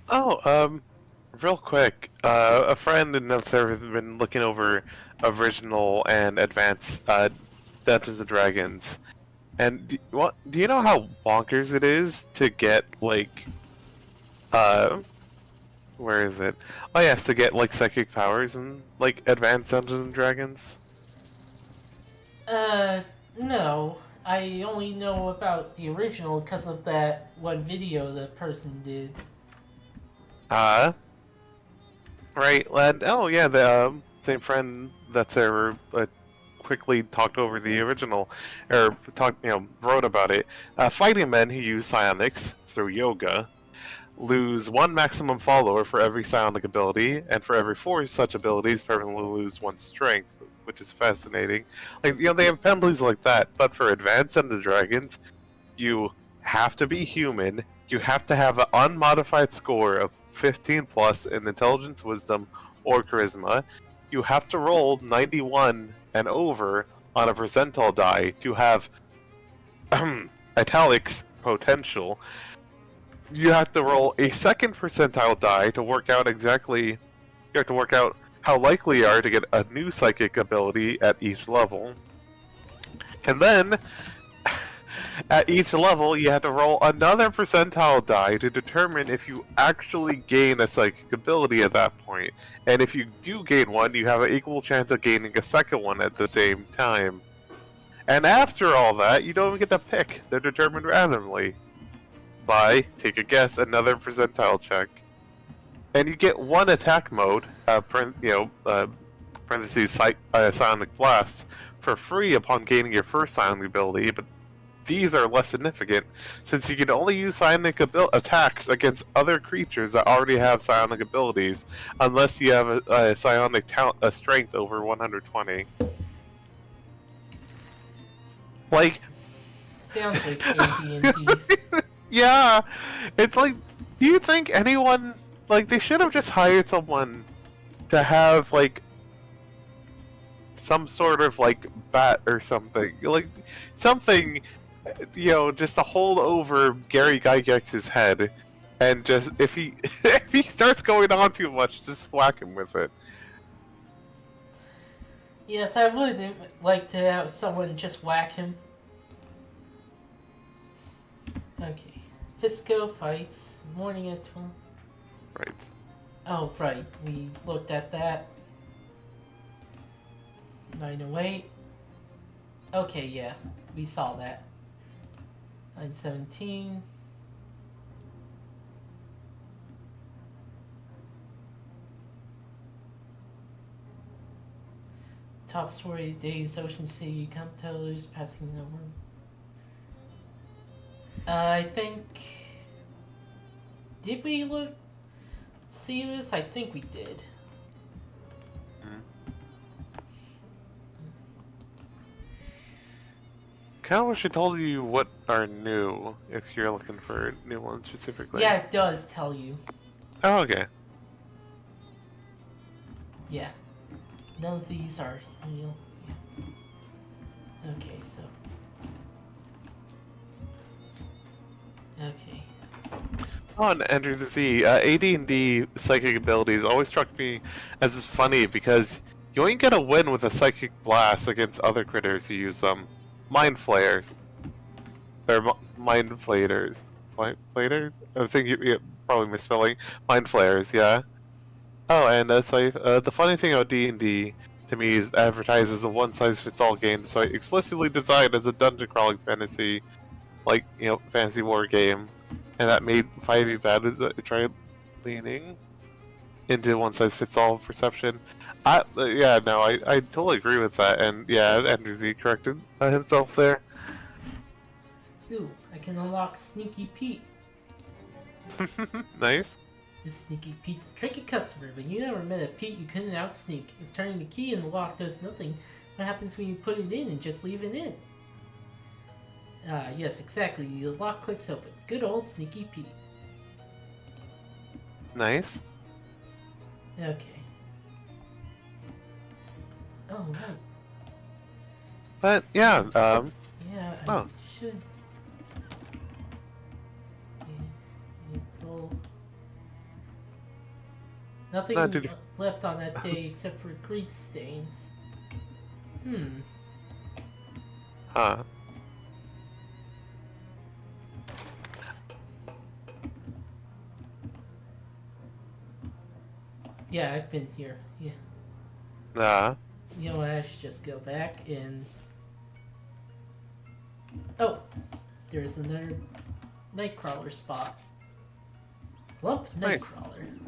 Oh, real quick, a friend in the server has been looking over original and advanced Dungeons and Dragons. And do you know how bonkers it is to get like where is it? Oh yes, to get like psychic powers in like advanced Dungeons and Dragons?
No. I only know about the original because of that one video the person did.
Right, lad. Oh yeah, the same friend that's ever quickly talked over the original, or wrote about it. Fighting men who use psionics through yoga lose one maximum follower for every psionic ability, and for every 4 such abilities, permanently lose 1 strength, which is fascinating. Like, they have penalties like that, but for Advanced Dungeons & Dragons, you have to be human, you have to have an unmodified score of 15 plus in Intelligence, Wisdom, or Charisma, you have to roll 91 and over on a percentile die to have italics potential. You have to roll a second percentile die to work out how likely you are to get a new psychic ability at each level. And then At each level, you have to roll another percentile die to determine if you actually gain a psychic ability at that point. And if you do gain one, you have an equal chance of gaining a second one at the same time. And after all that, you don't even get to pick. They're determined randomly by, take a guess, another percentile check. And you get one attack mode, parentheses, Sonic Blast, for free upon gaining your first Sonic ability, but these are less significant, since you can only use Psionic attacks against other creatures that already have Psionic abilities, unless you have a Psionic strength over 120. Like,
sounds like AD&D.
yeah, it's like, do you think anyone, like, they should have just hired someone to have, like, some sort of, like, bat or something, like, something, just to hold over Gary Gygax's head, and just, if he if he starts going on too much, just whack him with it.
Yes, I would like to have someone just whack him. Okay. Fisco fights. Morning at 12.
Right.
Oh, right. We looked at that. 908. Okay, yeah. We saw that. 917. Top story days, Ocean City, Camp Tellers, passing over. I think. Did we see this? I think we did.
Kind of wish it told you what are new, if you're looking for new ones specifically.
Yeah, it does tell you.
Oh, okay.
Yeah. None of these are real. Yeah. Okay, so. Okay.
On Enter the Z, AD&D psychic abilities always struck me as funny because you only get a win with a psychic blast against other critters who use them. Mind flayers. Or mind flayers. Mind flayers? I think you're probably misspelling. Mind flayers, yeah. Oh, and that's like, the funny thing about D&D to me is advertised as a one-size-fits-all game, so explicitly designed as a dungeon crawling fantasy, like, fantasy war game. And that made 5e bad as I tried leaning into one-size-fits-all perception. I totally agree with that, and yeah, Andrew Z corrected himself there.
Ooh, I can unlock Sneaky Pete.
Nice.
This Sneaky Pete's a tricky customer, but you never met a Pete you couldn't outsneak. If turning the key in the lock does nothing, what happens when you put it in and just leave it in? Ah, yes, exactly. The lock clicks open. Good old Sneaky Pete.
Nice.
Okay. Oh, right.
But, yeah,
Yeah, I
oh.
should. April. Nothing left on that day except for grease stains.
Huh.
Yeah, I've been here. Yeah. You know what? I should just go back and. Oh, there's another Nightcrawler spot. Lump Nightcrawler.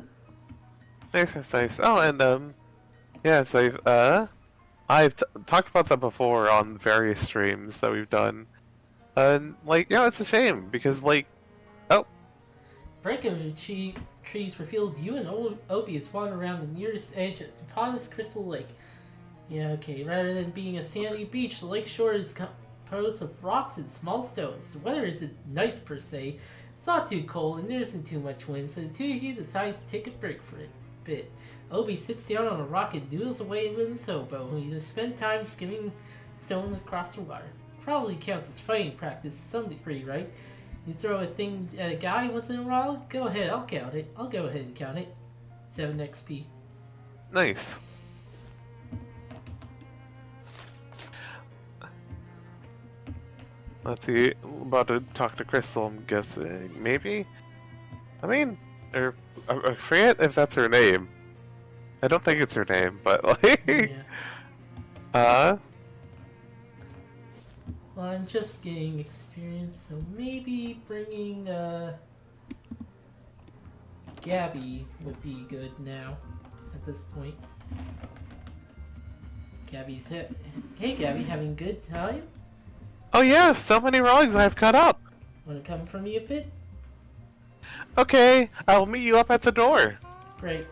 Nice. Oh, and, yeah, so I've talked about that before on various streams that we've done. And, like, it's a shame, because, like,
Break of the trees reveals you and Obius wander around the nearest edge of Eponus Crystal Lake. Yeah, okay. Rather than being a sandy beach, the lake shore is composed of rocks and small stones. The weather isn't nice per se. It's not too cold and there isn't too much wind, so the two of you decide to take a break for a bit. Obi sits down on a rock and noodles away with his oboe. You spend time skimming stones across the water. Probably counts as fighting practice to some degree, right? You throw a thing at a guy once in a while? Go ahead, I'll count it. I'll go ahead and count it. 7 XP.
nice. Let's see. I'm about to talk to Crystal, I'm guessing. Maybe? I mean, or I forget if that's her name. I don't think it's her name, but like,
Yeah.
uh,
Well, I'm just getting experience, so maybe bringing Gabby would be good now. At this point, Gabby's hit. Hey, Gabby, having good time?
oh yeah, so many wrongs I've cut up.
Want to come for me a bit?
Okay, I'll meet you up at the door.
Great.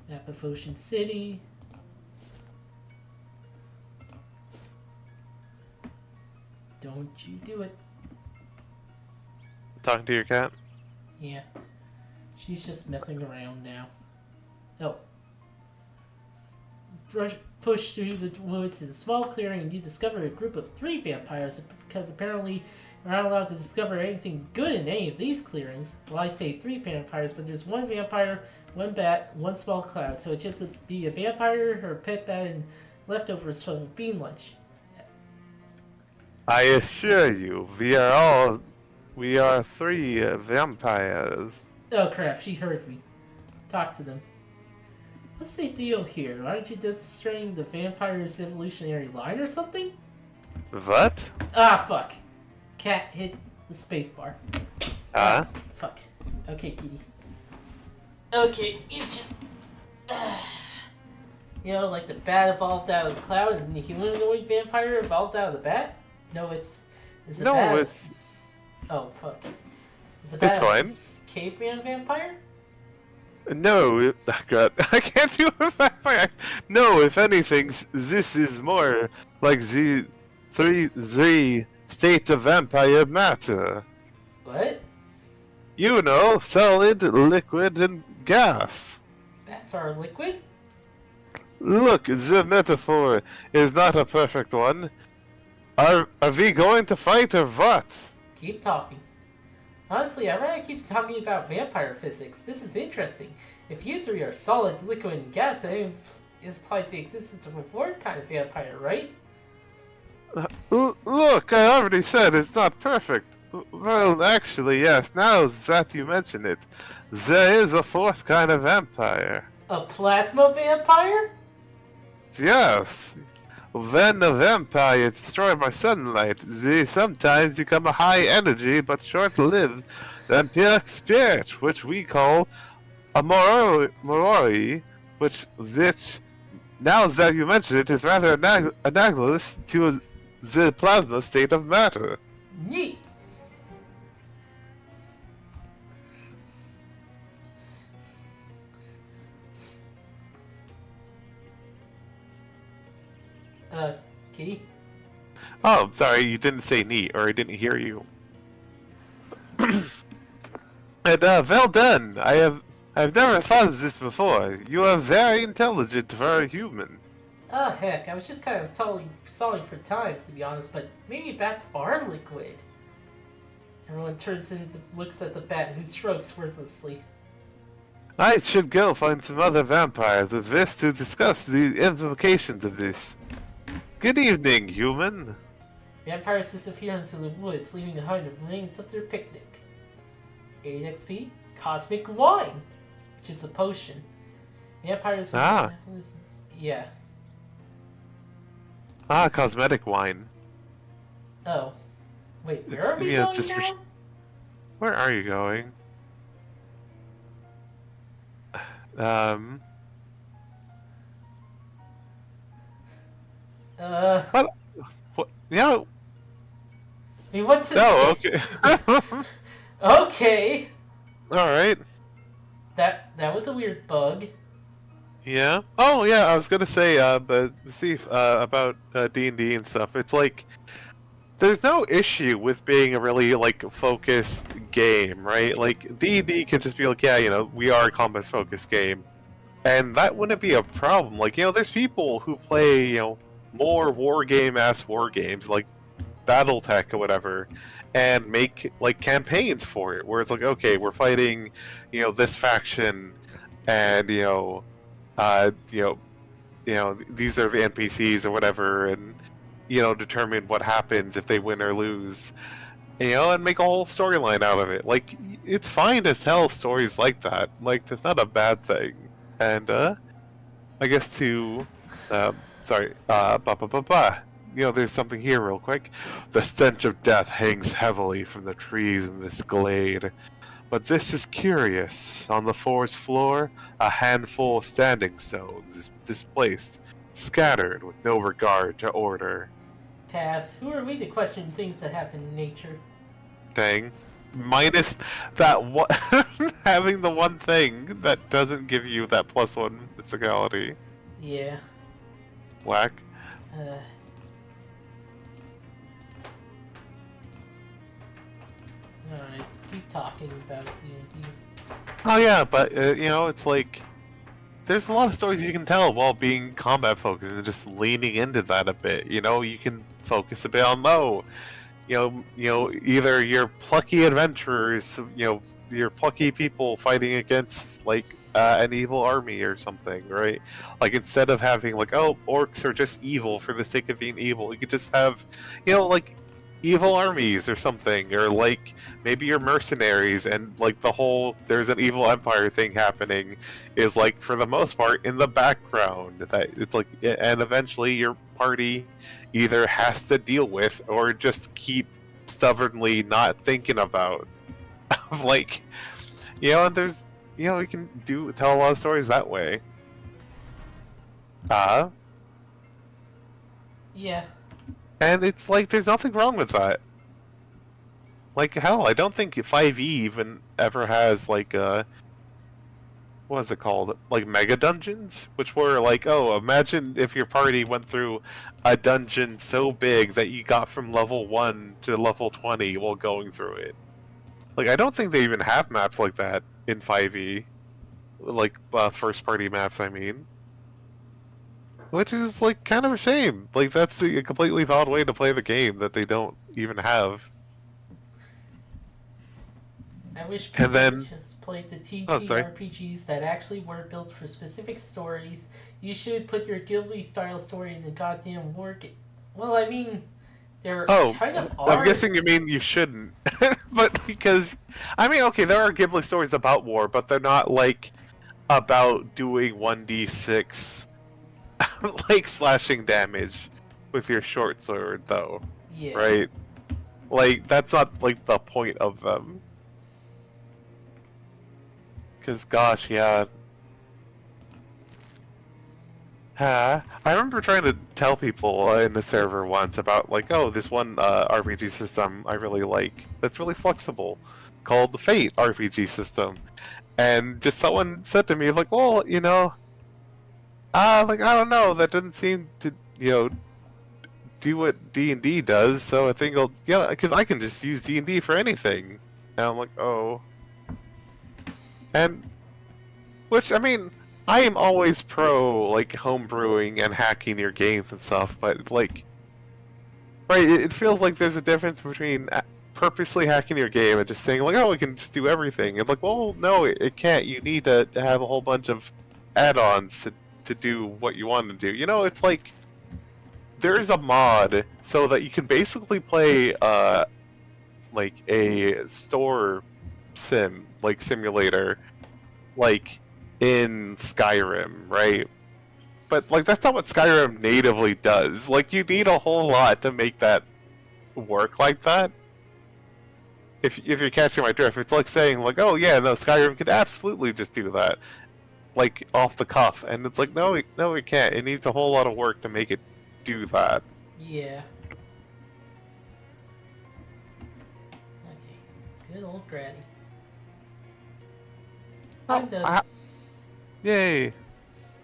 Map of Ocean City. Don't you do it.
Talking to your cat.
Yeah. She's just messing around now. Oh. Push through the woods to the small clearing and you discover a group of 3 vampires because apparently you're not allowed to discover anything good in any of these clearings. Well, I say 3 vampires, but there's 1 vampire, 1 bat, 1 small cloud, so it just would be a vampire, her pet bat, and leftovers from a bean lunch.
I assure you, we are 3 vampires.
Oh crap, she heard me. Talk to them. What's the deal here? Aren't you demonstrating the vampire's evolutionary line or something?
What?
Ah, fuck. Cat hit the spacebar.
Huh?
Fuck. Okay, kitty. Okay, you just... you know, like the bat evolved out of the cloud and the humanoid vampire evolved out of the bat? No, it's the
No,
bat...
it's
Oh, fuck. Is the bat
it's fine.
caveman vampire?
No, God, I can't do a vampire. No, if anything, this is more like the three states of vampire matter.
What?
You know, solid, liquid, and gas.
Bats are liquid?
Look, the metaphor is not a perfect one. Are we going to fight or what?
Keep talking. Honestly, I'd rather keep talking about vampire physics. This is interesting. If you 3 are solid, liquid, and gas, then it implies the existence of a fourth kind of vampire, right?
Look, I already said it's not perfect. Well, actually, yes, now that you mention it, there is a 4th kind of vampire.
A plasma vampire?
Yes. When a vampire is destroyed by sunlight, they sometimes become a high energy but short-lived vampiric spirit, which we call a moroi, which, now that you mention it, is rather analogous to the plasma state of matter.
Neat. Kitty?
Oh, I'm sorry, you didn't say neat, or I didn't hear you. And, well done. I've never thought of this before. You are very intelligent for a human.
Oh, heck, I was just kind of stalling for time, to be honest, but maybe bats are liquid. Everyone turns and looks at the bat, who shrugs wordlessly.
I should go find some other vampires with this to discuss the implications of this. Good evening, human.
Vampires disappear into the woods, leaving behind the remains of their picnic. 8 XP? Cosmic Wine! Which is a potion. Vampires...
Ah.
Yeah.
Ah, cosmetic wine.
Oh. Wait, where
It's-
are we
yeah,
going
just for-
now?
Where are you going? What? What? Yeah.
We went to...
Oh, okay.
Okay!
Alright.
That was a weird bug.
Yeah. Oh, yeah, I was gonna say, but see, about D&D and stuff, it's like, there's no issue with being a really, like, focused game, right? Like, D&D can just be like, yeah, you know, we are a combat-focused game. And that wouldn't be a problem. Like, you know, there's people who play, you know, more war game-ass war games, like BattleTech or whatever, and make, like, campaigns for it, where it's like, okay, we're fighting, you know, this faction, and, you know, these are the NPCs or whatever, and determine what happens if they win or lose. And make a whole storyline out of it. Like, it's fine to tell stories like that. Like, that's not a bad thing. And I guess sorry, there's something here real quick. The stench of death hangs heavily from the trees in this glade. But this is curious. On the forest floor, a handful of standing stones is displaced, scattered with no regard to order.
Pass. Who are we to question things that happen in nature?
Thing. Minus that one, having the one thing that doesn't give you that +1 physicality.
Yeah.
Whack.
Alright, keep talking about D&D.
Oh yeah, but it's like there's a lot of stories you can tell while being combat focused and just leaning into that a bit. You can focus a bit on either your plucky adventurers, your plucky people fighting against like an evil army or something, right? Like instead of having like, oh, orcs are just evil for the sake of being evil, you could just have, like evil armies or something, or like maybe your mercenaries and like the whole there's an evil empire thing happening is like for the most part in the background that it's like, and eventually your party either has to deal with or just keep stubbornly not thinking about. Like, and there's we can tell a lot of stories that way.
Yeah.
And it's like there's nothing wrong with that. Like hell, I don't think 5e even ever has like what is it called? Like mega dungeons, which were like, oh, imagine if your party went through a dungeon so big that you got from level 1 to level 20 while going through it. Like, I don't think they even have maps like that in 5e. Like, first party maps, I mean. Which is, like, kind of a shame. Like, that's a completely valid way to play the game that they don't even have.
I wish people would just played the TTRPGs that actually were built for specific stories. You should put your Guildly style story in the goddamn war game. Well, I mean, there kind of are.
I'm guessing you mean you shouldn't. But because, I mean, okay, there are Ghibli stories about war, but they're not, like, about doing 1d6, like, slashing damage with your short sword, though.
Yeah.
Right? Like, that's not, like, the point of them. Because, gosh, yeah. I remember trying to tell people in the server once about, like, oh, this one RPG system I really like that's really flexible called the Fate RPG system. And just someone said to me, like, well, like, I don't know, that doesn't seem to, do what D&D does, so I think because I can just use D&D for anything. And I'm like, oh. And, which, I mean, I am always pro, like, homebrewing and hacking your games and stuff, but, like, right, it feels like there's a difference between purposely hacking your game and just saying, like, oh, we can just do everything. It's like, well, no, it can't. You need to have a whole bunch of add-ons to do what you want to do. It's like, there's a mod so that you can basically play, like, a store simulator, like, in Skyrim, right? But, like, that's not what Skyrim natively does. Like, you need a whole lot to make that work like that. If you're catching my drift, it's like saying, like, oh yeah, no, Skyrim could absolutely just do that, like, off the cuff. And it's like, no, it can't. It needs a whole lot of work to make it do that.
Yeah. Okay. Good old Granny.
Yay.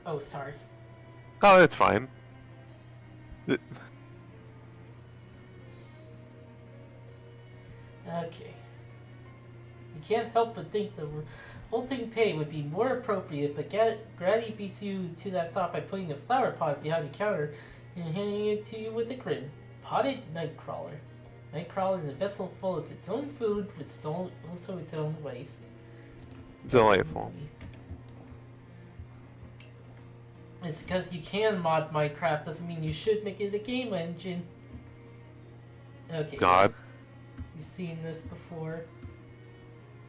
Oh, sorry.
Oh, it's fine.
Okay. You can't help but think the revolting pay would be more appropriate, but Granny beats you to that thought by putting a flower pot behind the counter and handing it to you with a grin. Potted Nightcrawler. Nightcrawler in a vessel full of its own food with also its own waste.
Delightful.
It's because you can mod Minecraft doesn't mean you should make it a game engine. Okay, yeah.
God.
You've seen this before.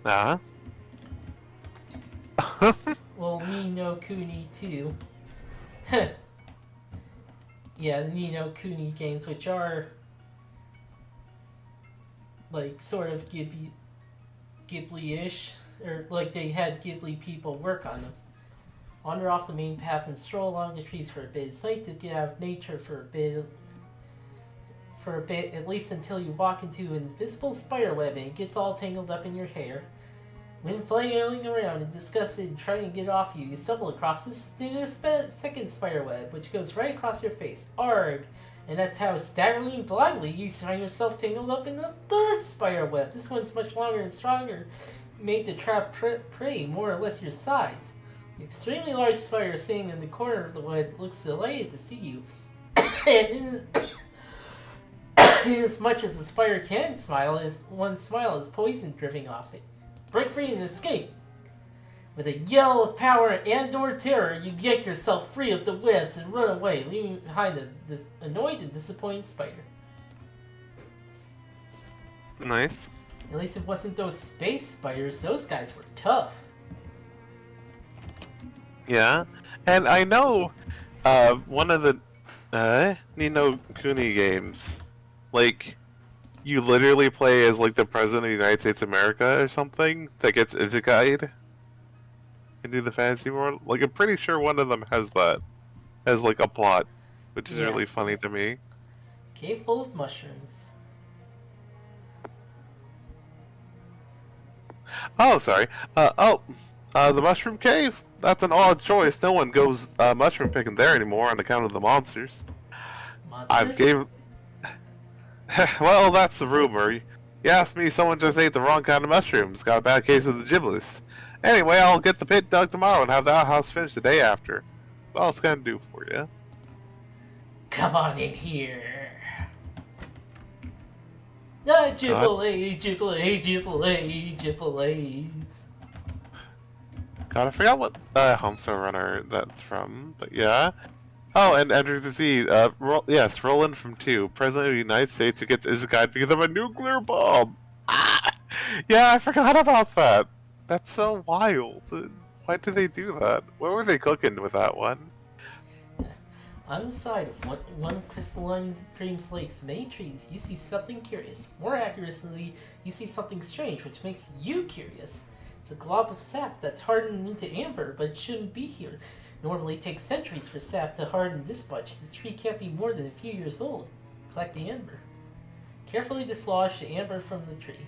Ah.
Well, Ni no Kuni too. Yeah, the Ni no Kuni games, which are like sort of Ghibli-ish, or like they had Ghibli people work on them. Wander off the main path and stroll along the trees for a bit. It's nice to get out of nature for a bit, at least until you walk into an invisible spider web and it gets all tangled up in your hair. When flailing around and disgusted and trying to get off you, you stumble across this second spider web, which goes right across your face. Arg! And that's how staggeringly blindly you find yourself tangled up in the third spider web. This one's much longer and stronger, made to trap prey more or less your size. The extremely large spider sitting in the corner of the web looks delighted to see you. And as much as the spider can smile, one smile is poison dripping off it. Break free and escape! With a yell of power and/or terror, you yank yourself free of the webs and run away, leaving behind an annoyed and disappointed spider.
Nice.
At least it wasn't those space spiders. Those guys were tough.
Yeah. And I know one of the Ni no Kuni games, like, you literally play as like the president of the United States of America or something that gets isekai into the fantasy world. Like, I'm pretty sure one of them has that as like a plot, which is really funny to me.
Cave full of mushrooms.
Oh, sorry. The mushroom cave. That's an odd choice. No one goes mushroom picking there anymore on account of the monsters. I've gave. Well, that's the rumor. You asked me, someone just ate the wrong kind of mushrooms. Got a bad case of the giblets. Anyway, I'll get the pit dug tomorrow and have the outhouse finished the day after. What else can I do for you?
Come on in here. Gibblades.
God, I forgot what Homestar Runner that's from, but yeah. Oh, and Enter the Sea. Yes, Roland from 2, President of the United States, who gets isekai because of a nuclear bomb. Ah! Yeah, I forgot about that. That's so wild. Why did they do that? What were they cooking with that one?
On the side of one crystalline dream slate's many trees, you see something curious. More accurately, you see something strange, which makes you curious. It's a glob of sap that's hardened into amber, but it shouldn't be here. Normally it takes centuries for sap to harden this much. The tree can't be more than a few years old. Collect the amber. Carefully dislodge the amber from the tree.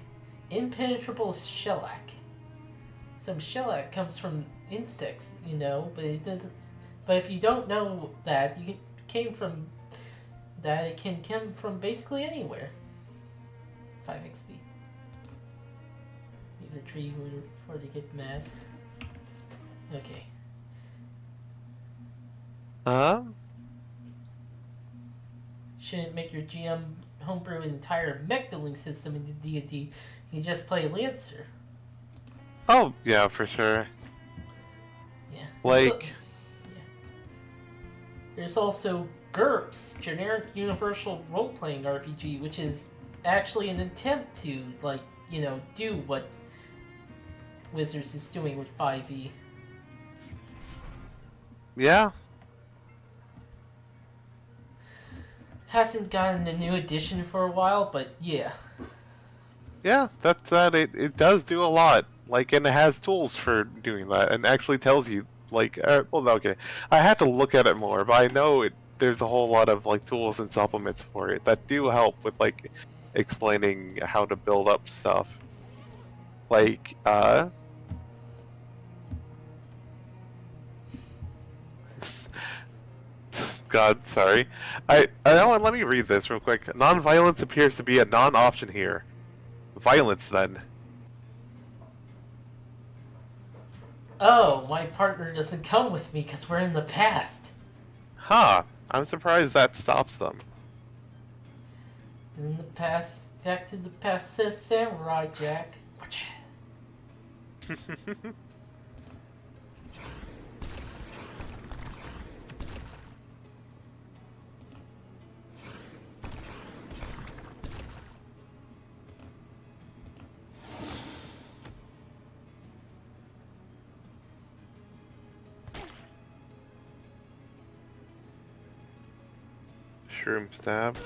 Impenetrable shellac. Some shellac comes from insects, you know, but it doesn't. But if you don't know that, it can come from basically anywhere. 5 XP. Leave the tree before they get mad. Okay. Shouldn't make your GM homebrew an entire mech building system into D&D. You just play Lancer.
Oh, yeah, for sure.
Yeah.
Like...
There's also GURPS, Generic Universal Role-Playing RPG, which is actually an attempt to, like, you know, do what Wizards is doing with 5e.
Yeah.
Hasn't gotten a new edition for a while, but yeah.
Yeah, that's that. It does do a lot. Like, and it has tools for doing that, and actually tells you, like, well, okay. I had to look at it more, but I know there's a whole lot of, like, tools and supplements for it that do help with, like, explaining how to build up stuff. Like, God, sorry. I know, let me read this real quick. Non-violence appears to be a non-option here. Violence, then.
Oh, my partner doesn't come with me because we're in the past.
Huh. I'm surprised that stops them.
In the past, back to the past, says Samurai Jack.
mushroom stab.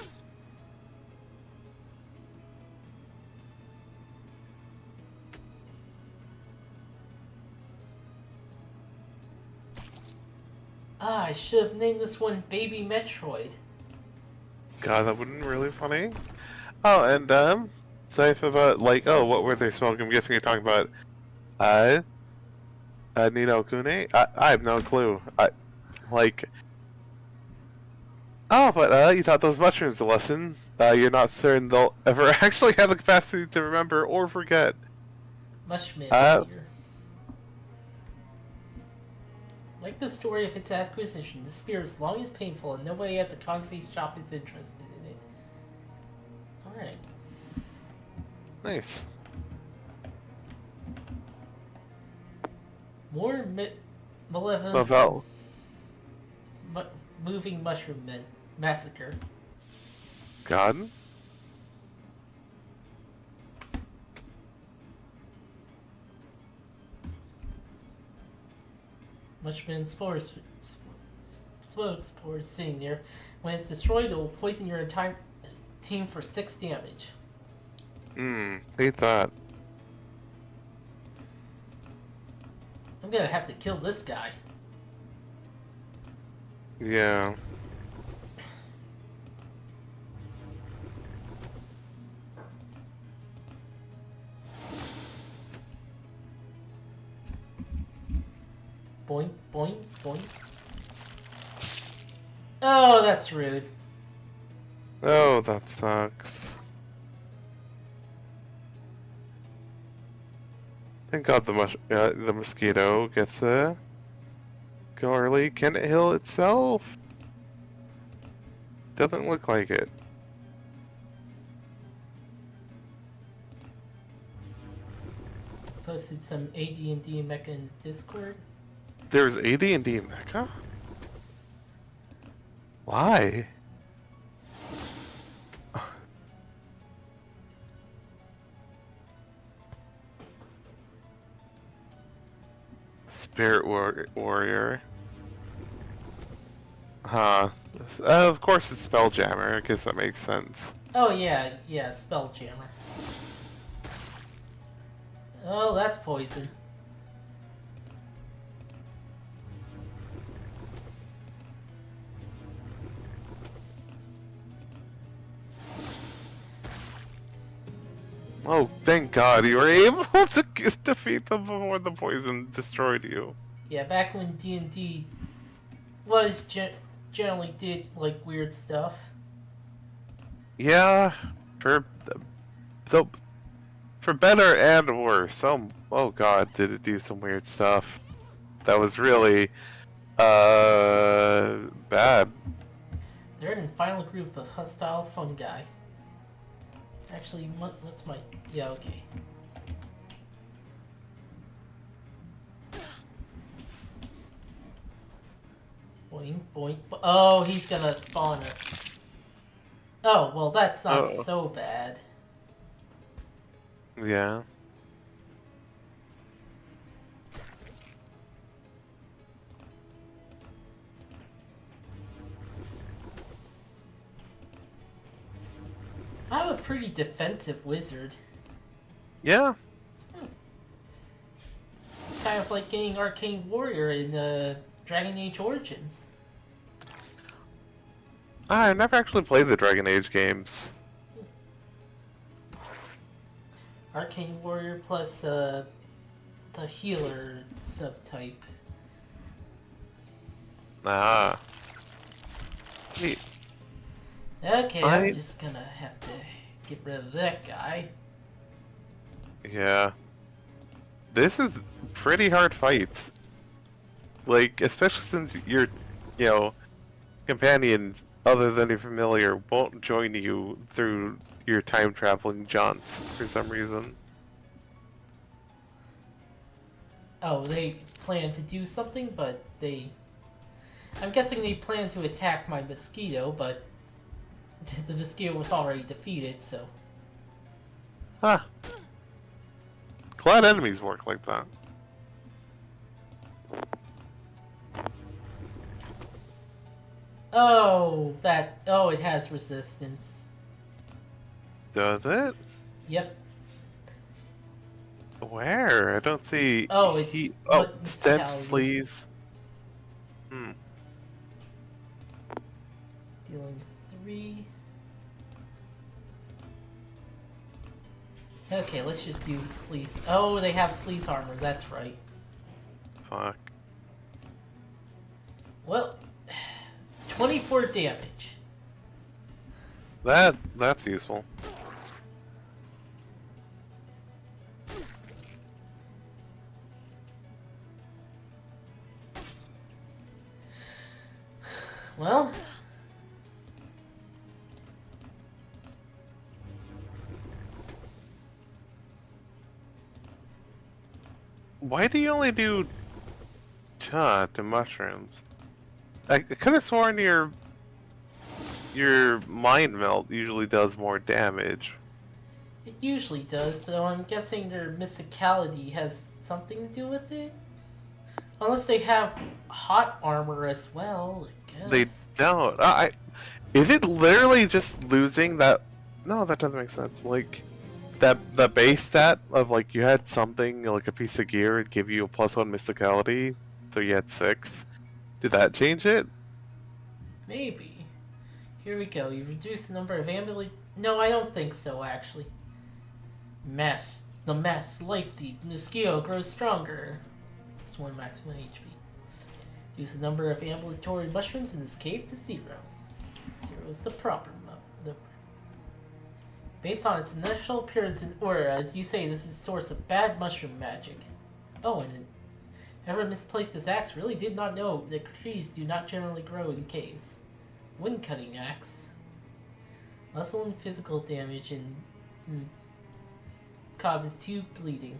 Ah, I should have named this one Baby Metroid.
God, that wouldn't be really funny. Oh, and safe about like, oh, what were they smoking? I'm guessing you're talking about Nino Kune? I have no clue. Like, oh, but you taught those mushrooms a lesson. You're not certain they'll ever actually have the capacity to remember or forget.
Mushroom
Uh,
Spear. Like the story of its acquisition, the spear is long as painful, and nobody at the concrete shop is interested in it. Alright.
Nice.
More malevolent
Well,
moving mushroom men. Massacre.
God.
Mushroom spores. Spores sitting there. When it's destroyed, it will poison your entire team for 6 damage.
Hate that.
I'm gonna have to kill this guy.
Yeah.
Boink, boink, boink. Oh, that's rude.
Oh, that sucks. Thank God the mosquito gets go early. Can it heal itself? Doesn't look like it.
Posted some AD&D mecha in Discord.
There's AD&D mecha? Why? Spirit warrior. Huh. Of course it's Spelljammer. I guess that makes sense.
Oh yeah, Spelljammer. Oh, that's poison.
Oh, thank God you were able to defeat them before the poison destroyed you.
Yeah, back when D&D was generally did like weird stuff.
Yeah, for for better and worse. Oh God, did it do some weird stuff? That was really bad.
They're in the final group of hostile fungi. Actually, what's my... Yeah, okay. Boink, boink. Oh, he's gonna spawn it. Oh, well, that's not so bad.
Yeah.
I'm a pretty defensive wizard.
Yeah.
It's kind of like getting Arcane Warrior in Dragon Age Origins.
I never actually played the Dragon Age games.
Arcane Warrior plus the healer subtype.
Ah. Neat.
Okay, I'm just gonna have to get rid of that guy.
Yeah. This is pretty hard fights. Like, especially since your, companions, other than your familiar, won't join you through your time-traveling jaunts for some reason.
Oh, they plan to do something, but I'm guessing they plan to attack my mosquito, but the mosquito was already defeated, so...
Huh. Glad enemies work like that.
Oh, that. Oh, it has resistance.
Does it?
Yep.
Where? I don't see
Oh, it's
heat. Oh,
what
stent
mysticality.
sleeves. Hmm.
Dealing 3. Okay, let's just do sleeves. Oh, they have sleeves armor. That's right.
Fuck.
Well, 24 damage.
That's useful.
Well,
Why do you only do the mushrooms? I could have sworn your mind melt usually does more damage.
it usually does, but I'm guessing their mysticality has something to do with it. Unless they have hot armor as well, I
They
guess.
don't. Is it literally just losing that? No, that doesn't make sense. Like that base stat of like you had something like a piece of gear it give you a +1 mysticality, so you had 6. Did that change it?
Maybe. Here we go. You reduce the number of amulet. No, I don't think so, actually. Mess. The mess. Life deep. Mosquito grows stronger. It's 1 maximum HP. Use the number of ambulatory mushrooms in this cave to 0. 0 is the proper number. Based on its initial appearance in aura, you say this is source of bad mushroom magic. Oh, and whoever misplaced this axe really did not know that trees do not generally grow in caves. Wind cutting axe. Muscle and physical damage and causes 2 bleeding.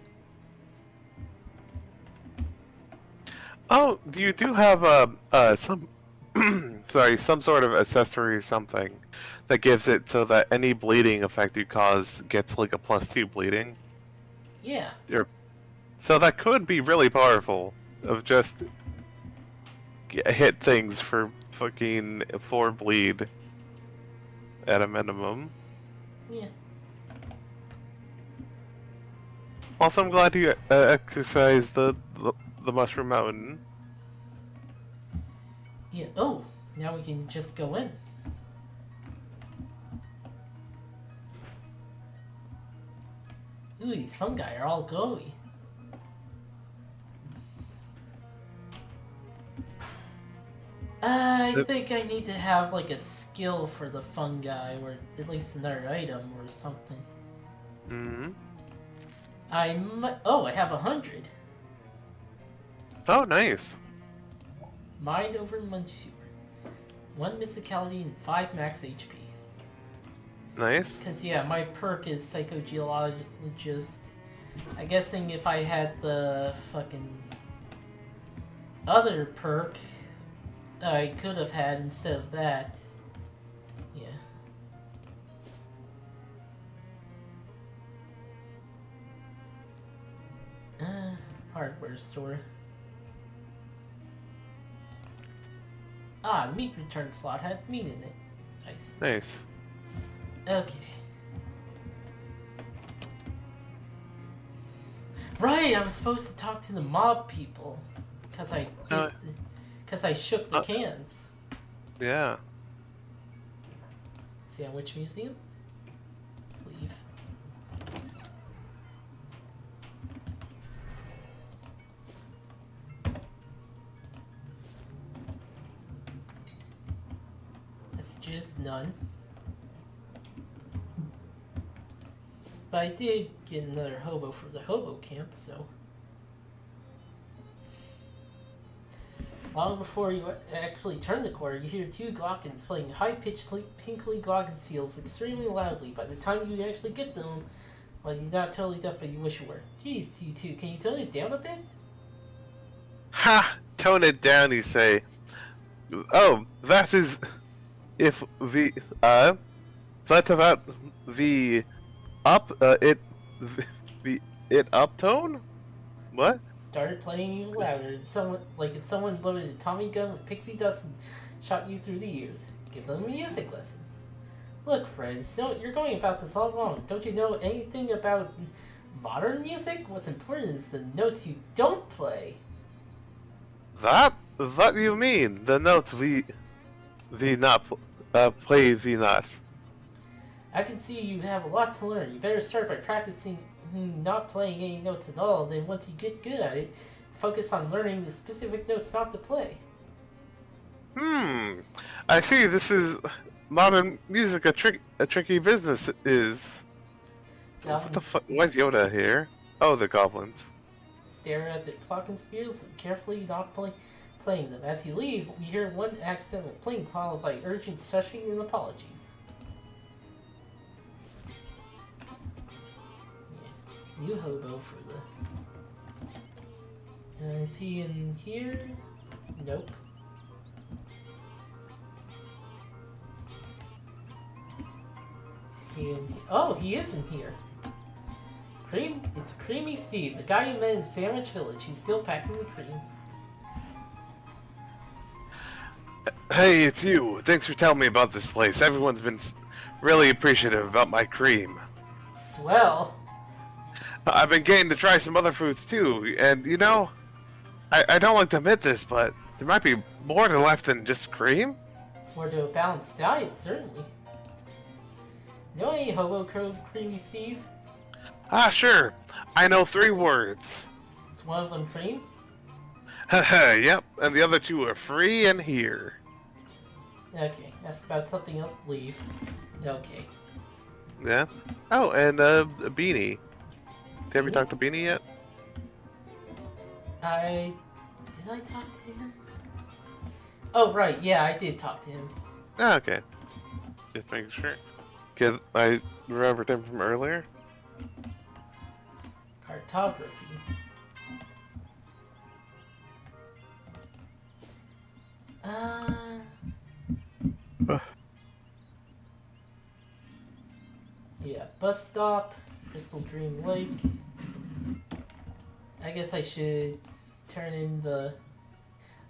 Oh, you do have some sorry, some sort of accessory or something that gives it so that any bleeding effect you cause gets like a +2 bleeding.
Yeah.
So that could be really powerful of just hit things for fucking 4 bleed at a minimum.
Yeah.
Also, I'm glad you exercised the Mushroom Mountain.
Yeah. Oh, now we can just go in. Ooh, these fungi are all glowy. I think I need to have like a skill for the fungi, or at least another item or something.
Hmm.
Oh, I have 100.
Oh, nice.
Mind over Manticore. 1 mysticality and 5 max HP.
Nice.
Because, yeah, my perk is Psychogeologist. I'm guessing if I had the fucking other perk I could have had instead of that. Yeah. Hardware store. Ah, meat return slot had meat in it. Nice.
Nice.
Okay. Right, I was supposed to talk to the mob people. Because I shook the cans.
Yeah.
Sandwich Museum? Leave. Messages, none. But I did get another hobo for the hobo camp, so. Long before you actually turn the corner, you hear 2 Glockens playing high-pitched pinkly glockenspiels extremely loudly. By the time you actually get them, well, you're not totally deaf, but you wish you were. Jeez, you two, can you tone it down a bit?
Ha! Tone it down, you say. Oh, that is... If the... That's about the... It up tone? What?
Started playing even louder. Someone, like if someone loaded a Tommy gun with pixie dust and shot you through the years. Give them music lessons. Look, friends, you're going about this all wrong. Don't you know anything about modern music? What's important is the notes you don't play.
That? What do you mean? The notes we not play the not.
I can see you have a lot to learn. You better start by practicing not playing any notes at all. Then once you get good at it, focus on learning the specific notes not to play.
I see. This is modern music. A tricky business is.
Goblins
What the fuck? Why's Yoda here? Oh, the goblins.
stare at the glockenspiels, carefully not playing them. As you leave, you hear one accidental pling followed by urgent shushing and apologies. Yeah. New hobo for the... is he in here? Nope. Oh, he is in here. It's Creamy Steve, the guy you met in Sandwich Village. He's still packing the cream.
Hey, it's you. Thanks for telling me about this place. Everyone's been really appreciative about my cream.
Swell.
I've been getting to try some other foods too, and you know, I don't like to admit this, but there might be more to life than just cream.
More to a balanced diet, certainly. Know any hobo Creamy Steve?
Ah, sure. I know 3 words.
Is one of them cream?
Haha, yep. And the other 2 are free and here.
Okay, ask about something else, leave. Okay.
Yeah? Oh, and a Beanie. Did you ever talk to Beanie yet?
Did I talk to him? Oh, right, yeah, I did talk to him.
Ah, okay. Just making sure. Cause I remembered him from earlier.
Cartography. Yeah, bus stop, Crystal Dream Lake. I guess I should turn in the...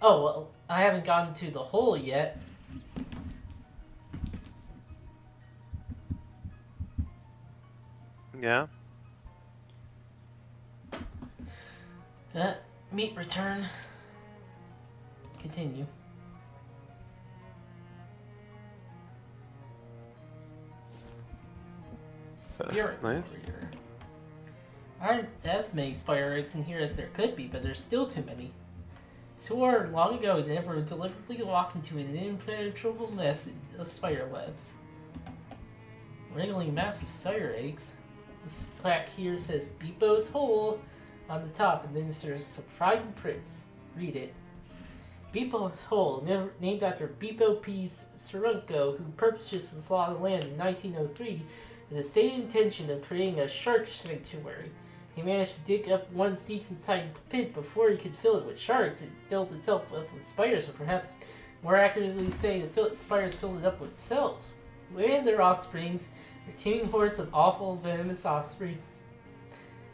Oh, well, I haven't gotten to the hole yet.
Yeah.
Meet return. Continue. Spirit
nice.
Warrior. Aren't as many spider eggs in here as there could be, but there's still too many. Swore long ago to never deliberately walk into an impenetrable mess of spider webs. Wriggling massive spider eggs. This plaque here says Beepo's Hole on the top, and then there's some fried prints. Read it. Beepo's Hole, named after Beepo P. Sorunko, who purchased this lot of land in 1903 with the stated intention of creating a shark sanctuary. He managed to dig up one decent-sized pit before he could fill it with sharks. It filled itself up with spiders, or perhaps more accurately say the spiders filled it up with cells. And their offsprings, the teeming hordes of awful, venomous offsprings.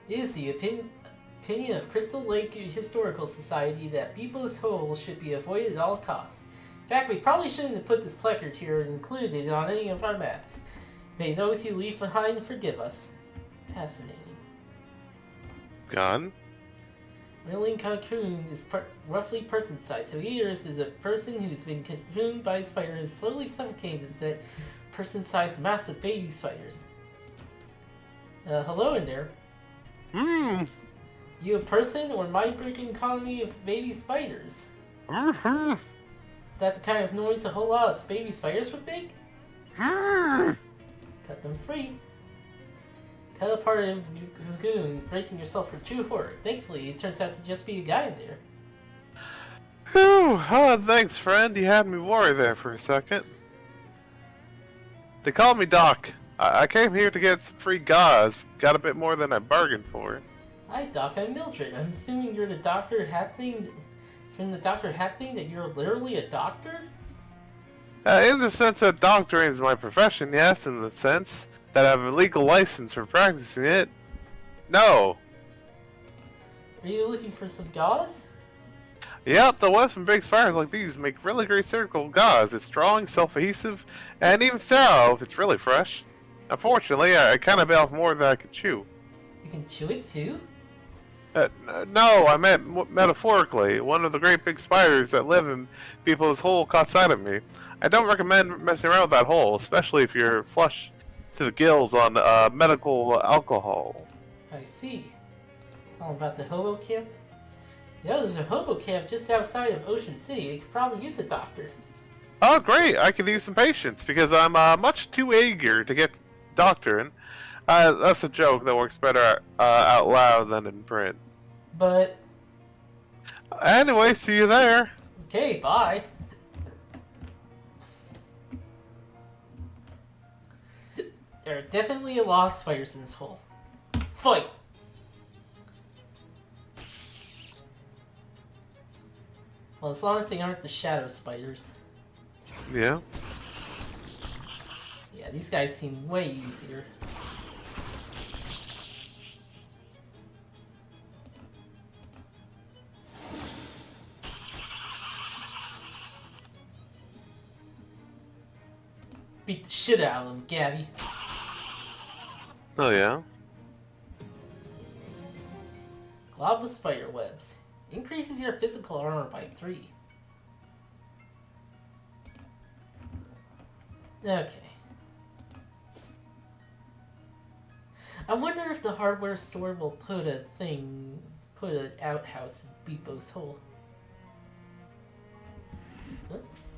It is the opinion of Crystal Lake Historical Society that Beepo's Hole should be avoided at all costs. In fact, we probably shouldn't have put this placard here and included it on any of our maps. May those you leave behind forgive us. Fascinating.
Gone?
Milling cocoon is roughly person-sized, so eaters is a person who's been cocooned by a spider and slowly suffocated into person-sized massive baby spiders. Hello in there. You a person or mind-breaking colony of baby spiders? Is that the kind of noise a whole lot of baby spiders would make? Cut them free. Cut apart a cocoon, bracing yourself for true horror. Thankfully, it turns out to just be a guy in there.
Whew, thanks, friend. You had me worried there for a second. They call me Doc. I came here to get some free gauze. Got a bit more than I bargained for.
Hi, Doc. I'm Mildred. I'm assuming you're the Dr. Hat thing. From the Dr. Hat thing, that you're literally a doctor?
In the sense that doctoring is my profession, yes. In the sense that I have a legal license for practicing it, no.
Are you looking for some gauze?
Yep, the webs from big spiders like these make really great surgical gauze. It's strong, self-adhesive, and even sterile if it's really fresh. Unfortunately, I kind of bit off more than I could chew.
You can chew it too?
No, I meant metaphorically. One of the great big spiders that live in people's hole caught sight of me. I don't recommend messing around with that hole, especially if you're flush to the gills on medical alcohol.
I see. Tell them about the hobo camp? Yeah, there's a hobo camp just outside of Ocean City. You could probably use a doctor.
Oh, great! I could use some patience because I'm much too eager to get doctoring. That's a joke that works better out loud than in print.
But...
Anyway, see you there.
Okay, bye. There are definitely a lot of spiders in this hole. Fight! Well, as long as they aren't the shadow spiders.
Yeah.
Yeah, these guys seem way easier. Beat the shit out of them, Gabby.
Oh yeah.
Glob with spider webs. Increases your physical armor by 3. Okay. I wonder if the hardware store will put an outhouse in Beepo's hole.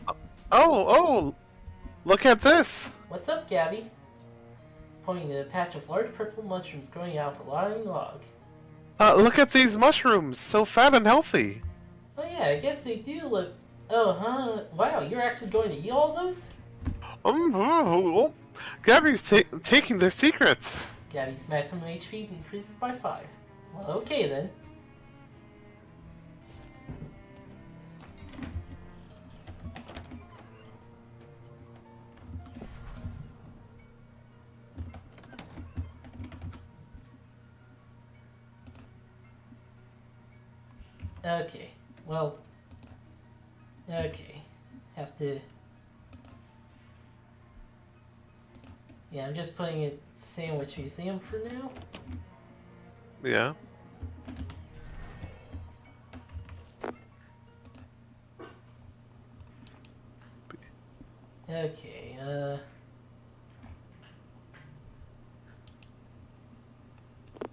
Huh?
Oh, look at this.
What's up, Gabby? Pointing to a patch of large purple mushrooms growing out of a rotting log.
Look at these mushrooms, so fat and healthy.
Oh yeah, I guess they do look... Oh, huh? Wow, you're actually going to eat all those?
Gabby's taking their secrets.
Gabby's maximum HP increases by 5. Well, okay then. Okay, well... Okay. Have to... Yeah, I'm just putting it Sandwich Museum for now.
Yeah.
Okay,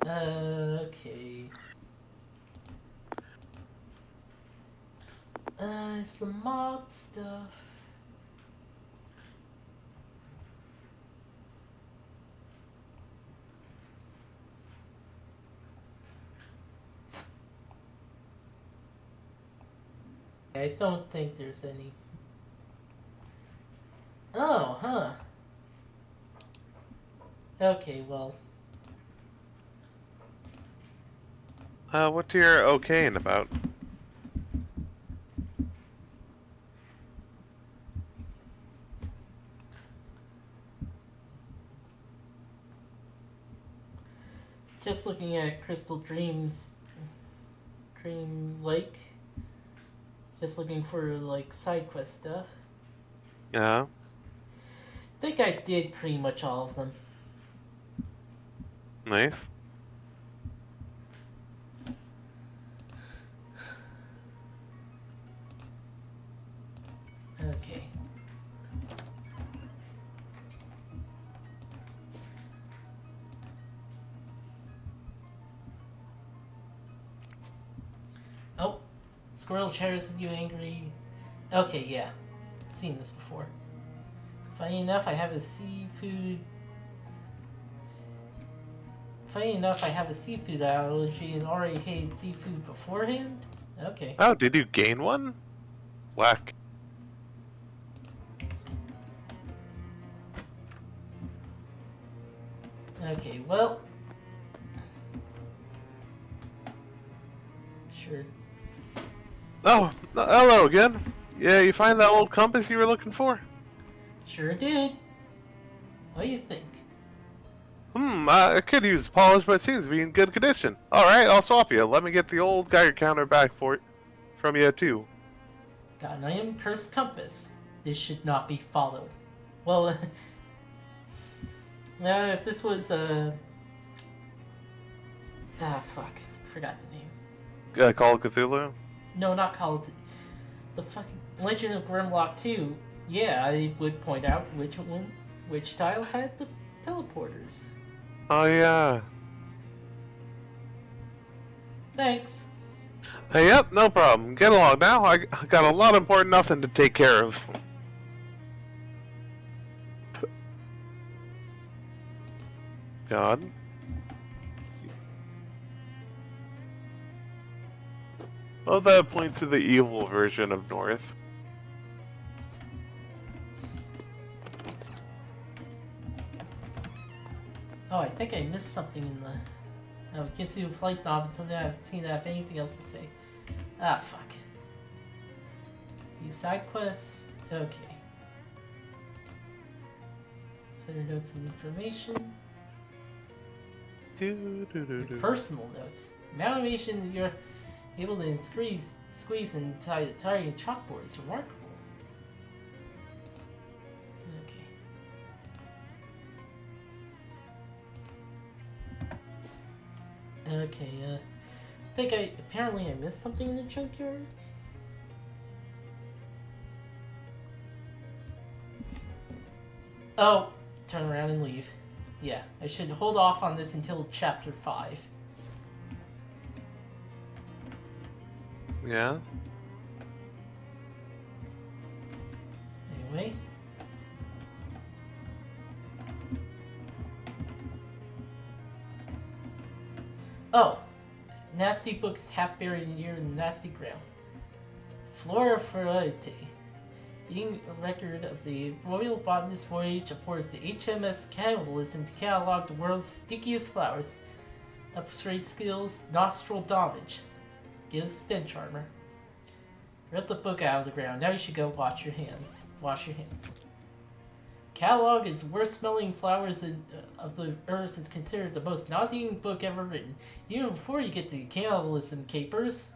okay. It's the mob stuff. I don't think there's any. Oh, huh. Okay, well.
What you're okaying about?
Just looking at Crystal Dreams, Dream Lake. Just looking for, like, side quest stuff.
Yeah.
Think I did pretty much all of them.
Nice.
Okay. Oh, squirrel chairs you angry. Okay, yeah, seen this before. Funny enough, I have a seafood allergy and already hated seafood beforehand. Okay.
Oh, did you gain one? Whack.
Okay, well. Sure.
Oh, hello again. Yeah, you find that old compass you were looking for?
Sure did. What do you think?
I could use polish, but it seems to be in good condition. Alright, I'll swap you. Let me get the old Geiger counter back for from you too.
Got an iron cursed compass. This should not be followed. Well, if this was fuck, forgot the name.
Call of Cthulhu.
No, not called the fucking Legend of Grimlock 2. Yeah, I would point out which tile had the teleporters.
Oh yeah.
Thanks.
Yep, no problem. Get along now. I got a lot of important nothing to take care of. God. Well, that points to the evil version of North.
Oh, I think I missed something in the... Oh, it gives you a flight knob. It doesn't seem to have anything else to say. Ah, fuck. Use side quests. Okay. Other notes and information. Personal notes. Animation you're able to squeeze and tie the tire chalkboard is remarkable. Okay, I think apparently I missed something in the junkyard. Oh, turn around and leave. Yeah, I should hold off on this until chapter 5.
Yeah?
Anyway. Oh, nasty book is half buried near the nasty ground. Flora Ferrate, being a record of the Royal Botanist voyage aboard the HMS Cannibalism to catalog the world's stickiest flowers, upgrade skills, nostril damage, gives stench armor. Rip the book out of the ground. Now you should go wash your hands. Wash your hands. Catalog is worst smelling flowers of the earth is considered the most nauseating book ever written, even before you get to cannibalism capers.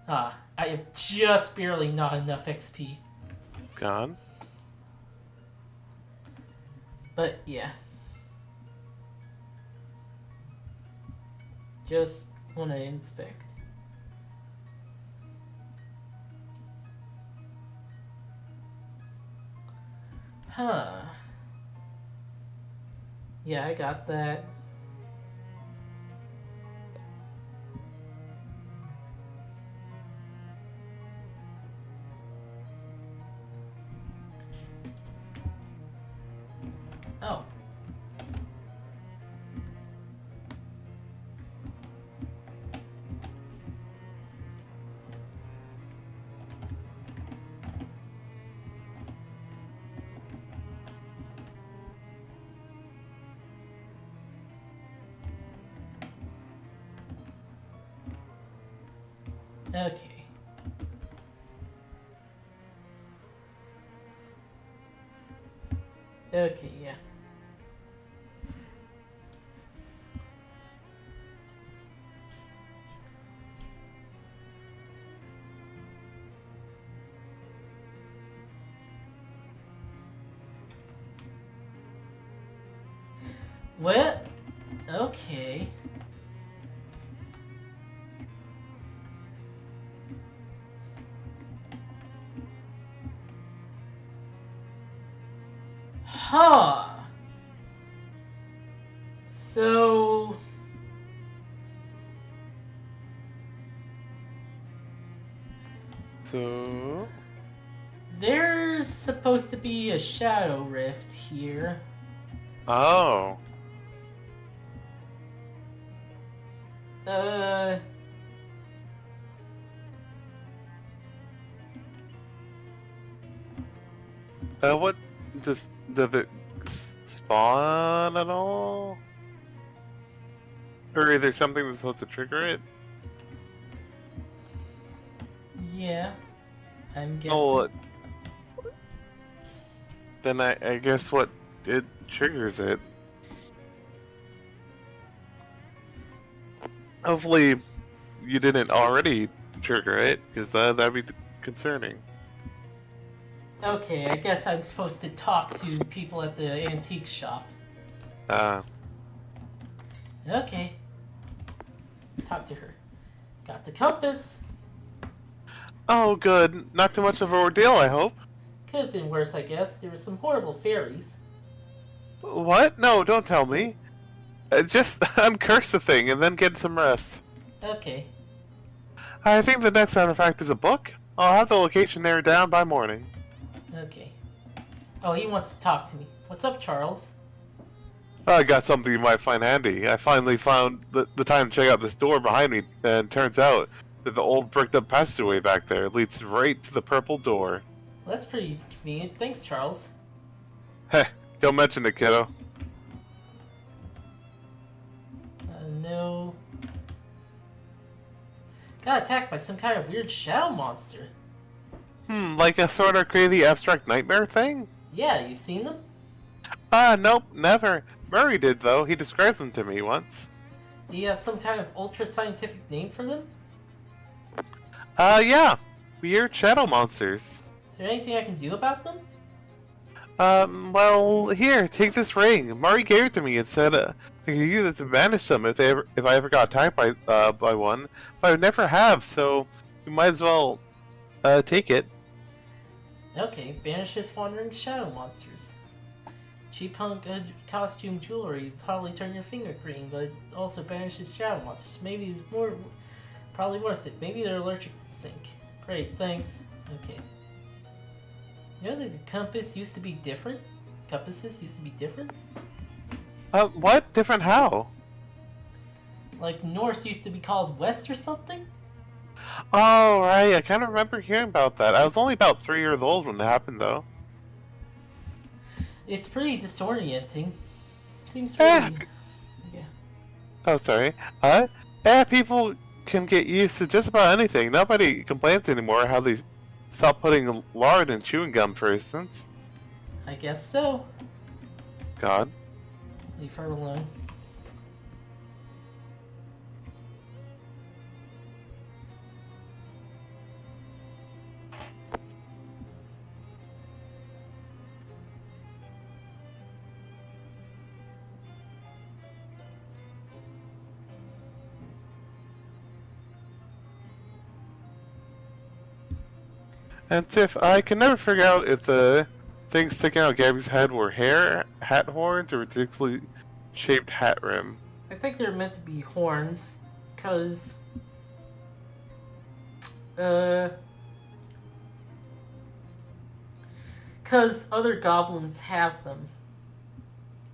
I have just barely not enough XP.
God.
But yeah. Just want to inspect. Huh. Yeah, I got that. Oh. Okay. Okay, yeah. What? Okay. Huh. So...
So...
There's supposed to be a shadow rift here.
Oh. What does it spawn at all? Or is there something that's supposed to trigger it?
Yeah. I'm guessing.
Oh, then I guess what it triggers it. Hopefully you didn't already trigger it, because that'd be concerning.
Okay, I guess I'm supposed to talk to people at the antique shop.
Ah.
Okay. Talk to her. Got the compass.
Oh, good. Not too much of an ordeal, I hope.
Could have been worse, I guess. There were some horrible fairies.
What? No, don't tell me. Just uncurse the thing and then get some rest.
Okay.
I think the next artifact is a book. I'll have the location narrowed down by morning.
Okay. Oh, he wants to talk to me. What's up, Charles?
I got something you might find handy. I finally found the time to check out this door behind me, and turns out that the old bricked up passageway back there leads right to the purple door.
Well, that's pretty convenient. Thanks, Charles.
Heh, don't mention it, kiddo.
No. Got attacked by some kind of weird shadow monster.
Like a sort of crazy abstract nightmare thing?
Yeah, you've seen them?
Nope, never. Murray did, though. He described them to me once.
Do you have some kind of ultra-scientific name for them?
Yeah. Weird shadow monsters.
Is there anything I can do about them?
Well, here, take this ring. Murray gave it to me and said I could use it to banish them if I ever got attacked by one. But I never have, so you might as well take it.
Okay, banishes wandering shadow monsters. Cheap punk costume jewelry probably turn your finger green, but it also banishes shadow monsters. Maybe it's probably worth it. Maybe they're allergic to zinc. Great, thanks. Okay. You know that the compass used to be different? Compasses used to be different?
What? Different how?
Like north used to be called west or something?
Oh, right. I kind of remember hearing about that. I was only about 3 years old when it happened, though.
It's pretty disorienting. Seems really... Yeah.
Oh, sorry. People can get used to just about anything. Nobody complains anymore how they stop putting lard in chewing gum, for instance.
I guess so.
God.
Leave her alone.
And Tiff, I can never figure out if the things sticking out of Gabby's head were hair, hat horns, or ridiculously shaped hat rim.
I think they're meant to be horns, cause other goblins have them.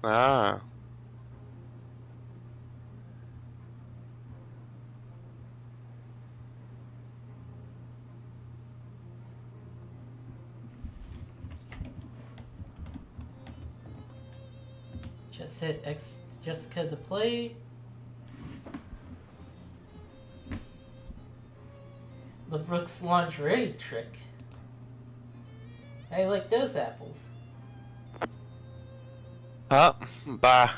Ah.
Just hit X Jessica to play. The Rook's lingerie trick. I like those apples.
Bah.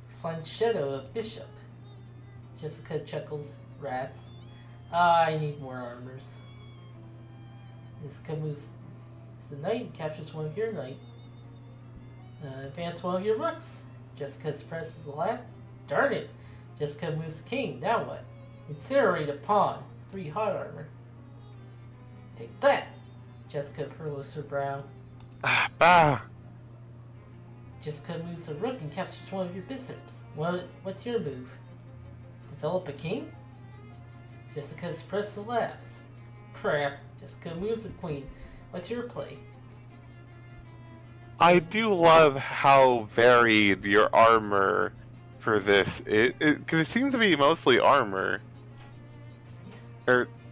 Flanchetto of Bishop. Jessica chuckles. Rats. I need more armors. Jessica moves the knight and captures one of your knight. Advance one of your rooks. Jessica suppresses a laugh. Darn it. Jessica moves the king. Now what? Incinerate a pawn. 3 hot armor. Take that. Jessica furrows her brow.
Bah.
Jessica moves a rook and captures one of your bishops. What's your move? Develop a king? Jessica suppresses a laughs. Crap. Jessica moves the queen. What's your play?
I do love how varied your armor for this. Cause it seems to be mostly armor.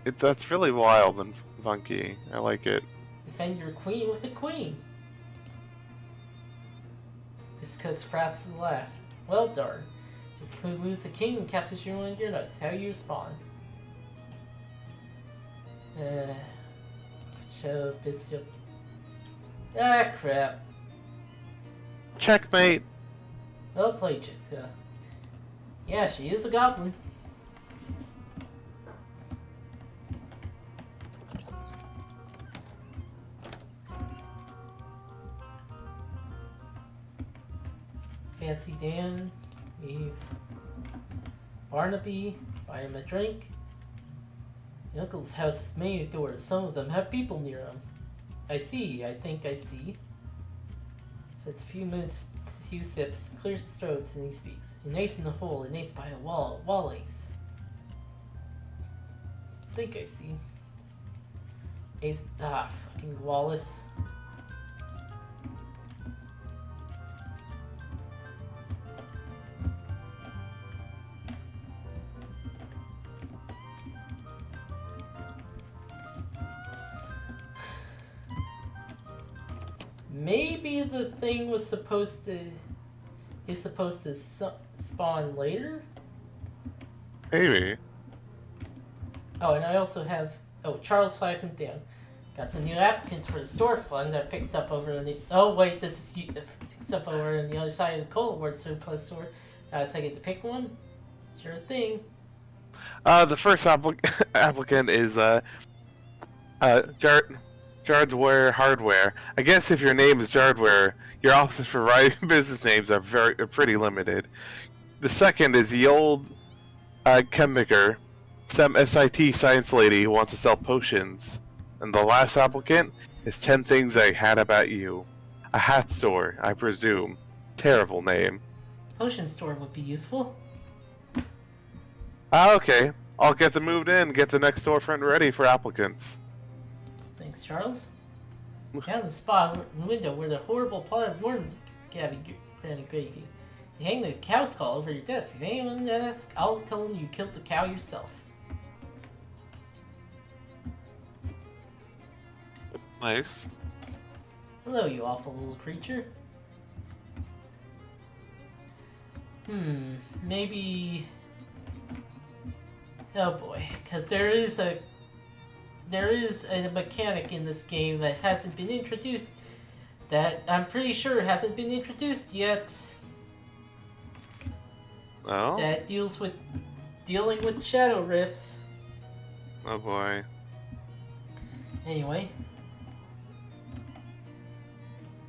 That's really wild and funky. I like it.
Defend your queen with the queen. Just because Frost laughed. Well darn. Just lose the king and captures one of your knights. How do you respond? Show bishop. Ah crap.
Checkmate.
Well played, Jessica. Yeah, she is a goblin. Fancy Dan, Eve, Barnaby, buy him a drink. The uncle's house has many doors. Some of them have people near them. I see. I think I see. It's a few minutes, a few sips, clears his throat, and he speaks. An ace in the hole, an ace by a wall ace. I think I see. Ace, fucking Wallace. Maybe the thing was supposed to spawn later?
Maybe.
Oh, and I also have Charles flags him down. Got some new applicants for the store fund that fixed up over on the this is fixed up over on the other side of the Cold War surplus store. So I get to pick one? Sure thing.
The first applicant is Jardware Hardware. I guess if your name is Jardware, your options for writing business names are pretty limited. The second is the old chemiker, some SIT science lady who wants to sell potions. And the last applicant is 10 Things I Had About You. A hat store, I presume. Terrible name.
Potion store would be useful.
Okay. I'll get them moved in, get the next storefront ready for applicants.
Thanks, Charles. Down the spot window where the horrible plot of Norton Granny Gravy. You hang the cow skull over your desk. If anyone asks, I'll tell them you killed the cow yourself.
Nice.
Hello, you awful little creature. Maybe... Oh boy, because there is a mechanic in this game that hasn't been introduced, that I'm pretty sure hasn't been introduced yet.
Oh?
That deals with dealing with shadow rifts.
Oh boy.
Anyway.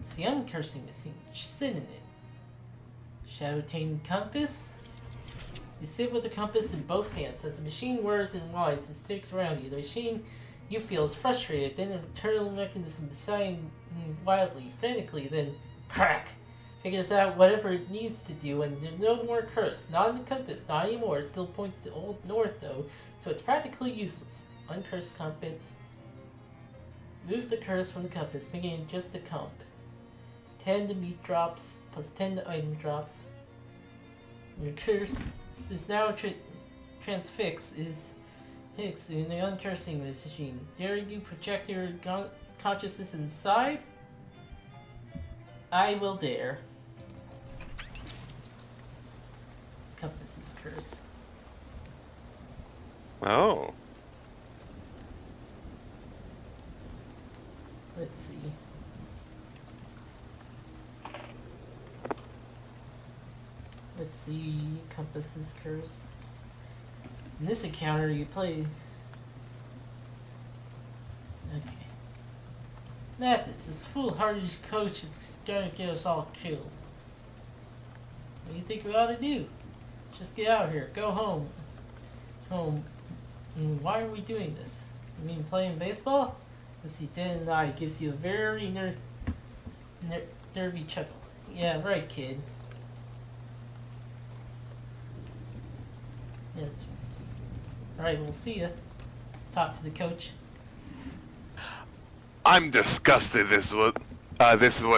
It's the uncursing machine. Sit in it. Shadow-tainted compass. You sit with the compass in both hands. As the machine whirs and winds and sticks around you, the machine you feel is frustrated, then an internal mechanism sighing wildly, frantically, then crack! Figures out whatever it needs to do, and there's no more curse. Not in the compass, not anymore. It still points to Old North, though, so it's practically useless. Uncursed compass. Move the curse from the compass, making it just a comp. 10 to meat drops, plus 10 to item drops. Your curse is now transfixed is Hicks in the uncursing machine. Dare you project your consciousness inside? I will dare. Compass's curse.
Oh.
Let's see. Let's see. Compass is cursed. In this encounter, you play. Okay. Madness, this foolhardy coach is gonna get us all killed. What do you think we ought to do? Just get out of here. Go home. Home. Why are we doing this? You mean playing baseball? Let's see, Dan and I gives you a very nervy chuckle. Yeah, right, kid. Yeah, alright, we'll see ya. Let's talk to the coach.
I'm disgusted. This is what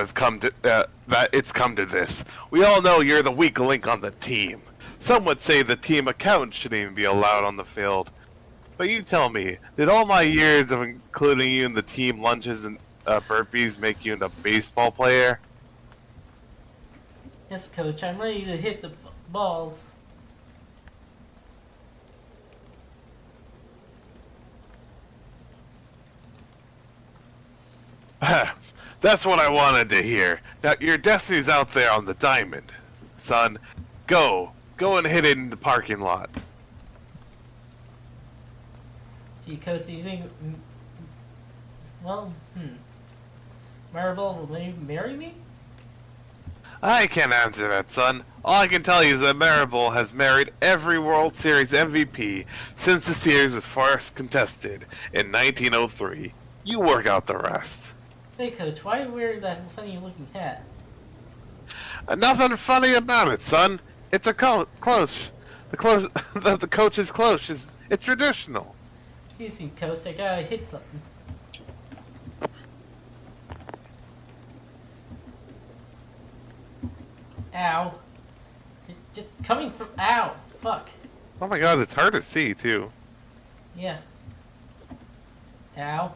it's come to. That it's come to this. We all know you're the weak link on the team. Some would say the team accountant shouldn't even be allowed on the field. But you tell me, did all my years of including you in the team lunches and burpees make you into a baseball player?
Yes, coach. I'm ready to hit the balls.
That's what I wanted to hear. Now, your destiny's out there on the diamond. Son, go and hit it in the parking lot.
Gee, coach, do you think... Well, Maribel will marry me?
I can't answer that, son. All I can tell you is that Maribel has married every World Series MVP since the series was first contested in 1903. You work out the rest.
Say, Coach, why are you wearing that funny-looking hat?
Nothing funny about it, son. It's a close. The close, the coach's close is it's traditional.
Excuse me, Coach, I gotta hit something. Ow. It's just coming from... Ow. Fuck.
Oh my god, it's hard to see too.
Yeah. Ow.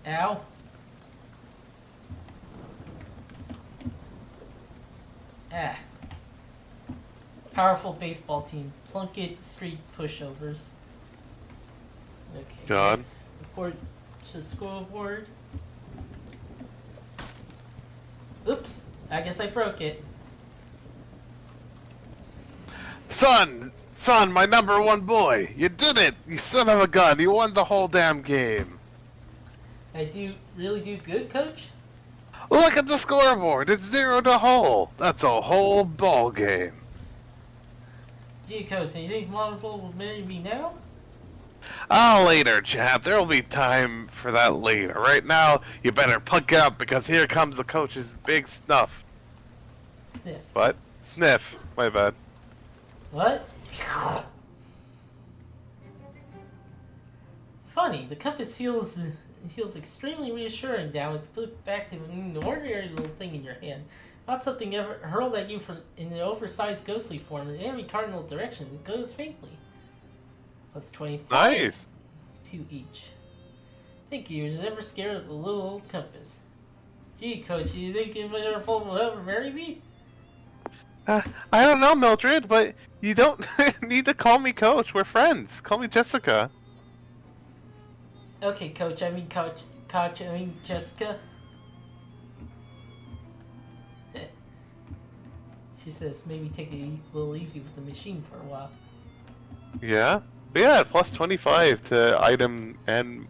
Ow. Ah. Powerful baseball team. Plunkett Street pushovers. Okay.
God.
Yes. Report to scoreboard. Oops. I guess I broke it.
Son, my number one boy. You did it. You son of a gun. You won the whole damn game.
I really do good, Coach?
Look at the scoreboard. It's 0-0. That's a whole ball game.
Gee, Coach, do you think Marvel will marry me now?
Later, chap. There'll be time for that later. Right now, you better puck up because here comes the coach's big snuff.
Sniff.
What? Sniff. My bad.
What? Funny, the compass feels extremely reassuring now. It's put back to an ordinary little thing in your hand. Not something ever hurled at you from in an oversized ghostly form in every cardinal direction. It goes faintly. Plus 25
Nice.
to each. Thank you. You're never scared of the little old compass. Gee, Coach, you think Marvel will ever marry me?
I don't know, Mildred, but you don't need to call me Coach. We're friends. Call me Jessica.
Okay, Coach. I mean, Jessica. She says maybe take it a little easy with the machine for a while.
Yeah? But yeah, plus 25 to item and,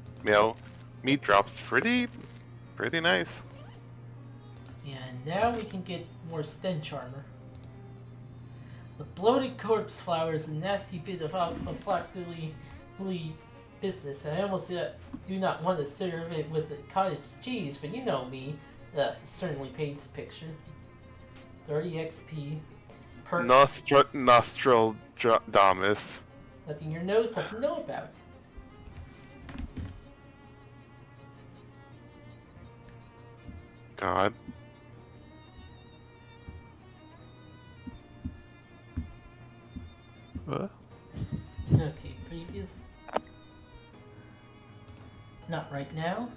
meat drops. Pretty nice.
Yeah, and now we can get more stench armor. The bloated corpse flower is a nasty bit of olfactory business, and I almost do not want to serve it with the cottage cheese, but you know me. Certainly paints the picture. 30 XP per...
Nostradamus.
Nothing your nose doesn't know about.
God. What?
Okay, previous. Not right now.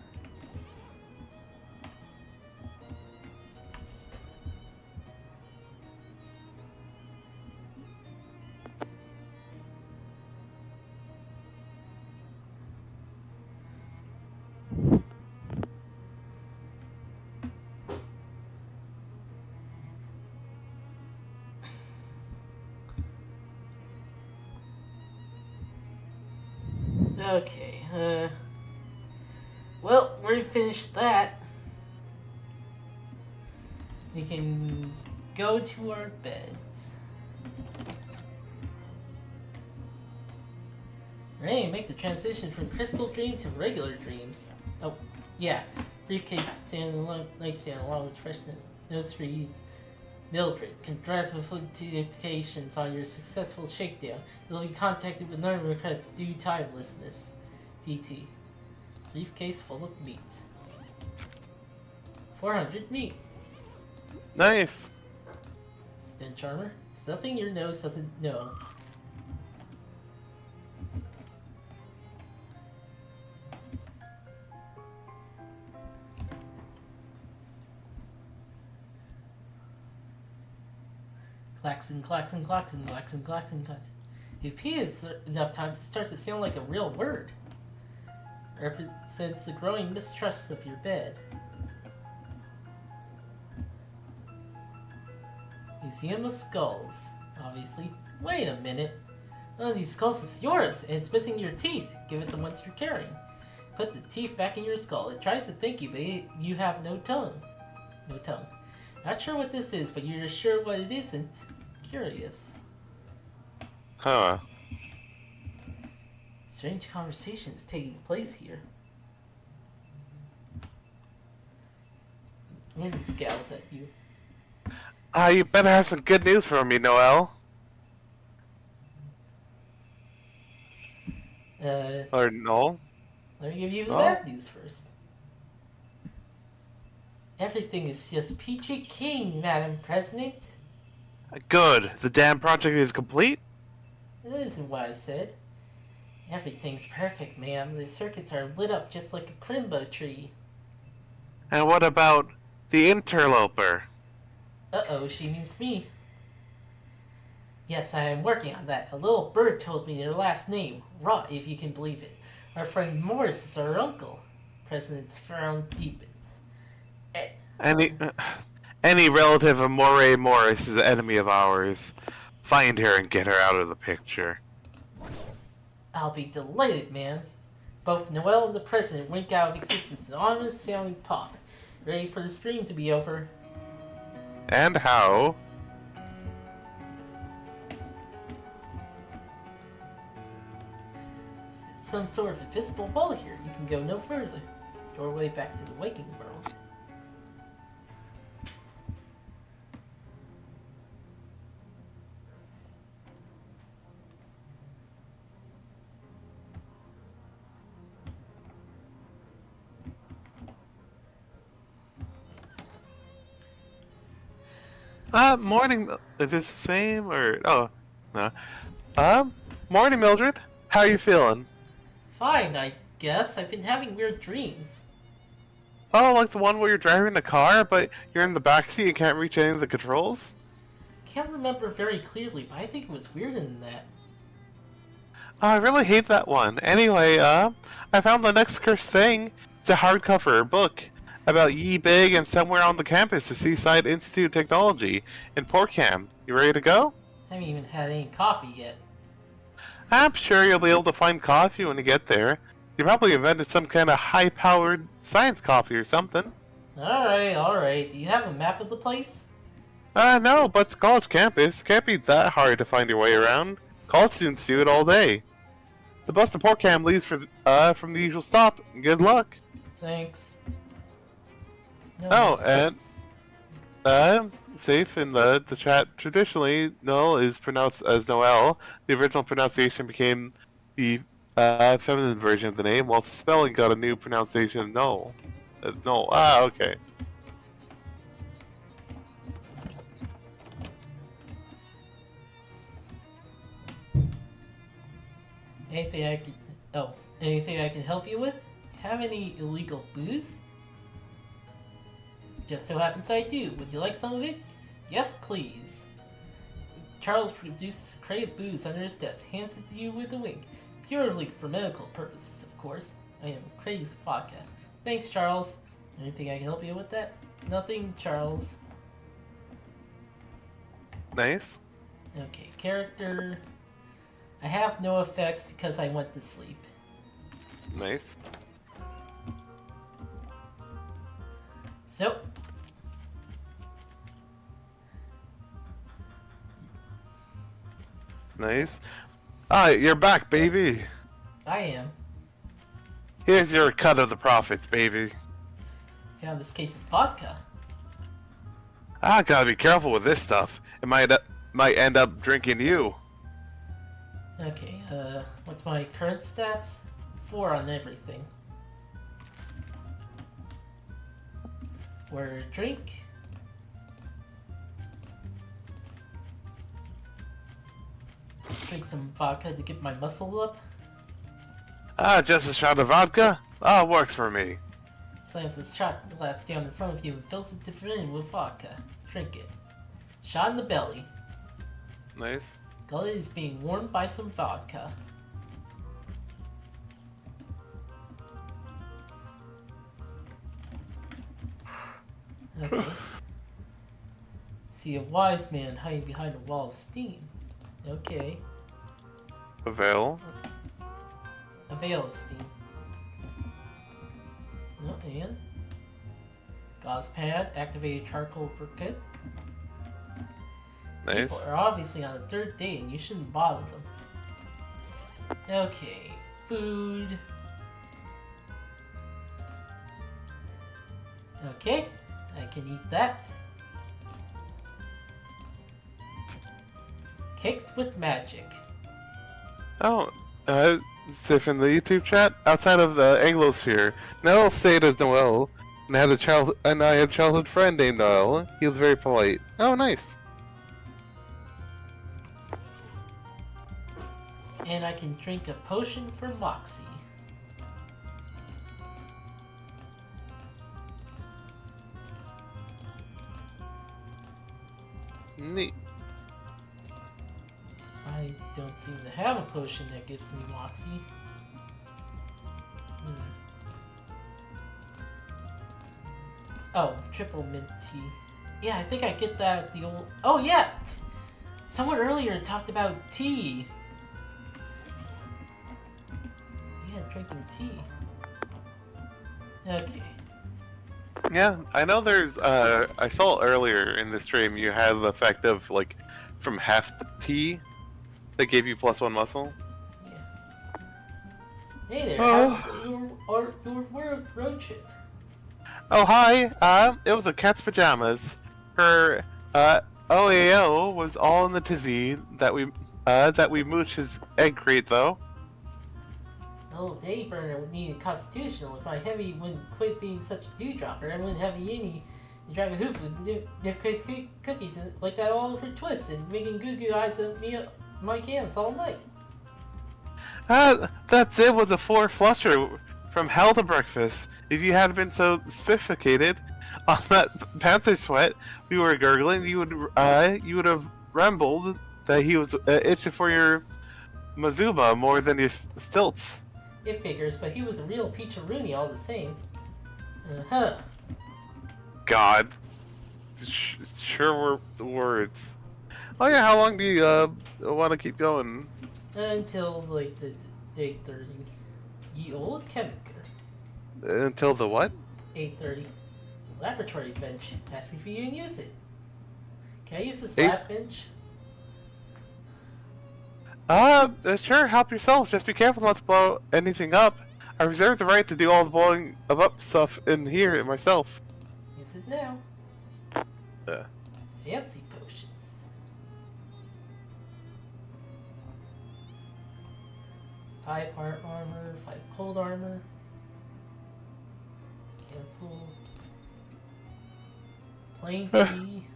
Okay, well, we finished that. We can go to our beds. Hey, make the transition from crystal dream to regular dreams. Oh, yeah. Briefcase stand along, nightstand along with fresh notes reads. Mildred, congratulations on your successful shakedown. You'll be contacted with another request due timelessness. DT. Briefcase full of meat. 400 meat.
Nice.
Stench armor. Something your nose doesn't know. Klaxon, klaxon, klaxon, klaxon, klaxon, klaxon. If you repeat it enough times, it starts to sound like a real word. It represents the growing mistrust of your bed. Museum of Skulls. Obviously. Wait a minute. One of these skulls is yours, and it's missing your teeth. Give it the ones you're carrying. Put the teeth back in your skull. It tries to thank you, but you have no tongue. No tongue. Not sure what this is, but you're sure what it isn't. Curious.
Huh.
Strange conversations taking place here. Wind scowls at you.
You better have some good news for me, Noel. Or no?
Let me give you the
Oh.
bad news first. Everything is just peachy keen, Madam President.
Good. The dam project is complete?
That isn't what I said. Everything's perfect, ma'am. The circuits are lit up just like a crimbo tree.
And what about the interloper?
Uh-oh, she means me. Yes, I am working on that. A little bird told me their last name. Rot, if you can believe it. Our friend Morris is our uncle. President's frown deepens.
Any relative of Moray Morris is an enemy of ours. Find her and get her out of the picture.
I'll be delighted, man. Both Noel and the President wink out of existence an ominous sounding pop. Ready for the stream to be over.
And how?
Some sort of invisible wall here. You can go no further. Doorway back to the waking world.
Morning. Is this the same or oh, no? Morning, Mildred. How are you feeling?
Fine, I guess. I've been having weird dreams.
Oh, like the one where you're driving the car, but you're in the backseat and can't reach any of the controls?
Can't remember very clearly, but I think it was weirder than that.
I really hate that one. Anyway, I found the next cursed thing. It's a hardcover book about Yi Big and somewhere on the campus of Seaside Institute of Technology in Portcam. You ready to go?
I haven't even had any coffee yet.
I'm sure you'll be able to find coffee when you get there. You probably invented some kind of high-powered science coffee or something.
Alright. Do you have a map of the place?
No, but it's a college campus. Can't be that hard to find your way around. College students do it all day. The bus to Portcam leaves from the usual stop. Good luck.
Thanks. No,
Oh,
mistakes.
and safe in the chat. Traditionally, Noel is pronounced as Noel. The original pronunciation became the feminine version of the name, whilst the spelling got a new pronunciation, Noel. Noel. Ah, okay.
Anything I can help you with? Have any illegal booze? Just so happens I do. Would you like some of it? Yes, please. Charles produces a crate of booze under his desk, hands it to you with a wink. Purely for medical purposes, of course. I am crazy of vodka. Thanks, Charles. Anything I can help you with that? Nothing, Charles.
Nice.
Okay, character. I have no effects because I went to sleep.
Nice.
So.
Nice. Ah, you're back, baby.
I am.
Here's your cut of the profits, baby.
Found this case of vodka.
Gotta be careful with this stuff. It might end up drinking you.
Okay, what's my current stats? 4 on everything. Order a drink. Drink some vodka to get my muscle up.
Just a shot of vodka? Works for me.
Slams this shot glass down in front of you and fills it to the brim with vodka. Drink it. Shot in the belly.
Nice.
Gullet is being warmed by some vodka. Okay. See a wise man hiding behind a wall of steam. Okay.
Avail.
A veil of steam. Oh, and Gauze pad, activated charcoal briquette. People
Nice.
are obviously on the third date and you shouldn't bother them. Okay, food. Okay, I can eat that. Kicked with magic.
Oh, Sif in the YouTube chat, outside of the Anglosphere, Noel stayed as Noel, and I had a childhood friend named Noel. He was very polite. Oh, nice.
And I can drink a potion for Moxie.
Neat.
I don't seem to have a potion that gives me Moxie. Oh, triple mint tea. Yeah, I think I get that at the old... Oh, yeah! Someone earlier talked about tea. Yeah, drinking tea. Okay.
Yeah, I know there's, I saw earlier in the stream you had the effect of, like, from half the tea that gave you +1 muscle.
Yeah. Hey there,
Oh.
how's your road trip?
Oh, hi. It was a cat's pajamas. Her, OAO was all in the tizzy that we mooched his egg crate, though.
The little day burner would need a constitutional. If my heavy wouldn't quit being such a dewdropper, I wouldn't have any Dragon Hoof with different cookies and like that all over twist and making goo eyes at me my cans all night.
That's it was a 4 flusher from hell to breakfast. If you hadn't been so sophisticated on that panther sweat we were gurgling, you would have rambled that he was itching for your Mazuba more than your stilts.
It figures, but he was a real peach-a-rooney all the same. Uh-huh.
God. Sure were the words. Oh yeah, how long do you want to keep going?
Until, like, the day 30. Ye old chemiker.
Until the what?
8:30. Laboratory bench. Asking if you can use it. Can I use this lab bench?
Sure, help yourself. Just be careful not to blow anything up. I reserve the right to do all the blowing up stuff in here myself.
Use it now. Fancy potions. 5 heart armor, 5 cold armor. Cancel. Plain tea.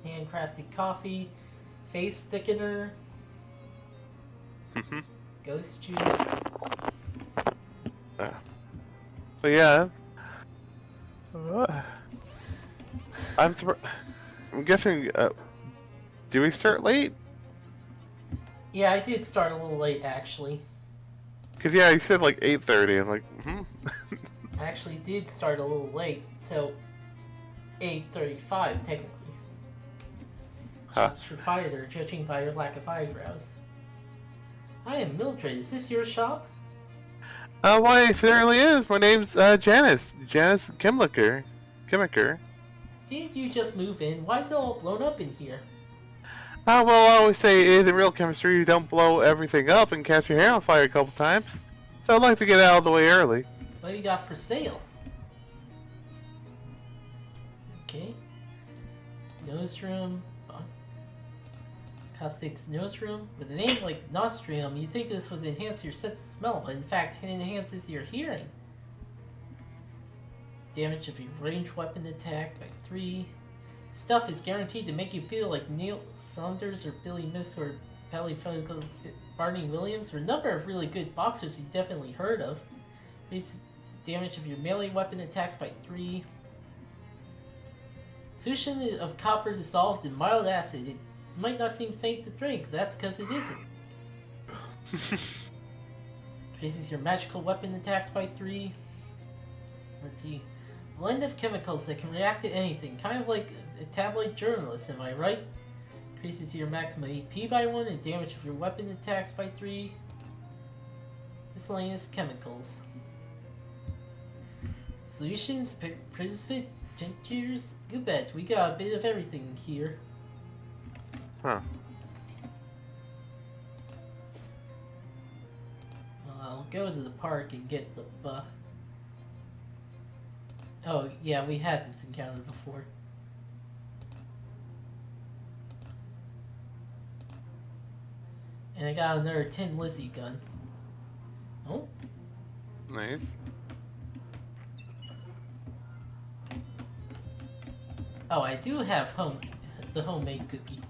Handcrafted coffee. Face thickener. Ghost juice.
But yeah. I'm guessing, do we start late?
Yeah, I did start a little late actually.
Cause yeah, you said like 8:30. I'm like,
I actually did start a little late, so 8:35 technically. Shots for fire, judging by your lack of eyebrows. I am Mildred. Is this your shop?
Why, it certainly is. My name's Janice. Janice Kimlicker.
Did you just move in? Why is it all blown up in here?
Well, I always say in real chemistry, you don't blow everything up and catch your hair on fire a couple times. So I'd like to get out of the way early.
What do you got for sale? Okay. Nose room. Caustic's nose room. With a name like Nostrium, you'd think this would enhance your sense of smell, but in fact, it enhances your hearing. Damage of your ranged weapon attack by 3. Stuff is guaranteed to make you feel like Neil Saunders or Billy Miss or Polyphonical Barney Williams, or a number of really good boxers you've definitely heard of. Increases damage of your melee weapon attacks by 3. Solution of copper dissolved in mild acid. It might not seem safe to drink, that's because it isn't. Increases your magical weapon attacks by 3. Let's see. Blend of chemicals that can react to anything, kind of like a tabloid journalist, am I right? Increases your maximum AP by 1 and damage of your weapon attacks by 3. Miscellaneous chemicals. Solutions, Tinctures? You bet, we got a bit of everything here.
Huh.
Well, I'll go to the park and get the Oh, yeah, we had this encounter before. And I got another Tin Lizzie gun. Oh.
Nice.
Oh, I do have the homemade cookie.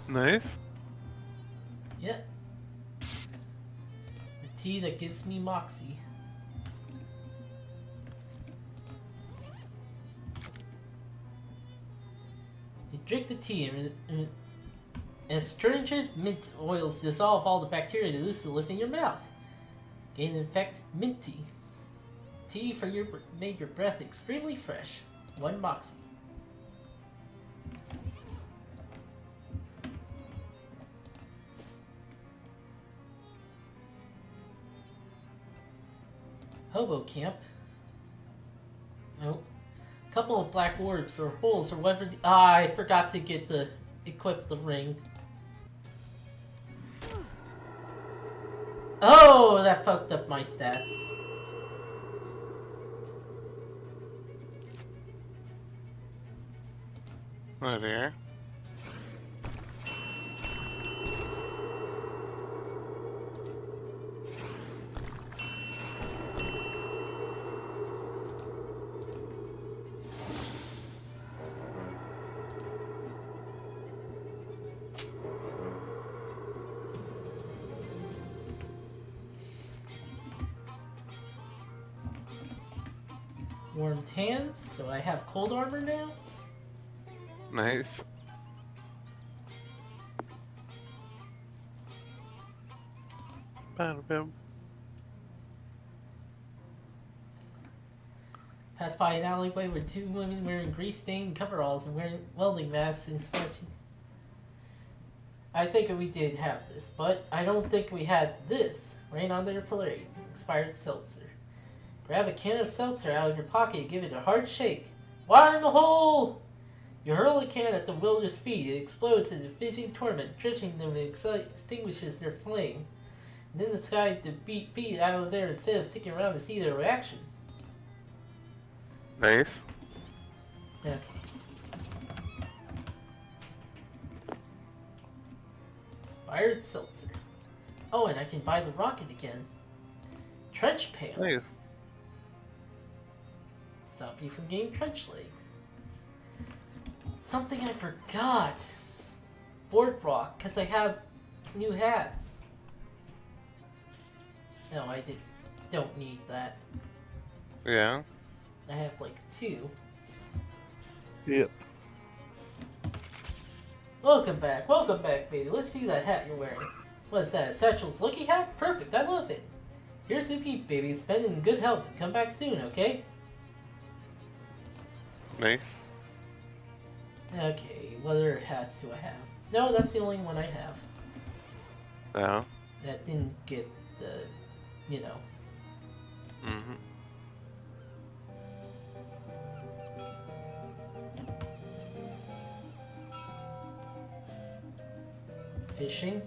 Nice.
Yep. The tea that gives me moxie. You drink the tea and astringent mint oils dissolve all the bacteria that used to live in your mouth. Gain an effect minty. Tea for made your breath extremely fresh. 1 moxie. Hobo camp. Nope. Couple of black orbs or holes or whatever. I forgot to equip the ring. Oh, that fucked up my stats.
Oh dear.
Warmed hands, so I have cold armor now.
Nice. Bam.
Pass by an alleyway with 2 women wearing grease-stained coveralls and wearing welding masks and such. I think we did have this, but I don't think we had this. Rain on their parade. Expired seltzer. Grab a can of seltzer out of your pocket and give it a hard shake. Water in the hole! You hurl the can at the wilderness feet. It explodes in a fizzing torment, drenching them and extinguishes their flame. And then the sky to beat feet out of there instead of sticking around to see their reactions.
Nice.
Okay. Expired seltzer. Oh, and I can buy the rocket again. Trench pants.
Nice.
Stop you from getting trench legs. Something I forgot. Boardwalk, because I have new hats. No, I don't need that.
Yeah.
I have like 2.
Yep.
Welcome back, baby. Let's see that hat you're wearing. What is that, a Satchel's Lucky hat? Perfect, I love it. Here's your peep, baby. Spend it in good health and come back soon, okay?
Nice.
Okay, what other hats do I have? No, that's the only one I have.
Yeah.
That didn't get the, you know.
Mm-hmm.
Fishing.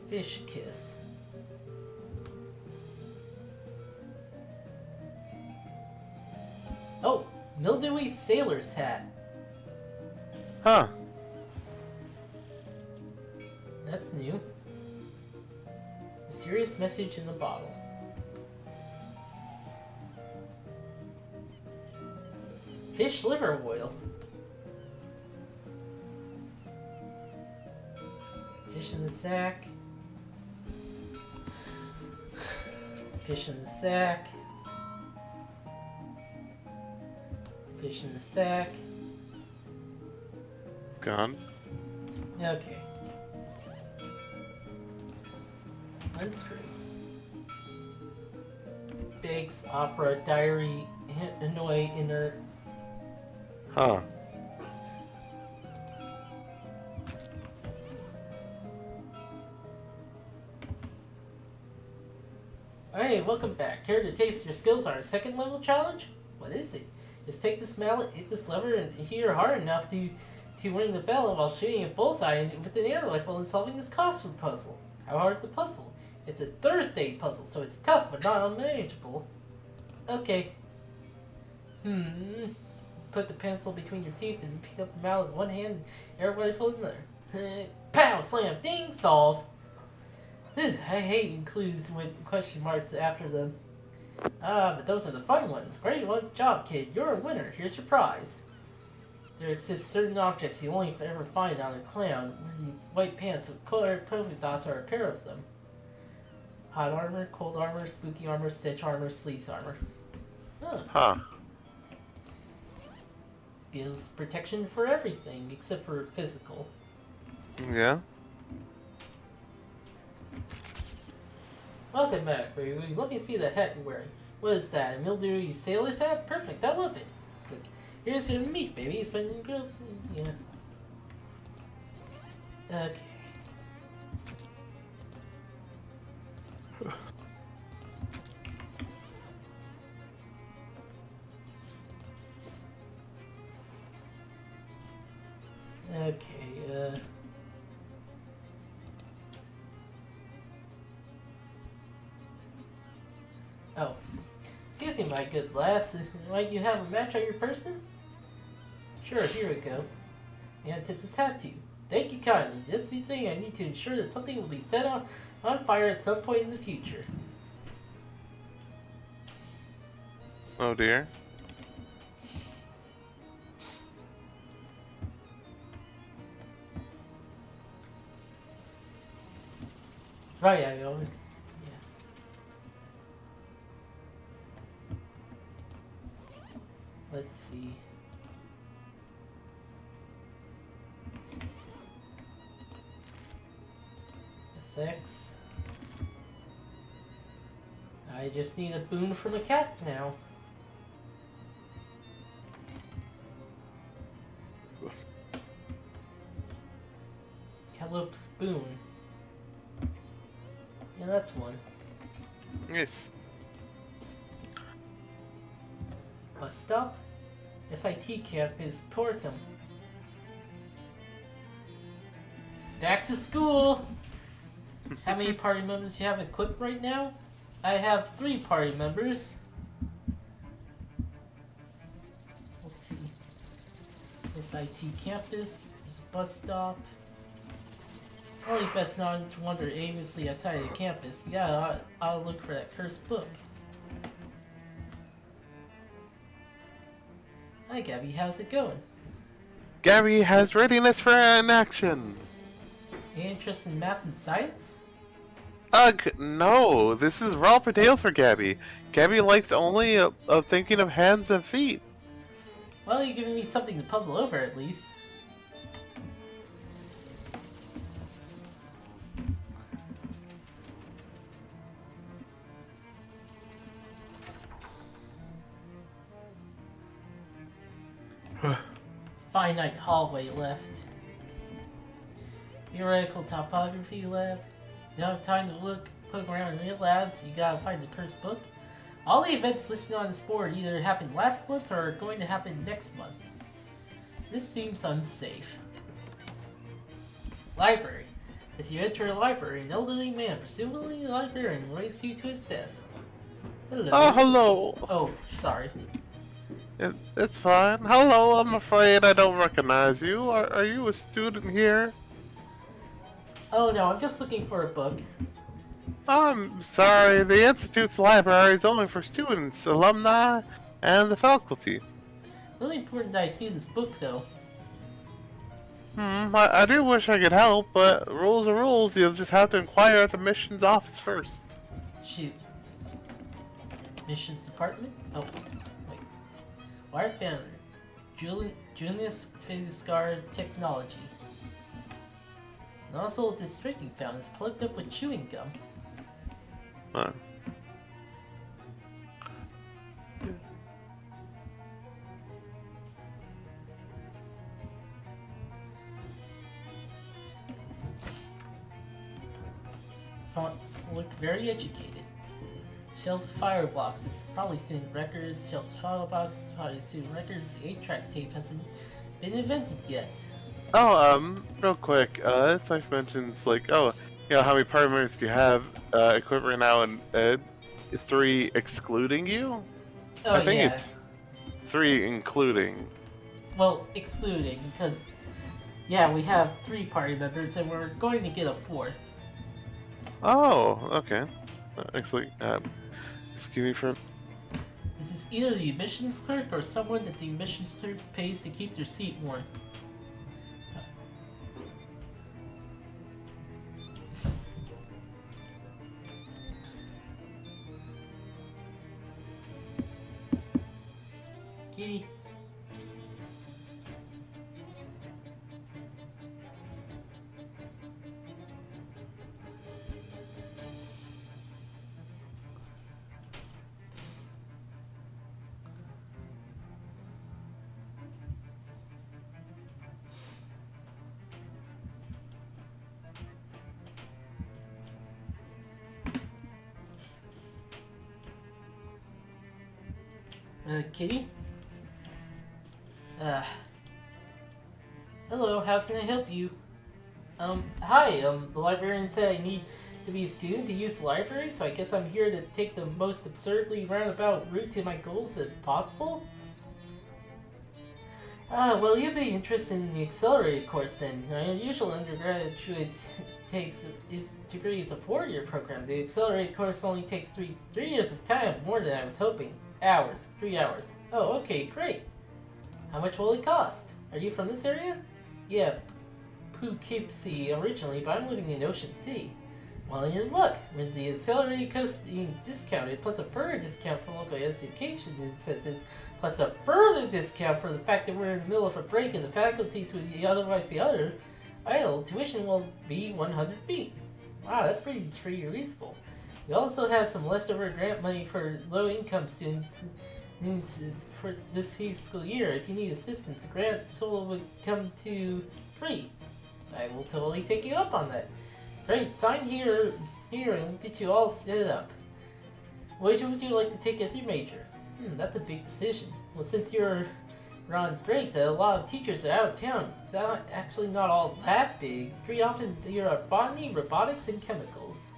Fish kiss. Oh, mildewy sailor's hat.
Huh.
That's new. Mysterious message in the bottle. Fish liver oil. Fish in the sack. Fish in the sack. Fish in the sack.
Gone.
Okay. Unscrew. Biggs, opera, diary, annoy, inert.
Huh.
Hey, welcome back. Care to taste your skills on a second level challenge? What is it? Just take this mallet, hit this lever, and hit her hard enough to ring the bell while shooting a bullseye with an air rifle and solving this crossword puzzle. How hard is the puzzle? It's a Thursday puzzle, so it's tough but not unmanageable. Okay. Put the pencil between your teeth and pick up the mallet in one hand and air rifle in the other. Pow! Slam! Ding! Solved! I hate clues with question marks after them. But those are the fun ones. Great job, kid. You're a winner. Here's your prize. There exist certain objects you only ever find on a clown. The white pants with colored polka dots are a pair of them. Hot armor, cold armor, spooky armor, stitch armor, sleaze armor.
Huh.
Gives protection for everything except for physical.
Yeah.
Welcome back, baby. Let me see the hat you're wearing. What is that? A mildewy sailor's hat? Perfect. I love it. Look, here's your meat, baby. It's been good. Yeah. Okay. Okay, Oh. Excuse me, my good lass. Might you have a match on your person? Sure, here we go. And tips his hat to you. Thank you kindly. Just the thing I need to ensure that something will be set on fire at some point in the future.
Oh dear.
Right, I go. Yeah. Let's see. Effects. I just need a boon from a cat now. Calip's boon. Yeah, that's one.
Yes.
Bus stop? SIT camp is Torcum. Back to school! How many party members you have equipped right now? I have 3 party members. Let's see. SIT campus. There's a bus stop. Only best not to wander aimlessly outside of the campus. Yeah, I'll look for that cursed book. Hi Gabby, how's it going?
Gabby has readiness for an action.
Any interest in math and science?
Ugh, no. This is raw potatoes for Gabby. Gabby likes only thinking of hands and feet.
Well, you're giving me something to puzzle over at least. Finite hallway left. Theoretical topography lab. You don't have time to poke around in real labs, so you gotta find the cursed book. All the events listed on this board either happened last month or are going to happen next month. This seems unsafe. Library. As you enter a library, an elderly man, presumably a librarian, waves you to his desk. Hello.
Oh, hello.
Oh, sorry.
It's fine. Hello, I'm afraid I don't recognize you. Are you a student here?
Oh no, I'm just looking for a book.
I'm sorry, the Institute's library is only for students, alumni, and the faculty.
Really important that I see this book, though.
I do wish I could help, but rules are rules. You'll just have to inquire at the missions office first.
Shoot. Missions department? Oh, wait. Wire founder. Junius Finiscar Technology. Nozzle distracting fountain is plugged up with chewing gum.
Huh.
Fonts look very educated. shelf of fire boxes, probably student records, shelf of file boxes, probably student records. The 8-track tape hasn't been invented yet.
Oh, real quick, this life mentions like, oh, you know, how many party members do you have equipped right now, and 3 excluding you?
Oh
I think
yeah.
it's 3 including.
Well, excluding, because yeah, we have 3 party members and we're going to get a 4th.
Oh, okay. Actually, excuse me for.
This is either the admissions clerk or someone that the admissions clerk pays to keep their seat warm. Kitty. Kitty? Hello, how can I help you? Hi, the librarian said I need to be a student to use the library, so I guess I'm here to take the most absurdly roundabout route to my goals if possible? Well, you'd be interested in the accelerated course then. Our usual undergraduate degree is a 4-year program. The accelerated course only takes 3 years. Is kind of more than I was hoping. 3 hours. Oh, okay, great. How much will it cost? Are you from this area? Yeah, Poughkeepsie originally, but I'm living in Ocean City. Well, in your luck, with the accelerated course being discounted, plus a further discount for local education incentives, plus a further discount for the fact that we're in the middle of a break and the faculties would otherwise be idle, tuition will be 100 feet. Wow, that's pretty reasonable. We also have some leftover grant money for low-income students for this fiscal year. If you need assistance, the grant total would come to free. I will totally take you up on that. Great, sign here and we'll get you all set up. What would you like to take as your major? That's a big decision. Well, since you're on break, a lot of teachers are out of town. It's actually not all that big. 3 options here are botany, robotics, and chemicals.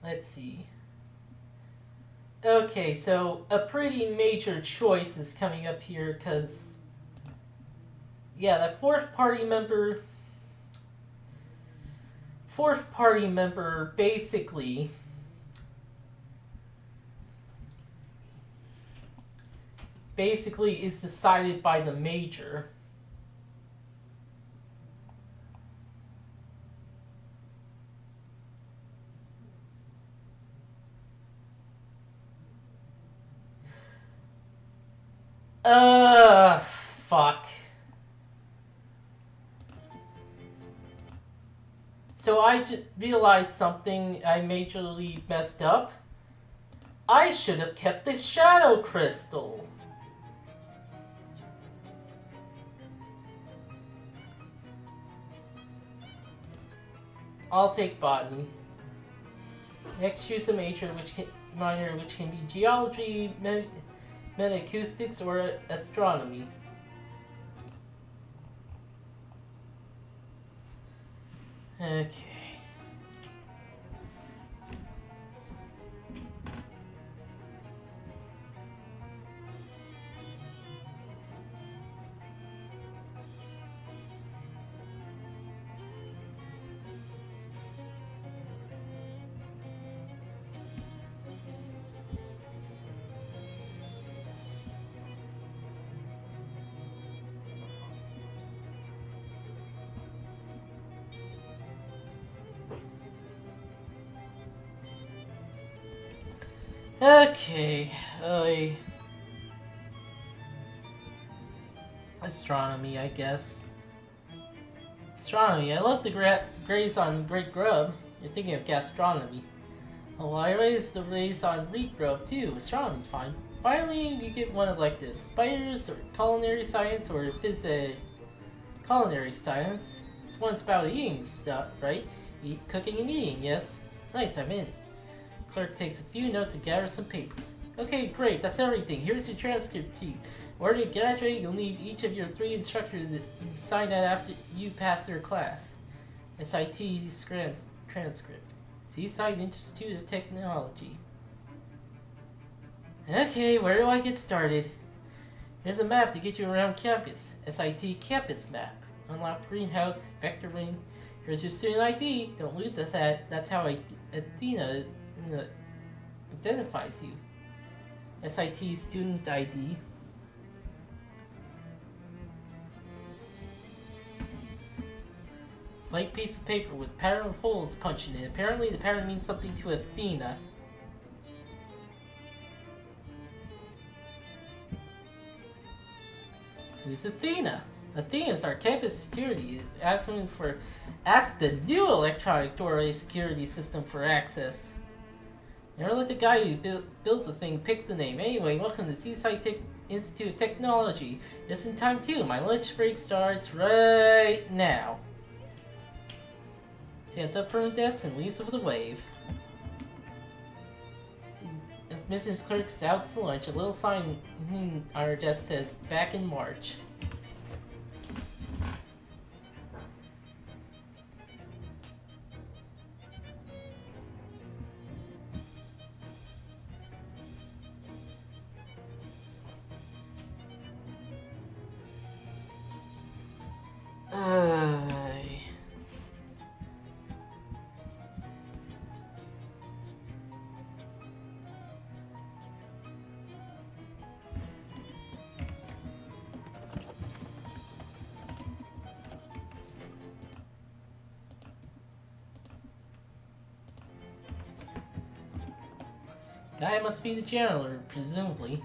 Let's see. Okay, so a pretty major choice is coming up here because, yeah, that fourth party member basically is decided by the major. Fuck. So I just realized something I majorly messed up. I should have kept the shadow crystal. I'll take botany. Next, choose a major, minor, which can be geology, metaacoustics, or astronomy. Okay. Okay, astronomy, I guess. Astronomy. I love to graze on great grub. You're thinking of gastronomy. Oh, well, I raised the raise on wheat grub too. Astronomy's fine. Finally, you get one elective: spiders, or culinary science, or culinary science. It's one's about eating stuff, right? Cooking and eating, yes. Nice, I'm in. Clerk takes a few notes and gathers some papers. Okay, great, that's everything. Here's your transcript sheet. In order to graduate, you'll need each of your 3 instructors to sign that after you pass their class. SIT transcript. Seaside Institute of Technology. Okay, where do I get started? Here's a map to get you around campus. SIT campus map. Unlock greenhouse, vector ring. Here's your student ID. Don't lose that. That's how Athena identifies you. SIT student ID. Blank piece of paper with pattern of holes punched in it. Apparently the pattern means something to Athena. Who's Athena? Athena's our campus security. Ask the new electronic doorway security system for access. Never let the guy who builds the thing pick the name. Anyway, welcome to Seaside Institute of Technology. Just in time too. My lunch break starts right now. Stands up from the desk and leaves with a wave. Mrs. Clerk's out to lunch. A little sign on our desk says, "Back in March." Guy must be the janitor, presumably.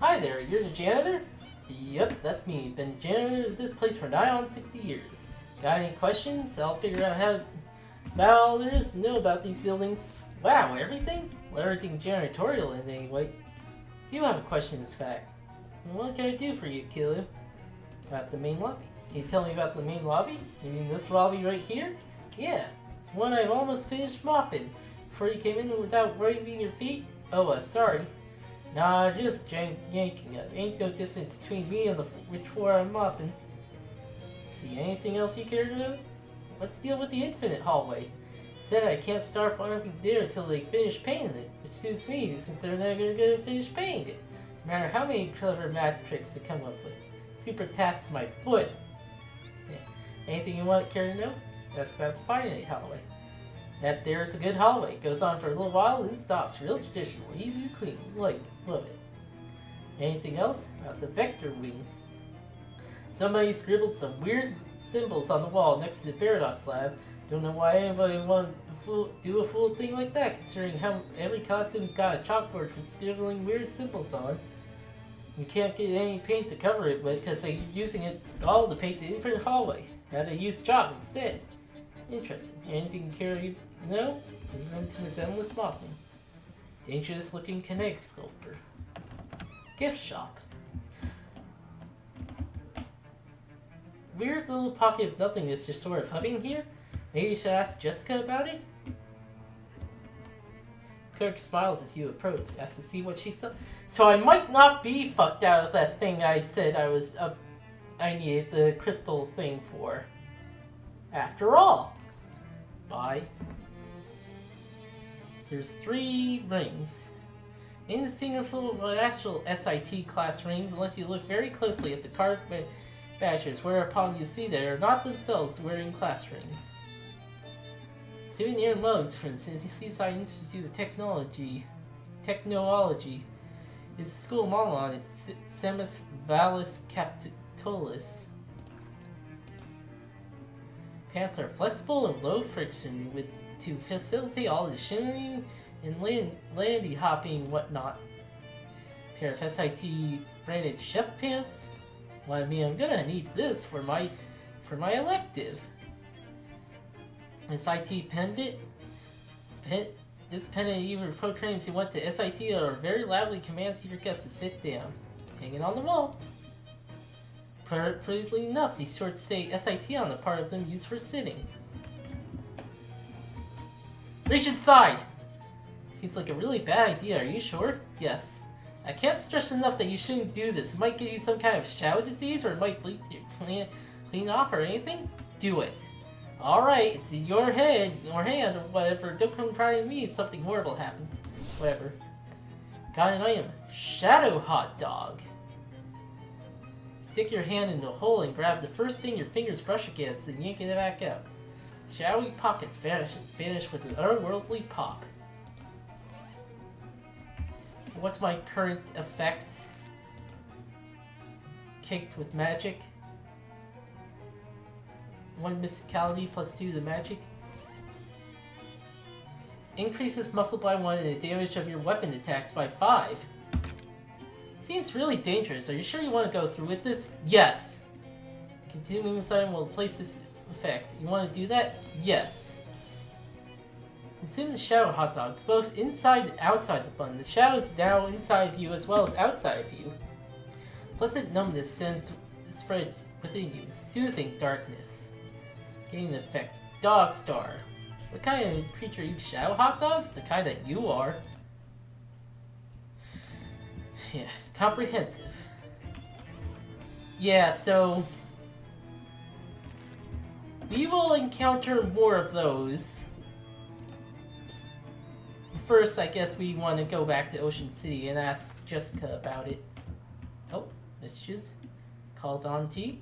Hi there, you're the janitor? Yep, that's me. Been the janitor of this place for nigh on 60 years. Got any questions? I'll figure out about all there is to know about these buildings. Wow, everything? Well, everything janitorial in any way. Do you have a question, in fact? What can I do for you, Kilo? About the main lobby. Can you tell me about the main lobby? You mean this lobby right here? Yeah, it's one I've almost finished mopping. Before you came in without waving your feet? Oh, sorry. Nah, just yanking it. Ain't no distance between me and which floor I'm mopping. See anything else you care to know? Let's deal with the infinite hallway. Said I can't start anything there until they finish painting it, which suits me since they're never gonna finish painting it. No matter how many clever math tricks they come up with. Super tasks my foot. Yeah. Anything you care to know? Ask about the finite hallway. That there's a good hallway. Goes on for a little while and stops. Real traditional, easy to clean. Love it. Anything else? About the vector wing. Somebody scribbled some weird symbols on the wall next to the paradox lab. Don't know why anybody would do a fool thing like that, considering how every costume's got a chalkboard for scribbling weird symbols on. You can't get any paint to cover it with because they're using it all to paint the infinite hallway. Had to use chalk instead. Interesting. Anything you care to know? Move to his endless mopping. Dangerous looking kinetic sculptor. Gift shop. Weird little pocket of nothingness just sort of hovering here. Maybe you should ask Jessica about it? Kirk smiles as you approach, asks to see what she saw. So I might not be fucked out of that thing I said I needed the crystal thing for. After all. Bye. There's 3 rings. In the single full of actual SIT class rings, unless you look very closely at the carved badges, whereupon you see they are not themselves wearing class rings. Souvenir mugs from the Seaside Institute of Technology is the school model on its Semus Vallis Capitolis. Pants are flexible and low friction to facilitate all the shimmying and landy hopping and whatnot. Pair of SIT branded chef pants. Well, I mean, I'm gonna need this for my elective. SIT pendant. This pendant either proclaims you went to SIT or very loudly commands your guests to sit down. Hanging on the wall. Appropriately enough, these shorts say SIT on the part of them used for sitting. Reach inside! Seems like a really bad idea, are you sure? Yes. I can't stress enough that you shouldn't do this. It might give you some kind of shadow disease, or it might bleed your clean off or anything. Do it. Alright, it's in your head, or hand, or whatever. Don't come crying to me if something horrible happens. Whatever. Got an item. Shadow hot dog. Stick your hand in the hole and grab the first thing your fingers brush against and yank it back out. Shadowy pockets vanish with an otherworldly pop. What's my current effect? Caked with magic. 1 mysticality plus 2 to magic. Increases muscle by 1 and the damage of your weapon attacks by 5. Seems really dangerous. Are you sure you want to go through with this? Yes! Continuing this item will replace this effect. You want to do that? Yes. Consume the shadow hot dogs, both inside and outside the bun. The shadow is now inside of you as well as outside of you. Pleasant numbness spreads within you. Soothing darkness. Getting the effect. Dog star. What kind of creature eats shadow hot dogs? The kind that you are. Yeah, comprehensive. Yeah, so we will encounter more of those. First, I guess we want to go back to Ocean City and ask Jessica about it. Oh, messages. Called on T.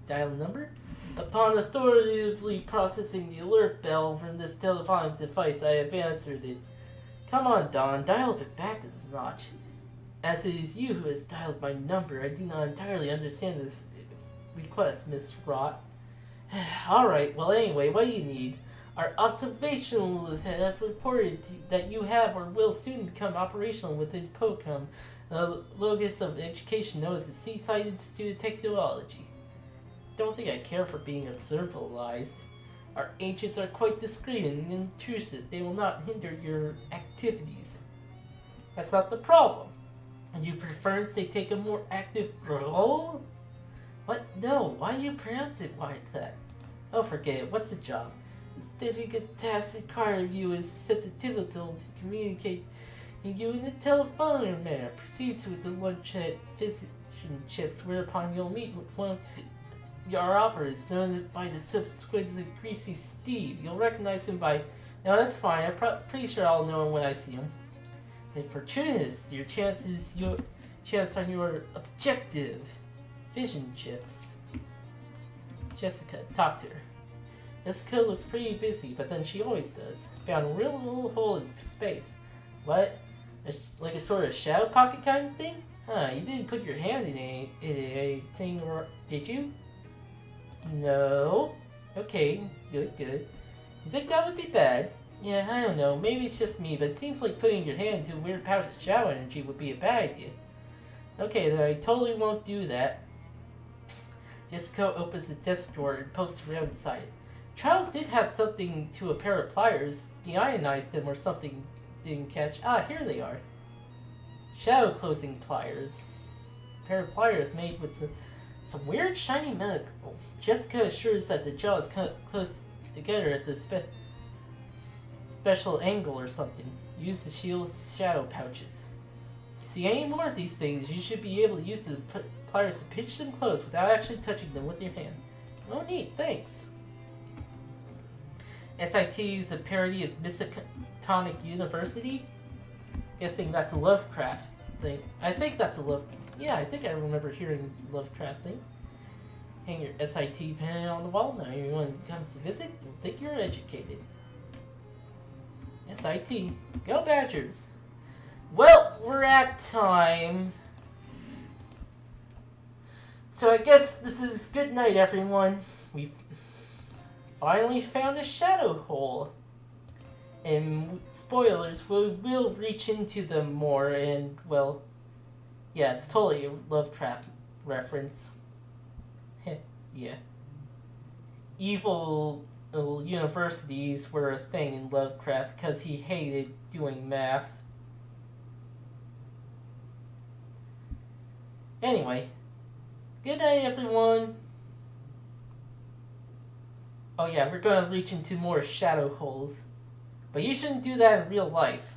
Dial number. Upon authoritatively processing the alert bell from this telephonic device, I have answered it. Come on, Don, dial it back a notch. As it is you who has dialed my number, I do not entirely understand this request, Miss Rott. Alright, well anyway, what do you need? Our observationalists have reported that you have or will soon become operational within POCOM, the locus of education known as the Seaside Institute of Technology. Don't think I care for being observabilized. Our agents are quite discreet and intrusive. They will not hinder your activities. That's not the problem. And you prefer they take a more active role? What? No, why do you pronounce it like that? Oh, forget it. What's the job? The difficult task required of you is sensitivity to communicate you in a telephonic manner. Proceeds with the lunch at fission chips, whereupon you'll meet with one of your operatives, known as by the subsequent Greasy Steve. You'll recognize him by... No, that's fine. I'm pretty sure I'll know him when I see him. If fortunist, your chance on your objective. Fission chips. Jessica, talk to her. Jessica looks pretty busy, but then she always does. Found a real little hole in space. What? Like a sort of shadow pocket kind of thing? Huh, you didn't put your hand in anything, did you? No. Okay, good. You think that would be bad? Yeah, I don't know. Maybe it's just me, but it seems like putting your hand into a weird pouch of shadow energy would be a bad idea. Okay, then I totally won't do that. Jessica opens the desk drawer and pokes around inside. Charles did have something to a pair of pliers. Deionized them or something. Didn't catch. Ah, here they are. Shadow closing pliers. A pair of pliers made with some weird shiny metal. Jessica assures that the jaw is close together at the special angle or something. Use the shield's shadow pouches. See any more of these things, you should be able to use the pliers to pinch them closed without actually touching them with your hand. Oh neat, thanks. SIT is a parody of Miskatonic University? Guessing that's a Lovecraft thing. I think that's a Yeah, I think I remember hearing Lovecraft thing. Hang your SIT pen on the wall. Now anyone comes to visit, you'll think you're educated. SIT. Go Badgers! Well, we're at time. So I guess this is good night, everyone. We've finally found a shadow hole. And spoilers, we'll reach into them more and, well, yeah, it's totally a Lovecraft reference. Yeah. Evil universities were a thing in Lovecraft because he hated doing math. Anyway, good night, everyone. Oh yeah, we're gonna reach into more shadow holes. But you shouldn't do that in real life.